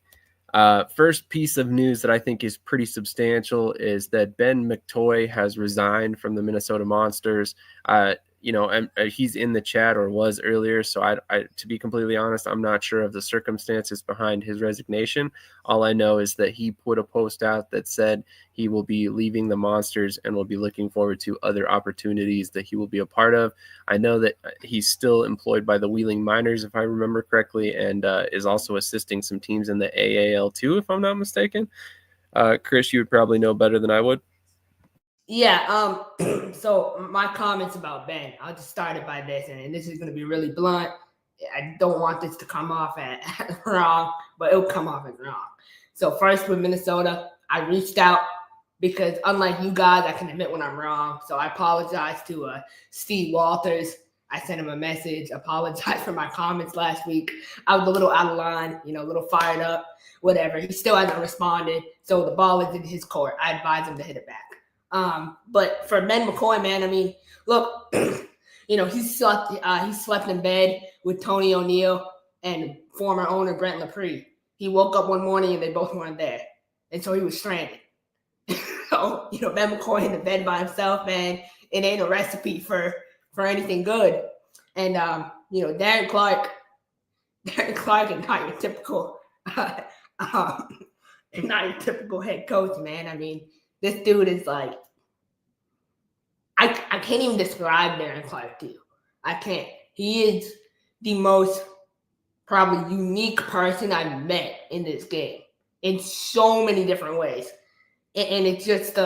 First piece of news that I think is pretty substantial is that Ben McToy has resigned from the Minnesota Monsters. And he's in the chat, or was earlier. So I, to be completely honest, I'm not sure of the circumstances behind his resignation. All I know is that he put a post out that said he will be leaving the Monsters and will be looking forward to other opportunities that he will be a part of. I know that he's still employed by the Wheeling Miners, if I remember correctly, and is also assisting some teams in the AAL2, if I'm not mistaken. Krish, you would probably know better than I would. Yeah, so my comments about Ben, I'll just start it by this, and this is going to be really blunt. I don't want this to come off as wrong, but it'll come off as wrong. So first with Minnesota, I reached out because unlike you guys, I can admit when I'm wrong. So I apologize to Steve Walters. I sent him a message, apologize for my comments last week. I was a little out of line, a little fired up, whatever. He still hasn't responded, so the ball is in his court. I advise him to hit it back. But for Ben McCoy, man, I mean, look, he slept in bed with Tony O'Neill and former owner Brent Laprie. He woke up one morning and they both weren't there. And so he was stranded. So, Ben McCoy in the bed by himself, man, it ain't a recipe for anything good. And, Darren Clark is not your typical, head coach, man. I mean, this dude is like, I can't even describe Darren Clark to you. I can't. He is the most probably unique person I've met in this game in so many different ways. And it's just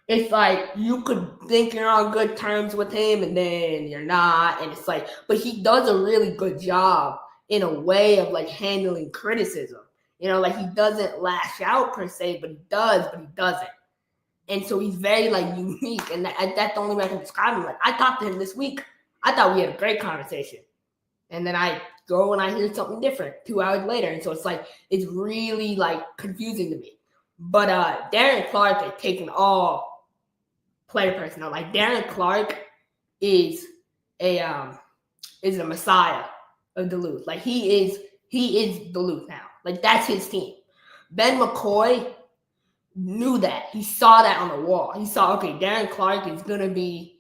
it's like you could think you're on good terms with him and then you're not. And it's like, but he does a really good job in a way of like handling criticism. Like he doesn't lash out per se, but he doesn't. And so he's very like unique. And that's the only way I can describe him. Like I talked to him this week. I thought we had a great conversation. And then I go and I hear something different 2 hours later. And so it's like, it's really like confusing to me. But Darren Clark is taking all player personnel. Like Darren Clark is a messiah of Duluth. Like he is Duluth now. Like that's his team. Ben McCoy knew that. He saw that on the wall. He saw, okay, Darren Clark is going to be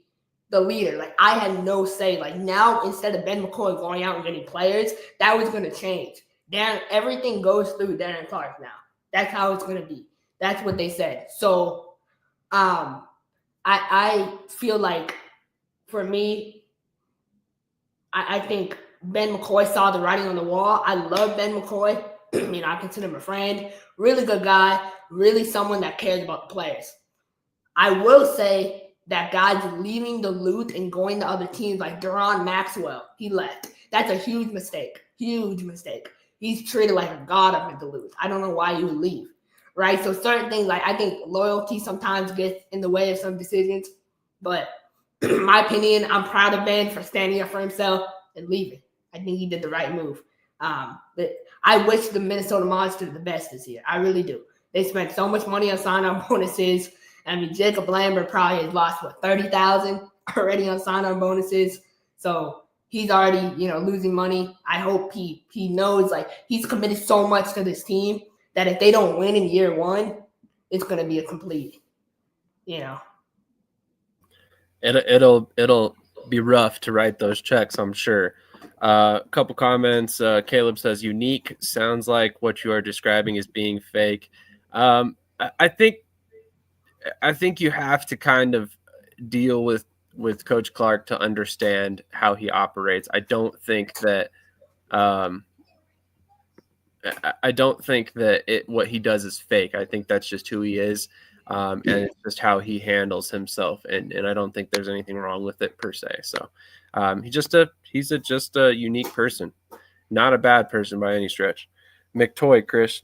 the leader. Like I had no say. Like now, instead of Ben McCoy going out and getting players, that was going to change. Everything goes through Darren Clark now. That's how it's going to be. That's what they said. So I feel like for me, I think Ben McCoy saw the writing on the wall. I love Ben McCoy. I consider him a friend. Really good guy. Really someone that cares about the players. I will say that guys leaving Duluth and going to other teams like Duron Maxwell, he left. That's a huge mistake. Huge mistake. he's treated like a god up in Duluth. I don't know why you would leave, right? So certain things, like I think loyalty sometimes gets in the way of some decisions, but in my opinion, I'm proud of Ben for standing up for himself and leaving. I think he did the right move. But I wish the Minnesota Monsters the best this year. I really do. They spent so much money on sign-on bonuses. I mean, Jacob Lambert probably has lost, $30,000 already on sign-on bonuses. So he's already, losing money. I hope he knows, like, he's committed so much to this team that if they don't win in year one, it's going to be a complete, It'll be rough to write those checks, I'm sure. A couple comments. Caleb says, unique. Sounds like what you are describing is being fake. I think you have to kind of deal with Coach Clark to understand how he operates. I don't think that what he does is fake. I think that's just who he is. And it's just how he handles himself, and I don't think there's anything wrong with it per se. So he's just a unique person, not a bad person by any stretch. McToy, Chris,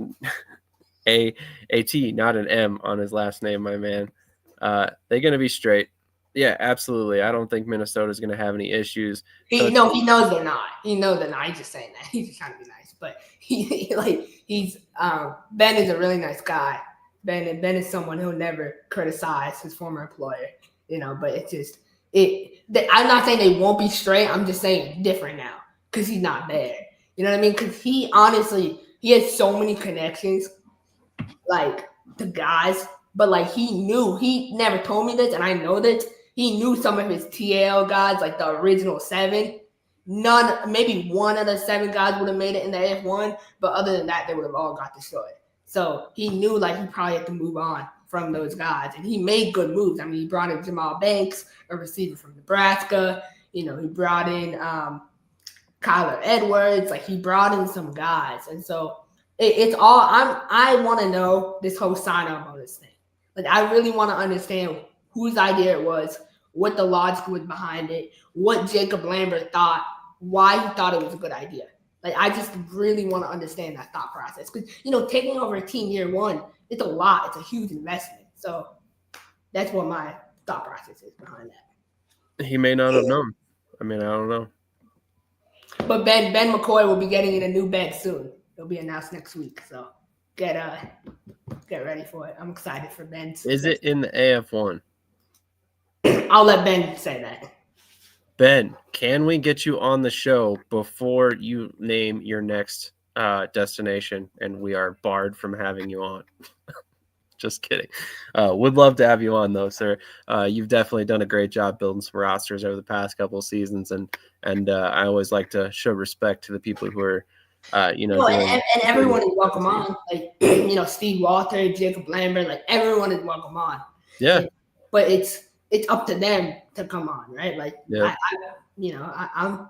A-T, not an M on his last name, my man. They're going to be straight. Yeah, absolutely. I don't think Minnesota's going to have any issues. He knows they're not. He knows they're not. He's just saying that. He's just trying to be nice. But Ben is a really nice guy. Ben is someone who'll never criticize his former employer, but it's just I'm not saying they won't be straight. I'm just saying different now because he's not there. You know what I mean? Because he has so many connections, like, to guys, but like he never told me this, and I know that he knew some of his TL guys, like the original 7. Maybe one of the 7 guys would have made it in the F1, but other than that, they would have all got destroyed. So he knew, like, he probably had to move on from those guys, and he made good moves. I mean, he brought in Jamal Banks, a receiver from Nebraska. He brought in Kyler Edwards. Like, he brought in some guys, and so it's all. I want to know this whole sign-on bonus thing. Like, I really want to understand whose idea it was, what the logic was behind it, what Jacob Lambert thought, why he thought it was a good idea. Like, I just really want to understand that thought process. Because, taking over a team year one, it's a lot. It's a huge investment. So that's what my thought process is behind that. He may not have known. I mean, I don't know. But Ben McCoy will be getting in a new bed soon. It'll be announced next week. So get ready for it. I'm excited for Ben. Is it in the AF1? I'll let Ben say that. Ben, can we get you on the show before you name your next destination and we are barred from having you on? Just kidding. Would love to have you on, though, sir. You've definitely done a great job building some rosters over the past couple of seasons, and I always like to show respect to the people who are, and everyone is welcome on. Like, Steve Walter, Jacob Lambert, like, everyone is welcome on. Yeah. But it's up to them to come on, right? Like, yeah.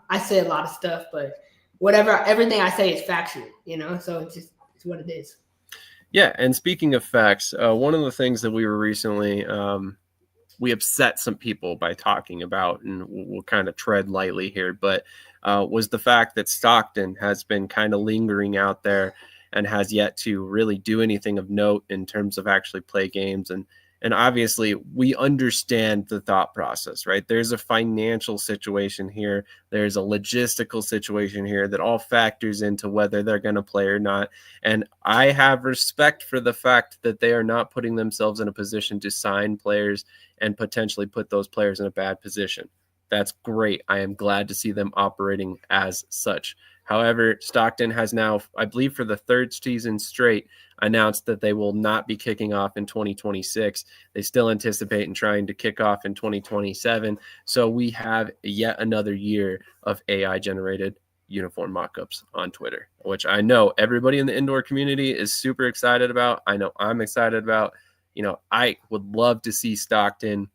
I say a lot of stuff, but everything I say is factual, so it's what it is. Yeah. And speaking of facts, one of the things that we were recently, we upset some people by talking about, and we'll kind of tread lightly here, but was the fact that Stockton has been kind of lingering out there and has yet to really do anything of note in terms of actually play games. And obviously, we understand the thought process, right? There's a financial situation here. There's a logistical situation here that all factors into whether they're going to play or not. And I have respect for the fact that they are not putting themselves in a position to sign players and potentially put those players in a bad position. That's great. I am glad to see them operating as such. However, Stockton has now, I believe for the 3rd season straight, announced that they will not be kicking off in 2026. They still anticipate trying to kick off in 2027. So we have yet another year of AI-generated uniform mock-ups on Twitter, which I know everybody in the indoor community is super excited about. I know I'm excited about. I would love to see Stockton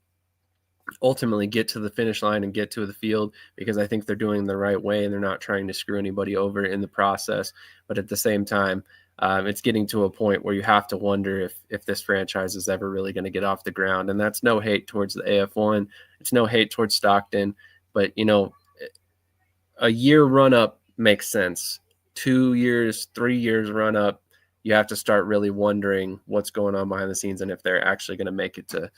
ultimately get to the finish line and get to the field, because I think they're doing the right way and they're not trying to screw anybody over in the process. But at the same time, it's getting to a point where you have to wonder if this franchise is ever really going to get off the ground. And that's no hate towards the AF1. It's no hate towards Stockton. But, a year run up makes sense 2 years, 3 years run up, you have to start really wondering what's going on behind the scenes and if they're actually going to make it to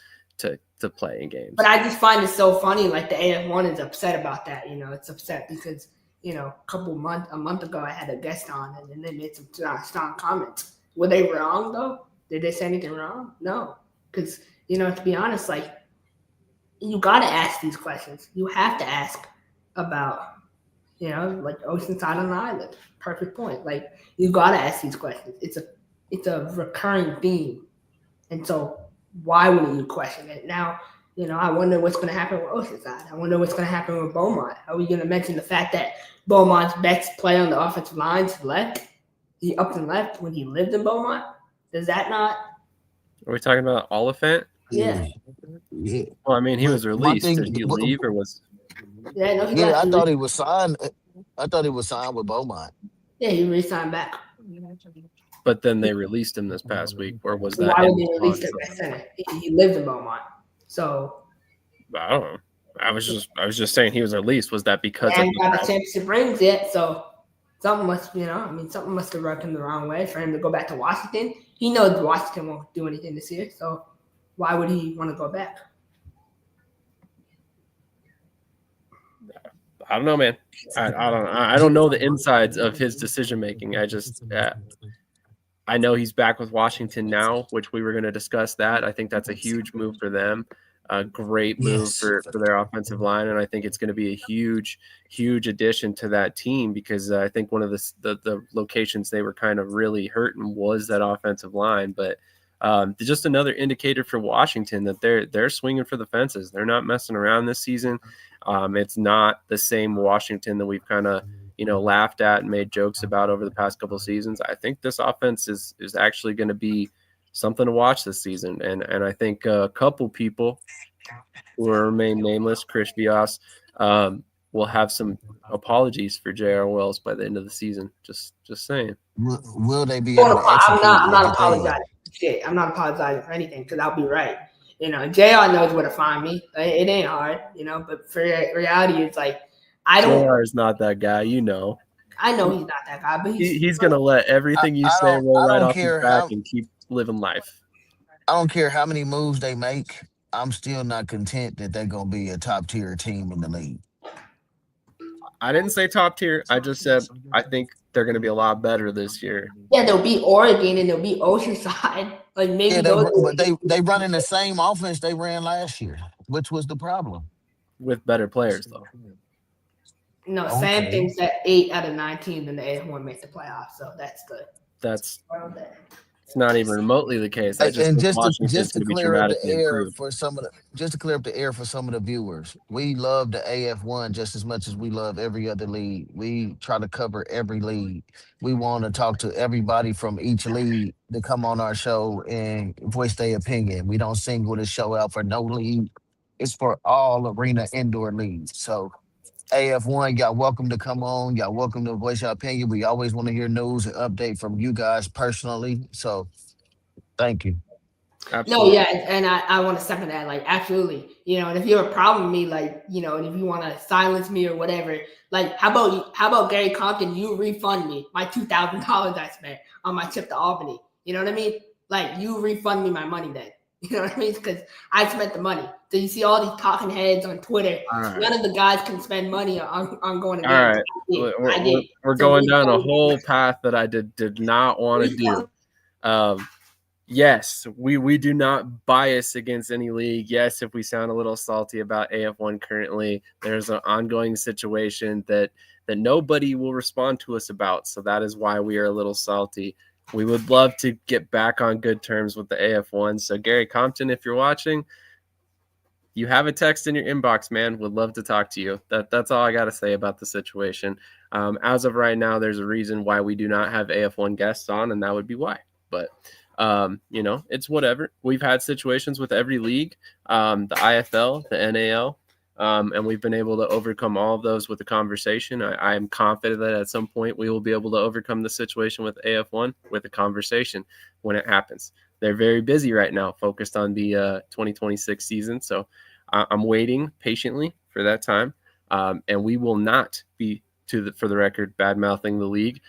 play in games. But I just find it so funny. Like the AF1 is upset about that. It's upset because a month ago I had a guest on and they made some strong comments. Were they wrong though? Did they say anything wrong? No, because to be honest, like you got to ask these questions. You have to ask about like Oceanside on the island. Perfect point. Like you got to ask these questions. It's a recurring theme, and so why wouldn't you question it now? I wonder what's going to happen with Oceanside. I wonder what's going to happen with Beaumont. Are we going to mention the fact that Beaumont's best player on the offensive line's left? He up and left when he lived in Beaumont? Does that not? Are we talking about Oliphant? Yeah. Yeah. Well, I mean, he was My released. thing, Did he leave or was? Yeah, no, he yeah, left. I thought he was signed. I thought he was signed with Beaumont. Yeah, he re-signed back. But then they released him this past week, or was that? Why would they release him at center? He lived in Beaumont, so I don't know. I was just saying he was released. Was that because and of got a championship rings yet? So something must, something must have rubbed him the wrong way for him to go back to Washington. He knows Washington won't do anything this year, so why would he want to go back? I don't know, man. I don't know the insides of his decision making. I know he's back with Washington now, which we were going to discuss that. I think that's a huge move for them. A great move for their offensive line, and I think it's going to be a huge addition to that team because I think one of the locations they were kind of really hurting was that offensive line. But just another indicator for Washington that they're swinging for the fences. They're not messing around this season. It's not the same Washington that we've kind of laughed at and made jokes about over the past couple of seasons. I think this offense is actually going to be something to watch this season. And I think a couple people who will remain nameless, Krish Vyas, will have some apologies for J.R. Wells by the end of the season. Just saying. Will they be able to execute? I'm not apologizing. Shit, I'm not apologizing for anything because I'll be right. JR knows where to find me. It ain't hard, but for reality, it's like JR is not that guy, I know he's not that guy, but he's gonna let everything you say roll right off his back and keep living life. I don't care how many moves they make. I'm still not content that they're gonna be a top tier team in the league. I didn't say top tier. I just said I think they're gonna be a lot better this year. Yeah, they'll beat Oregon and they'll beat Oceanside. Like maybe they run in the same offense they ran last year, which was the problem. With better players, though. No, Sam thinks that 8 out of 9 teams in the AF1 make the playoffs, so that's good. It's not even remotely the case. Just to clear up the air for some of the viewers, we love the AF1 just as much as we love every other league. We try to cover every league. We want to talk to everybody from each league to come on our show and voice their opinion. We don't single the show out for no league. It's for all arena indoor leagues. So AF1, y'all welcome to come on. Y'all welcome to voice your opinion. We always want to hear news and update from you guys personally. So thank you. Absolutely. No, yeah, and I want to second that. Like, absolutely. And if you have a problem with me, like, and if you want to silence me or whatever, like, how about Gary Compton, you refund me my $2,000 I spent on my trip to Albany? You know what I mean? Like, you refund me my money then. You know what I mean? Because I spent the money. So you see all these talking heads on Twitter. Right. None of the guys can spend money on going to games. All right. We're going down a whole path that I did not want to do. Yes, we do not bias against any league. Yes, if we sound a little salty about AF1 currently, there's an ongoing situation that nobody will respond to us about. So that is why we are a little salty. We would love to get back on good terms with the AF1. So Gary Compton, if you're watching, you have a text in your inbox, man. Would love to talk to you. That's all I got to say about the situation. As of right now, there's a reason why we do not have AF1 guests on, and that would be why. But it's whatever. We've had situations with every league, the IFL, the NAL, and we've been able to overcome all of those with a conversation. I am confident that at some point we will be able to overcome the situation with AF1 with a conversation when it happens. They're very busy right now, focused on the 2026 season. So I'm waiting patiently for that time. And we will not be for the record, bad mouthing the league.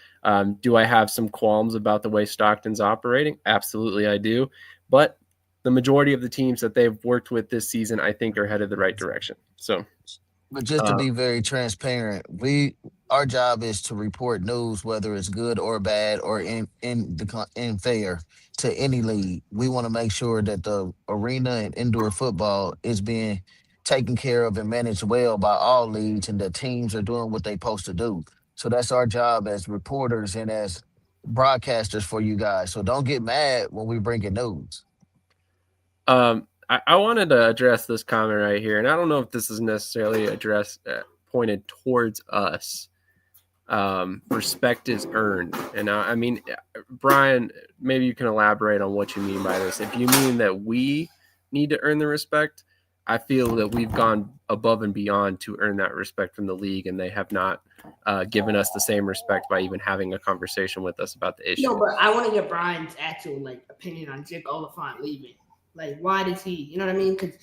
Do I have some qualms about the way Stockton's operating? Absolutely, I do. But the majority of the teams that they've worked with this season, I think, are headed the right direction. So, But just to be very transparent, our job is to report news, whether it's good or bad or in fair to any league. We want to make sure that the arena and indoor football is being taken care of and managed well by all leagues, and the teams are doing what they're supposed to do. So that's our job as reporters and as broadcasters for you guys. So don't get mad when we bring in news. I wanted to address this comment right here, and I don't know if this is necessarily pointed towards us. Respect is earned, and I mean, Brian, maybe you can elaborate on what you mean by this. If you mean that we need to earn the respect, I feel that we've gone above and beyond to earn that respect from the league, and they have not given us the same respect by even having a conversation with us about the issue. No, but I want to get Brian's actual opinion on Jake Oliphant leaving. Why does he? You know what I mean? Because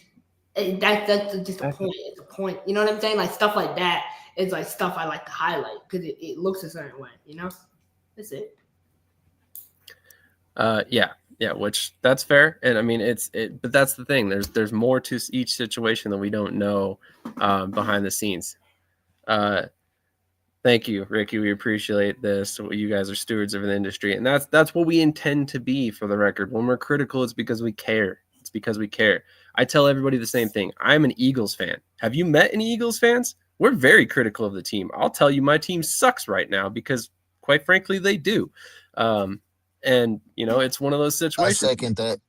that's just a point. It's a point. You know what I'm saying? Stuff like that is stuff I like to highlight because it looks a certain way. You know, that's it. Yeah, which that's fair, and I mean but that's the thing. There's more to each situation that we don't know behind the scenes. Thank you, Ricky. We appreciate this. You guys are stewards of the industry, and that's what we intend to be. For the record, when we're critical, it's because we care. It's because we care. I tell everybody the same thing. I'm an Eagles fan. Have you met any Eagles fans? We're very critical of the team. I'll tell you, my team sucks right now because, quite frankly, they do. And it's one of those situations. I second that.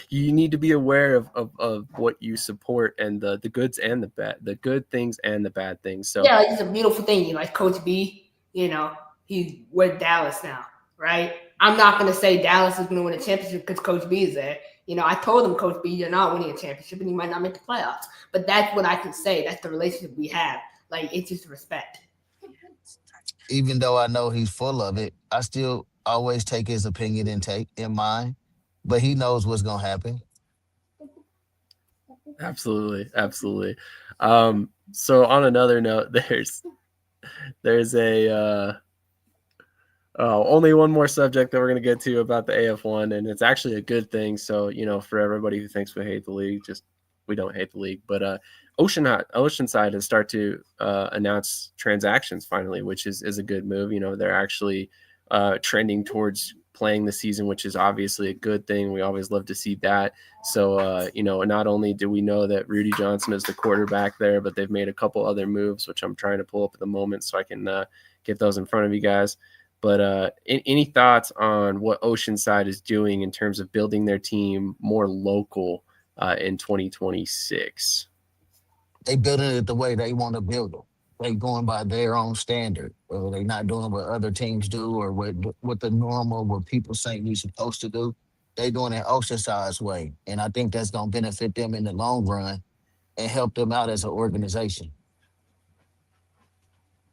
You need to be aware of what you support and the goods and the bad, the good things and the bad things. So yeah, it's a beautiful thing. Coach B, he's with Dallas now, right? I'm not going to say Dallas is going to win a championship because Coach B is there. I told him, Coach B, you're not winning a championship and you might not make the playoffs. But that's what I can say. That's the relationship we have. It's just respect. Even though I know he's full of it, I still always take his opinion in mind. But he knows what's going to happen. Absolutely. So on another note, there's a only one more subject that we're going to get to about the AF1, and it's actually a good thing. So, for everybody who thinks we hate the league, we don't hate the league. But Oceanside has started to announce transactions finally, which is a good move. They're actually trending towards playing the season, which is obviously a good thing. We always love to see that. So, not only do we know that Rudy Johnson is the quarterback there, but they've made a couple other moves, which I'm trying to pull up at the moment so I can get those in front of you guys. But any thoughts on what Oceanside is doing in terms of building their team more local in 2026? They building it the way they want to build it. They going by their own standard. They not doing what other teams do or what people say we're supposed to do. They doing it Oceanside's way. And I think that's going to benefit them in the long run and help them out as an organization.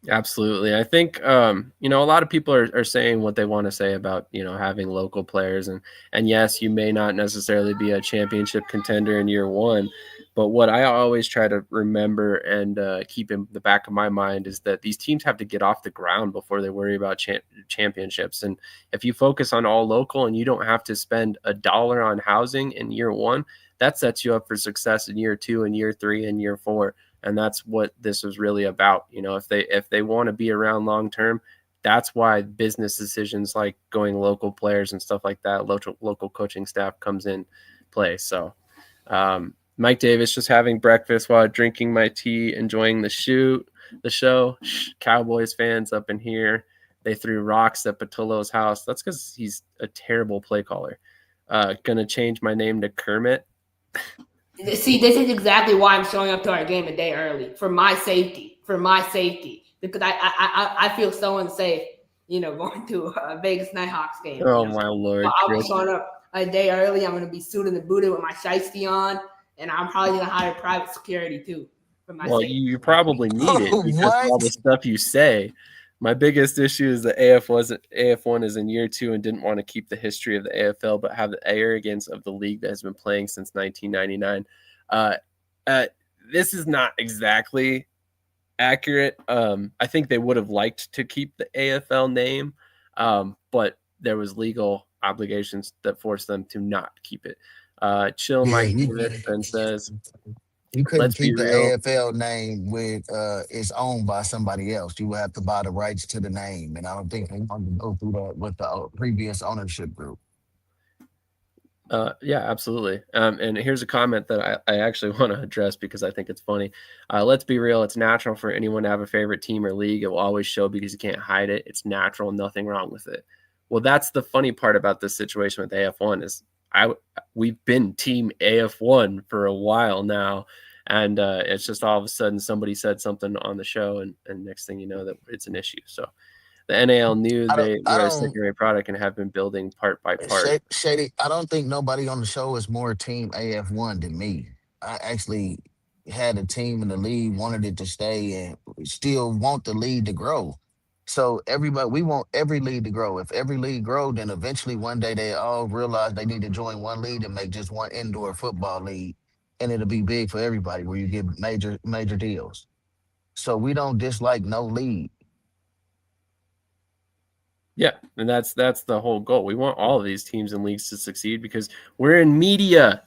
Absolutely. I think, a lot of people are saying what they want to say about, having local players. And yes, you may not necessarily be a championship contender in year one, but what I always try to remember and keep in the back of my mind is that these teams have to get off the ground before they worry about championships. And if you focus on all local and you don't have to spend $1 on housing in year one, that sets you up for success in year two and year three and year four. And that's what this is really about. If they want to be around long term, that's why business decisions like going local players and stuff like that, local coaching staff comes in play. So Mike Davis just having breakfast while drinking my tea, enjoying the show. Cowboys fans up in here. They threw rocks at Patullo's house. That's because he's a terrible play caller. Gonna change my name to Kermit. See, this is exactly why I'm showing up to our game a day early for my safety, because I feel so unsafe, going to a Vegas Nighthawks game. Oh my Lord! I'll be showing up a day early. I'm going to be suited and booted with my shiesty on, and I'm probably going to hire private security too for my safety. You probably need it because of all the stuff you say. My biggest issue is that AF1 is in year two and didn't want to keep the history of the AFL, but have the arrogance of the league that has been playing since 1999. This is not exactly accurate. I think they would have liked to keep the AFL name, but there was legal obligations that forced them to not keep it. Chill Yeah, Mike Davis then says, you couldn't let's be keep the real. AFL name with it's owned by somebody else. You would have to buy the rights to the name, and I don't think they wanted to go through that with the previous ownership group. Yeah, absolutely. And here's a comment that I actually want to address because I think it's funny. Let's be real. It's natural for anyone to have a favorite team or league. It will always show because you can't hide it. It's natural. Nothing wrong with it. Well, that's the funny part about this situation with AF1 is we've been team AF1 for a while now. And it's just all of a sudden somebody said something on the show and next thing you know that it's an issue. So the NAL knew they I were a don't secondary product and have been building part by part. Shady. I don't think nobody on the show is more Team AF1 than me. I actually had a team in the league, wanted it to stay, and still want the league to grow. So everybody, we want every league to grow. If every league grow, then eventually one day they all realize they need to join one league and make just one indoor football league, and it'll be big for everybody where you get major deals. So we don't dislike no league. Yeah, and that's the whole goal. We want all of these teams and leagues to succeed because we're in media.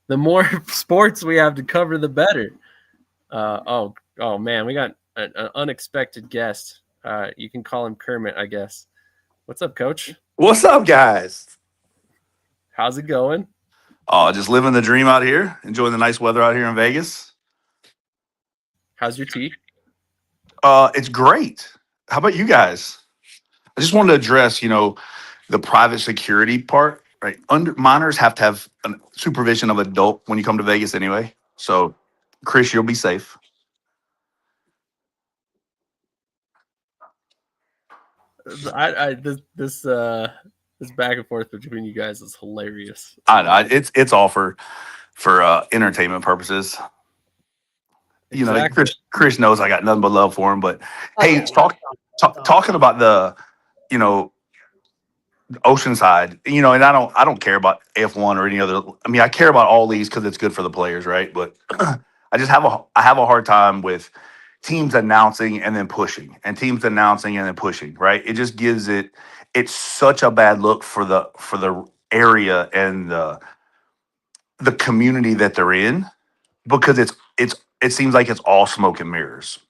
The more sports we have to cover, the better. Oh man, we got an unexpected guest. You can call him Kermit, I guess. What's up, Coach? What's up, guys? How's it going? Oh, just living the dream out here, enjoying the nice weather out here in Vegas. How's your tea? It's great. How about you guys? I just wanted to address, the private security part, right? Minors have to have supervision of adult when you come to Vegas anyway. So, Chris, you'll be safe. This back and forth between you guys is hilarious. It's all for entertainment purposes. Exactly. Chris knows I got nothing but love for him. But hey, talking about the, Oceanside, and I don't care about F1 or any other. I mean, I care about all these because it's good for the players, right? But I have a hard time with teams announcing and then pushing, and teams announcing and then pushing, right? It just gives it's such a bad look for the area and the community that they're in because it seems like it's all smoke and mirrors,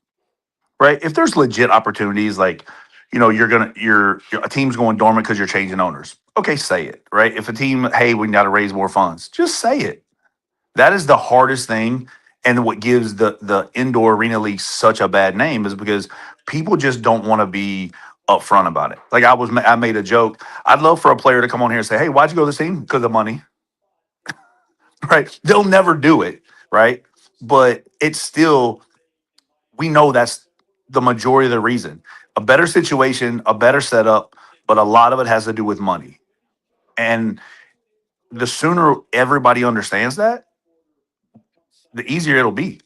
right? If there's legit opportunities, like a team's going dormant because you're changing owners. Okay, say it, right? If a team, hey, we got to raise more funds, just say it. That is the hardest thing, and what gives the indoor arena league such a bad name is because people just don't want to be upfront about it. Like I made a joke. I'd love for a player to come on here and say, "Hey, why'd you go to this team? Because of money." Right? They'll never do it, right? But it's still, we know that's the majority of the reason. A better situation, a better setup, but a lot of it has to do with money. And the sooner everybody understands that, the easier it'll be.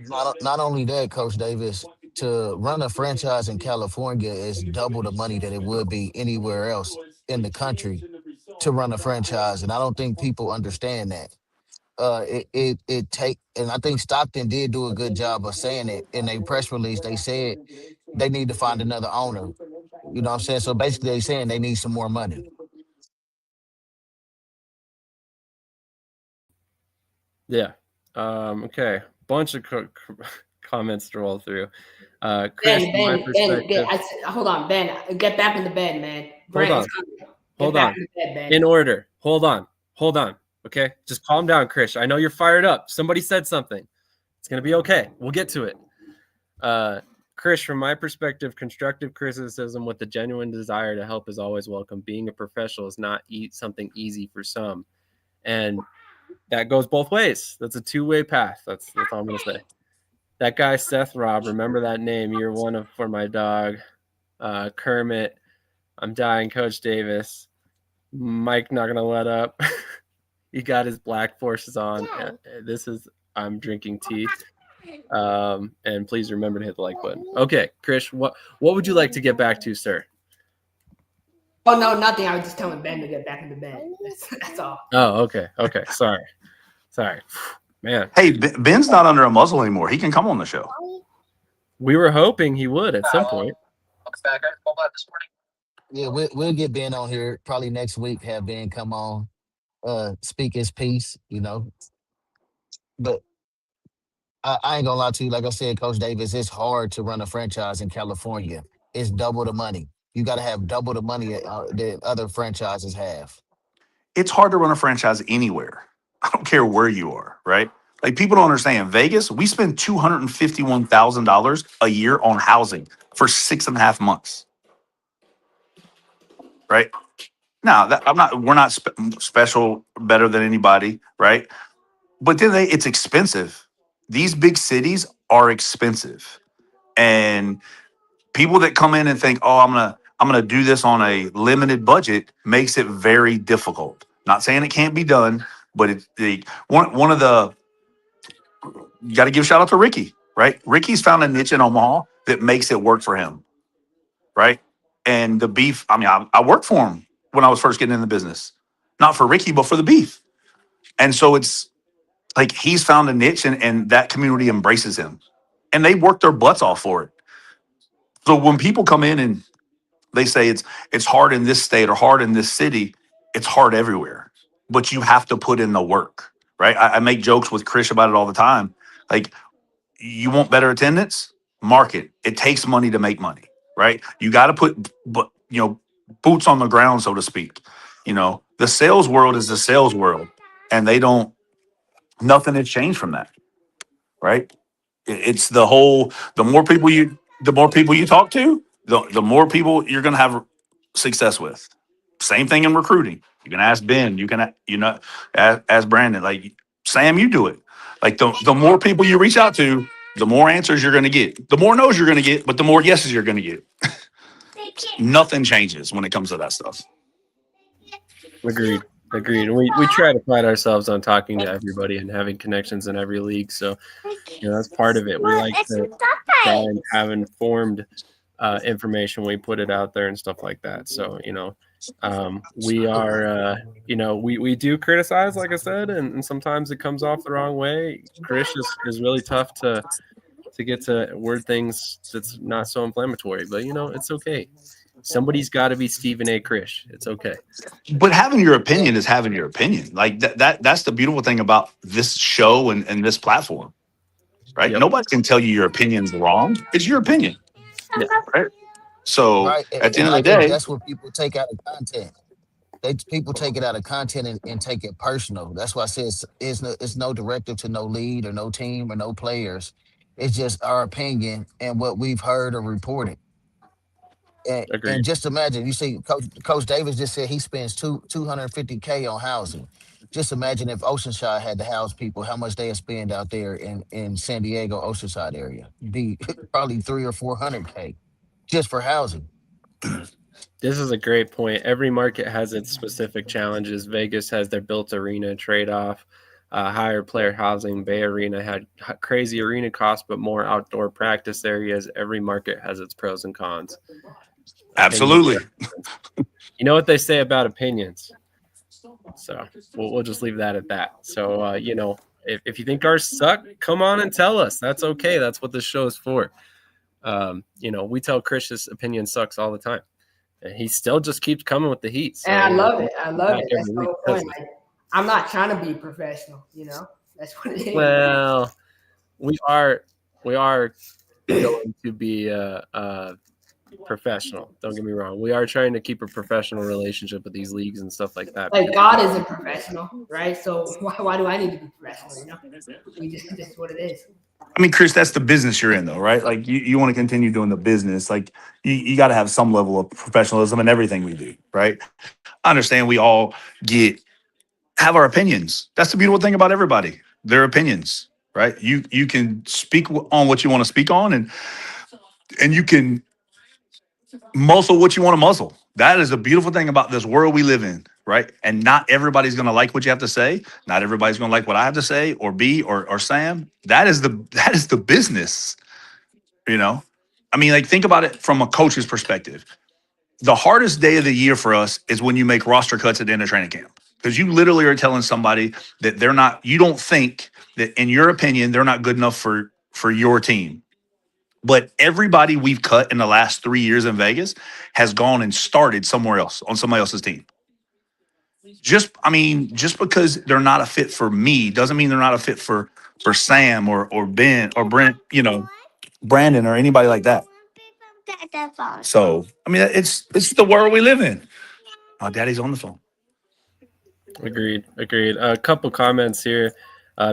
Not only that, Coach Davis, to run a franchise in California is double the money that it would be anywhere else in the country to run a franchise, and I don't think people understand that. It take, and I think Stockton did do a good job of saying it in a press release. They said they need to find another owner. You know what I'm saying? So basically, they saying they need some more money. Yeah. Okay. Bunch of comments to roll through. Chris, Ben, from my perspective. hold on, Ben. Get back in the bed, man. Hold on. In, the bed, Ben. In order. Hold on. Okay. Just calm down, Chris. I know you're fired up. Somebody said something. It's going to be okay. We'll get to it. Chris, from my perspective, constructive criticism with the genuine desire to help is always welcome. Being a professional is not something easy for some. And that goes both ways. That's a two-way path. That's all I'm going to say. That guy, Seth Rob, remember that name. You're one for my dog. Kermit, I'm dying. Coach Davis. Mike, not going to let up. He got his black forces on. I'm drinking tea. And please remember to hit the like button. Okay, Krish, what would you like to get back to, sir? Oh, no, nothing. I was just telling Ben to get back in the bed. That's all. Oh, okay. Sorry. Man, Hey, Ben's not under a muzzle anymore. He can come on the show. we were hoping he would at some point. Yeah, we'll get Ben on here probably next week. Have Ben come on, speak his piece. But I ain't gonna lie to you. Like I said, Coach Davis, it's hard to run a franchise in California. It's double the money. You got to have double the money that other franchises have. It's hard to run a franchise anywhere. I don't care where you are, right? Like people don't understand. Vegas, we spend $251,000 a year on housing for 6.5 months, right? Now, we're not special, better than anybody, right? But then it's expensive. These big cities are expensive, and people that come in and think, "Oh, I'm gonna do this on a limited budget," makes it very difficult. Not saying it can't be done, but it's one of the you got to give a shout out to Ricky, right? Ricky's found a niche in Omaha that makes it work for him, right? And the beef, I mean, I worked for him when I was first getting in the business, not for Ricky, but for the beef. And so it's like he's found a niche, and that community embraces him, and they work their butts off for it. So when people come in and they say it's hard in this state or hard in this city, it's hard everywhere. But you have to put in the work, right? I make jokes with Krish about it all the time. Like, you want better attendance? Market. It takes money to make money, right? You got to put, boots on the ground, so to speak. The sales world is the sales world, and nothing has changed from that, right? It's the more people you talk to, the more people you're going to have success with. Same thing in recruiting. You can ask Ben. You can ask Brandon. Like Sam, you do it. Like the more people you reach out to, the more answers you're going to get. The more no's you're going to get, but the more yeses you're going to get. Nothing changes when it comes to that stuff. Agreed. We try to pride ourselves on talking to everybody and having connections in every league. So, that's part of it. We like to try and have informed information. We put it out there and stuff like that. So, we are, we do criticize, like I said, and sometimes it comes off the wrong way. Krish is really tough to get to word things that's not so inflammatory, but it's okay. Somebody's got to be Stephen A. Krish. It's okay. But having your opinion is having your opinion. Like that's the beautiful thing about this show and this platform, right? Yep. Nobody can tell you your opinion's wrong. It's your opinion, right? So Right. at the end And of I the think day, that's what people take out of content. People take it out of content and take it personal. That's why I say it's no directive to no lead or no team or no players. It's just our opinion and what we've heard or reported. And Agreed. just imagine, you see, Coach Davis just said he spends 250K on housing. Just imagine if Oceanside had to house people, how much they spend out there in San Diego, Oceanside area. Be probably 300 or 400K just for housing. This is a great point. Every market has its specific challenges. Vegas has their built arena trade-off, higher player housing. Bay Arena had crazy arena costs, but more outdoor practice areas. Every market has its pros and cons. absolutely. You know what they say about opinions. So we'll just leave that at that. So, if you think ours suck, come on and tell us. That's okay. That's what this show is for. We tell Chris's opinion sucks all the time. And he still just keeps coming with the heat. So, and I love it. I love it. That's every the week whole does point. it. Like, I'm not trying to be professional, That's what it is. Well, we are going to be professional. Don't get me wrong. We are trying to keep a professional relationship with these leagues and stuff like that. Like God isn't professional, right? So why do I need to be professional? That's what it is. I mean, Chris, that's the business you're in, though, right? Like you want to continue doing the business. Like you got to have some level of professionalism in everything we do, right? I understand we all have our opinions. That's the beautiful thing about everybody. Their opinions, right? You can speak on what you want to speak on, and you can muzzle what you want to muzzle. That is the beautiful thing about this world we live in, right? And not everybody's going to like what you have to say. Not everybody's going to like what I have to say, or B, or Sam. That is the business, I mean, like, think about it from a coach's perspective. The hardest day of the year for us is when you make roster cuts at the end of training camp. Because you literally are telling somebody that they're not, you don't think that, in your opinion, they're not good enough for your team. But everybody we've cut in the last 3 years in Vegas has gone and started somewhere else on somebody else's team. Just because they're not a fit for me doesn't mean they're not a fit for Sam or Ben or Brent, Brandon or anybody like that. So, I mean, it's the world we live in. Oh, Daddy's on the phone. Agreed. A couple comments here.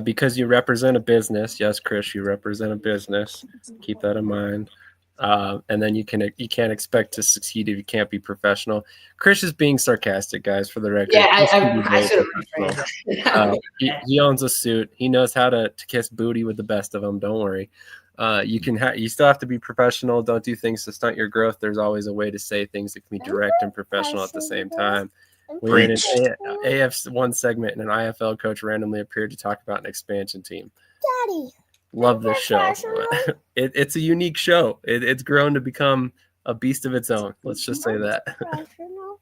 Because you represent a business. Yes, Krish, you represent a business. Keep that in mind. And then you can't expect to succeed if you can't be professional. Krish is being sarcastic, guys, for the record. Yeah, I should have rephrased that. He owns a suit. He knows how to kiss booty with the best of them. Don't worry. You still have to be professional. Don't do things to stunt your growth. There's always a way to say things that can be direct and professional at the same time. We were in an AF1 segment, and an IFL coach randomly appeared to talk about an expansion team. Daddy, love this show. It's a unique show. It's grown to become a beast of its own. Let's just say that.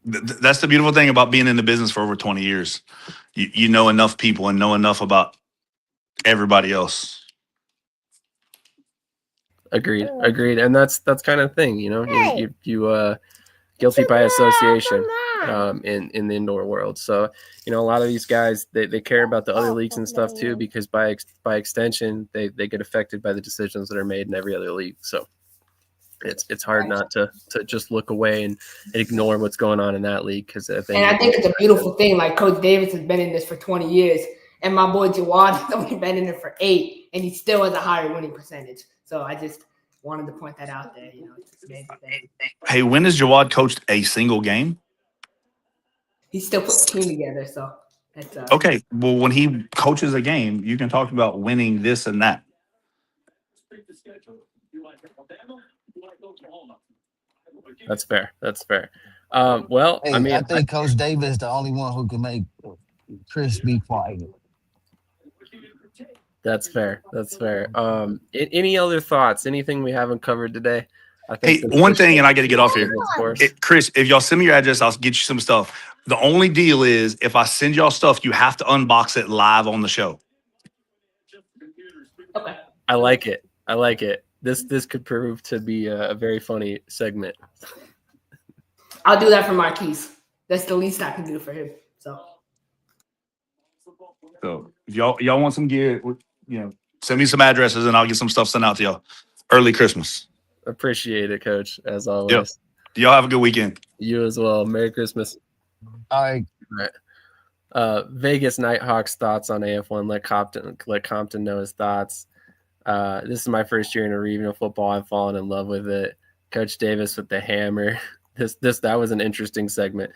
That's the beautiful thing about being in the business for over 20 years. You know enough people and know enough about everybody else. Agreed. And that's kind of the thing, you guilty by association in the indoor world. So, a lot of these guys, they care about the other leagues and stuff too, because by extension, they get affected by the decisions that are made in every other league. So it's hard not to just look away and ignore what's going on in that league. And I think it's a beautiful thing. Like Coach Davis has been in this for 20 years, and my boy Jawad has only been in it for 8, and he still has a higher winning percentage. So I just wanted to point that out there. It's amazing thing. Hey, when has Jawad coached a single game? He still put the team together, so that's okay. Well, when he coaches a game, you can talk about winning this and that. That's fair. Well, hey, I think Coach Davis is the only one who can make Chris be quiet. That's fair. Any other thoughts? Anything we haven't covered today? I think one thing, and I got to get off here. Chris, if y'all send me your address, I'll get you some stuff. The only deal is, if I send y'all stuff, you have to unbox it live on the show. Okay. I like it. This could prove to be a very funny segment. I'll do that for Marquise. That's the least I can do for him. So if y'all want some gear, send me some addresses and I'll get some stuff sent out to y'all early Christmas. Appreciate it, Coach, as always. Yep. Y'all have a good weekend. You as well. Merry Christmas. All right. Vegas Nighthawks thoughts on AF1. Let Compton know his thoughts. This is my first year in a regional football. I've fallen in love with it. Coach Davis with the hammer. That was an interesting segment.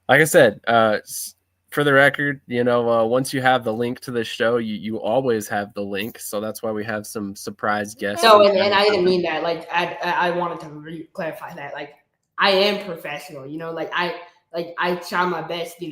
Like I said, for the record, once you have the link to the show, you always have the link. So that's why we have some surprise guests. No, and I didn't mean that. Like I wanted to clarify that. Like, I am professional. I try my best.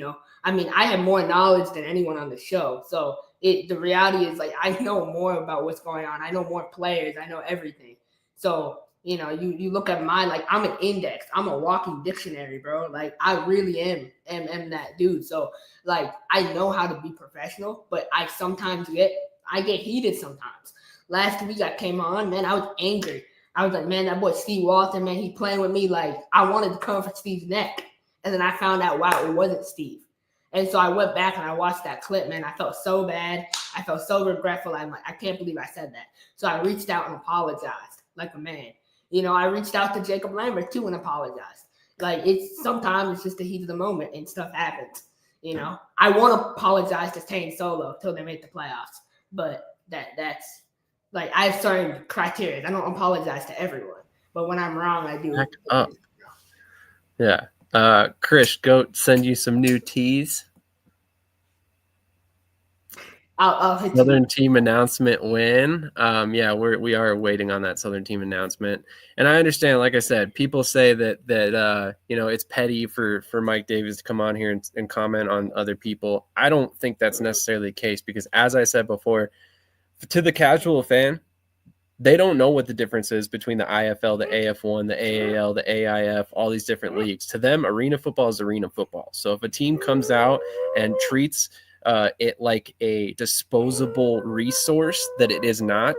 I have more knowledge than anyone on the show. So the reality is, like, I know more about what's going on. I know more players. I know everything. So you look at I'm an index. I'm a walking dictionary, bro. Like, I really am that dude. So, like, I know how to be professional, but I sometimes get heated sometimes. Last week I came on, man, I was angry. I was like, man, that boy Steve Walton, man, he playing with me. Like, I wanted to come for Steve's neck. And then I found out, wow, it wasn't Steve. And so I went back and I watched that clip, man. I felt so bad. I felt so regretful. I'm like, I can't believe I said that. So I reached out and apologized like a man. I reached out to Jacob Lambert too and apologized. Like, sometimes it's just the heat of the moment and stuff happens. I want to apologize to Tane Solo till they make the playoffs, but that's like, I have certain criteria. I don't apologize to everyone, but when I'm wrong, I do. Yeah. Krish, go send you some new tees. I'll hit Southern team announcement win. We are waiting on that Southern team announcement. And I understand, like I said, people say that it's petty for Mike Davis to come on here and comment on other people. I don't think that's necessarily the case, because, as I said before, to the casual fan, they don't know what the difference is between the IFL, the AF1, the AAL, the AIF, all these different leagues. To them, arena football is arena football. So if a team comes out and treats it like a disposable resource that it is not,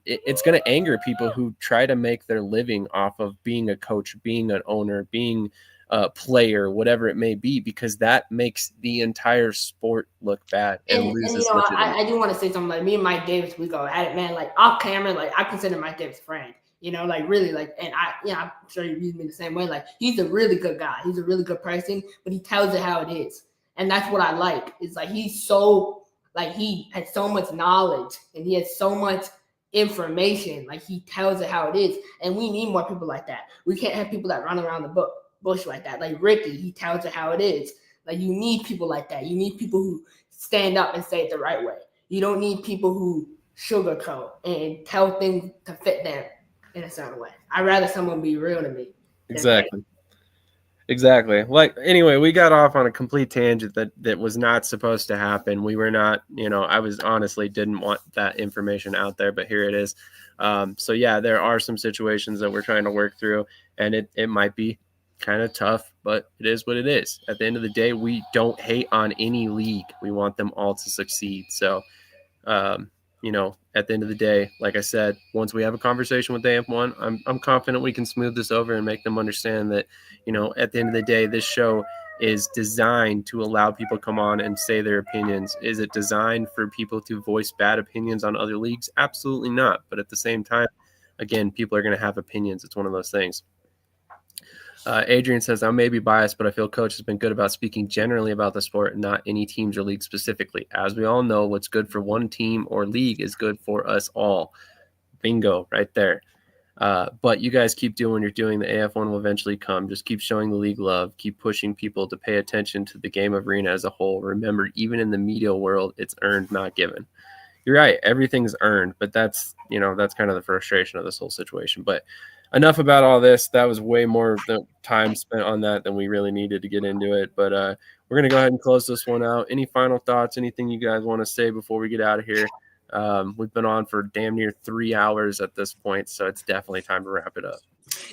it's going to anger people who try to make their living off of being a coach, being an owner, being a player, whatever it may be, because that makes the entire sport look bad and loses legitimacy. I do want to say something. Like me and Mike Davis, we go at it, man. Like off camera, like I consider Mike Davis a friend. Like really, like, and I'm sure you read me the same way. Like he's a really good guy. He's a really good person, but he tells it how it is, and that's what I like. It's like he's so like he has so much knowledge and he has so much information. Like he tells it how it is, and we need more people like that. We can't have people that run around the bush like that. Like Ricky, he tells it how it is. Like you need people like that. You need people who stand up and say it the right way. You don't need people who sugarcoat and tell things to fit them in a certain way. I'd rather someone be real to me. Exactly. Like, anyway, we got off on a complete tangent that was not supposed to happen. We were not, I was honestly didn't want that information out there, but here it is. So yeah, there are some situations that we're trying to work through, and it might be kind of tough, but it is what it is. At the end of the day, we don't hate on any league. We want them all to succeed. So, at the end of the day, like I said, once we have a conversation with AF1, I'm confident we can smooth this over and make them understand that, at the end of the day, this show is designed to allow people to come on and say their opinions. Is it designed for people to voice bad opinions on other leagues? Absolutely not. But at the same time, again, people are going to have opinions. It's one of those things. Adrian says, I may be biased, but I feel coach has been good about speaking generally about the sport and not any teams or leagues specifically. As we all know, what's good for one team or league is good for us all. Bingo, right there. But you guys keep doing what you're doing. The AF1 will eventually come. Just keep showing the league love. Keep pushing people to pay attention to the game of arena as a whole. Remember, even in the media world, it's earned, not given. You're right. Everything's earned, but that's kind of the frustration of this whole situation. But enough about all this. That was way more of the time spent on that than we really needed to get into it. But we're going to go ahead and close this one out. Any final thoughts, anything you guys want to say before we get out of here? We've been on for damn near 3 hours at this point, so it's definitely time to wrap it up.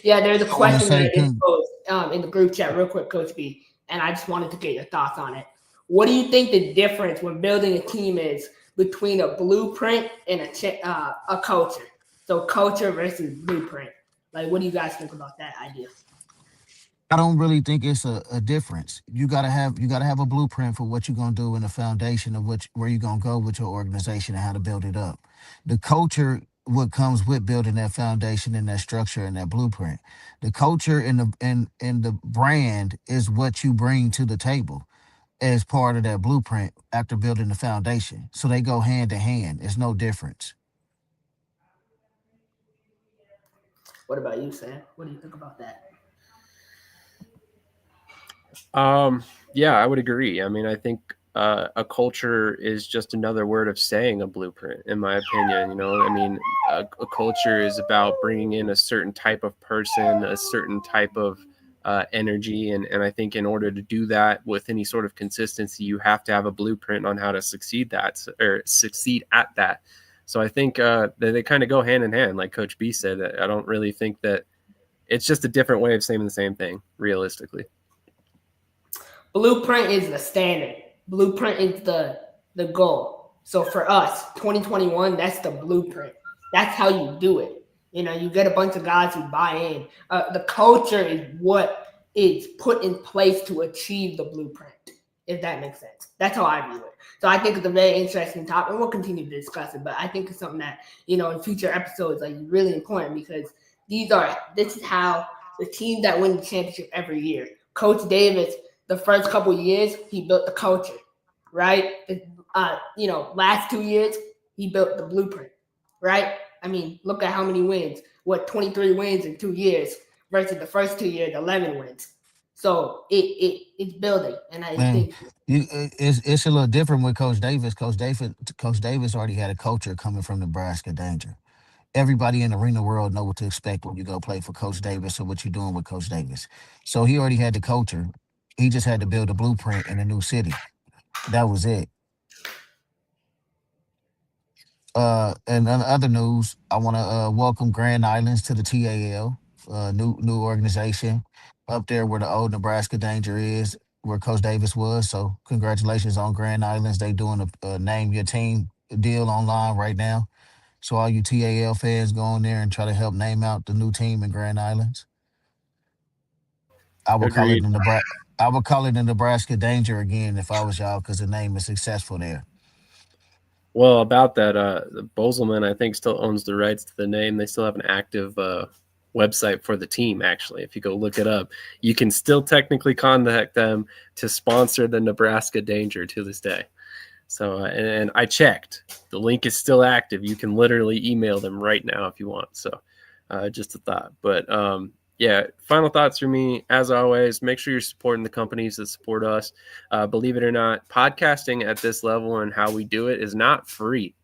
Yeah, there's a question that is posed in the group chat real quick, Coach B, and I just wanted to get your thoughts on it. What do you think the difference when building a team is between a blueprint and a culture? So culture versus blueprint. Like, what do you guys think about that idea? I don't really think it's a difference. You gotta have a blueprint for what you're gonna do and a foundation of where you're gonna go with your organization and how to build it up. The culture, what comes with building that foundation and that structure and that blueprint. The culture and the brand is what you bring to the table as part of that blueprint after building the foundation. So they go hand in hand. There's no difference. What about you, Sam? What do you think about that? Yeah, I would agree. I mean, I think a culture is just another word of saying a blueprint, in my opinion. I mean, a culture is about bringing in a certain type of person, a certain type of energy. And I think in order to do that with any sort of consistency, you have to have a blueprint on how to succeed at that. So I think they kind of go hand in hand, like Coach B said. I don't really think that it's just a different way of saying the same thing, realistically. Blueprint is the standard. Blueprint is the goal. So for us, 2021, that's the blueprint. That's how you do it. You get a bunch of guys who buy in. The culture is what is put in place to achieve the blueprint, if that makes sense. That's how I view it. So I think it's a very interesting topic, and we'll continue to discuss it. But I think it's something that, in future episodes, like really important, because this is how the team that win the championship every year. Coach Davis, the first couple of years, he built the culture, right? Last 2 years, he built the blueprint, right? I mean, look at how many wins. 23 wins in 2 years versus the first 2 years, 11 wins. So it's building, and I think it's a little different with Coach Davis. Coach Davis already had a culture coming from Nebraska Danger. Everybody in the arena world know what to expect when you go play for Coach Davis or what you're doing with Coach Davis. So he already had the culture. He just had to build a blueprint in a new city. That was it. And in other news, I want to welcome Grand Islands to the TAL, new organization up there where the old Nebraska Danger is, where Coach Davis was. So congratulations on Grand Islands. They doing a name your team deal online right now. So all you TAL fans go in there and try to help name out the new team in Grand Islands. I would call it Agreed. the Nebraska. I would call it the Nebraska Danger again if I was y'all, because the name is successful there. Well, about that, Bozelman, I think, still owns the rights to the name. They still have an active website for the team, actually. If you go look it up, you can still technically contact them to sponsor the Nebraska Danger to this day. So, and I checked. The link is still active. You can literally email them right now if you want. So, just a thought. But yeah, final thoughts for me. As always, make sure you're supporting the companies that support us. Believe it or not, podcasting at this level and how we do it is not free.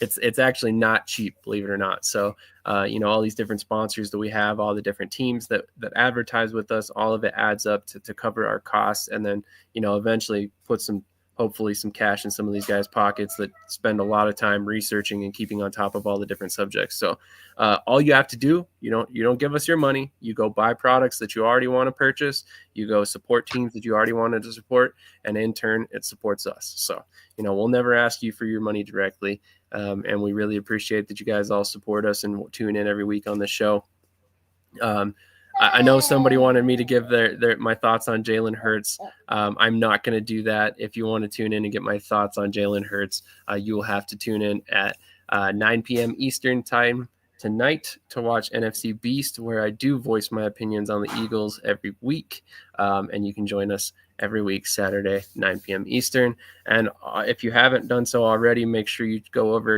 It's actually not cheap, believe it or not. So, all these different sponsors that we have, all the different teams that advertise with us, all of it adds up to cover our costs, and then eventually put hopefully some cash in some of these guys' pockets that spend a lot of time researching and keeping on top of all the different subjects. So all you have to do, you don't give us your money. You go buy products that you already want to purchase. You go support teams that you already wanted to support, and in turn, it supports us. So we'll never ask you for your money directly, and we really appreciate that you guys all support us and tune in every week on the show. I know somebody wanted me to give my thoughts on Jalen Hurts. I'm not going to do that. If you want to tune in and get my thoughts on Jalen Hurts, you will have to tune in at 9 p.m. Eastern time tonight to watch NFC Beast, where I do voice my opinions on the Eagles every week. And you can join us every week, Saturday, 9 p.m. Eastern. And if you haven't done so already, make sure you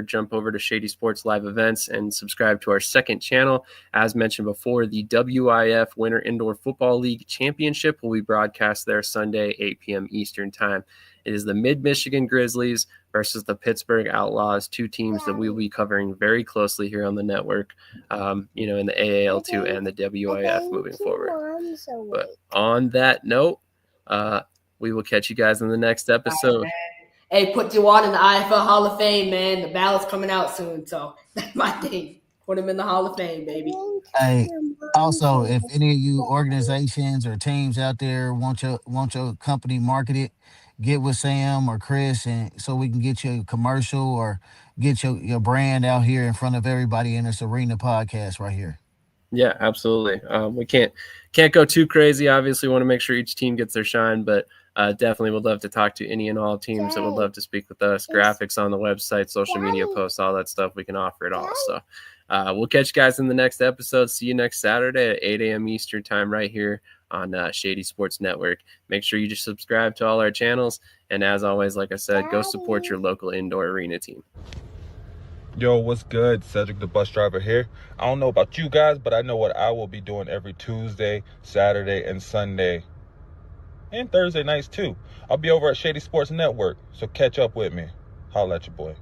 jump over to Shady Sports Live Events and subscribe to our second channel. As mentioned before, the WIF Winter Indoor Football League Championship will be broadcast there Sunday, 8 p.m. Eastern time. It is the Mid-Michigan Grizzlies versus the Pittsburgh Outlaws, two teams that we will be covering very closely here on the network, in the AAL2 and the WIF moving forward. But on that note, we will catch you guys in the next episode. Hey, put Juwan in the IFL Hall of Fame, man. The ballot's coming out soon, so that's my thing. Put him in the Hall of Fame, baby. Hey, also, if any of you organizations or teams out there want your company marketed, get with Sam or Chris, and so we can get you a commercial or get your brand out here in front of everybody in this arena podcast right here. Yeah, absolutely. We can't go too crazy. Obviously, want to make sure each team gets their shine, but definitely would love to talk to any and all teams that would love to speak with us. Graphics on the website, social media posts, all that stuff. We can offer it all. So we'll catch you guys in the next episode. See you next Saturday at 8 a.m. Eastern time right here on Shady Sports Network. Make sure you just subscribe to all our channels. And as always, like I said, go support your local indoor arena team. Yo, what's good? Cedric the bus driver here. I don't know about you guys, but I know what I will be doing every Tuesday, Saturday, and Sunday. And Thursday nights too. I'll be over at Shady Sports Network, so catch up with me. Holla at your boy.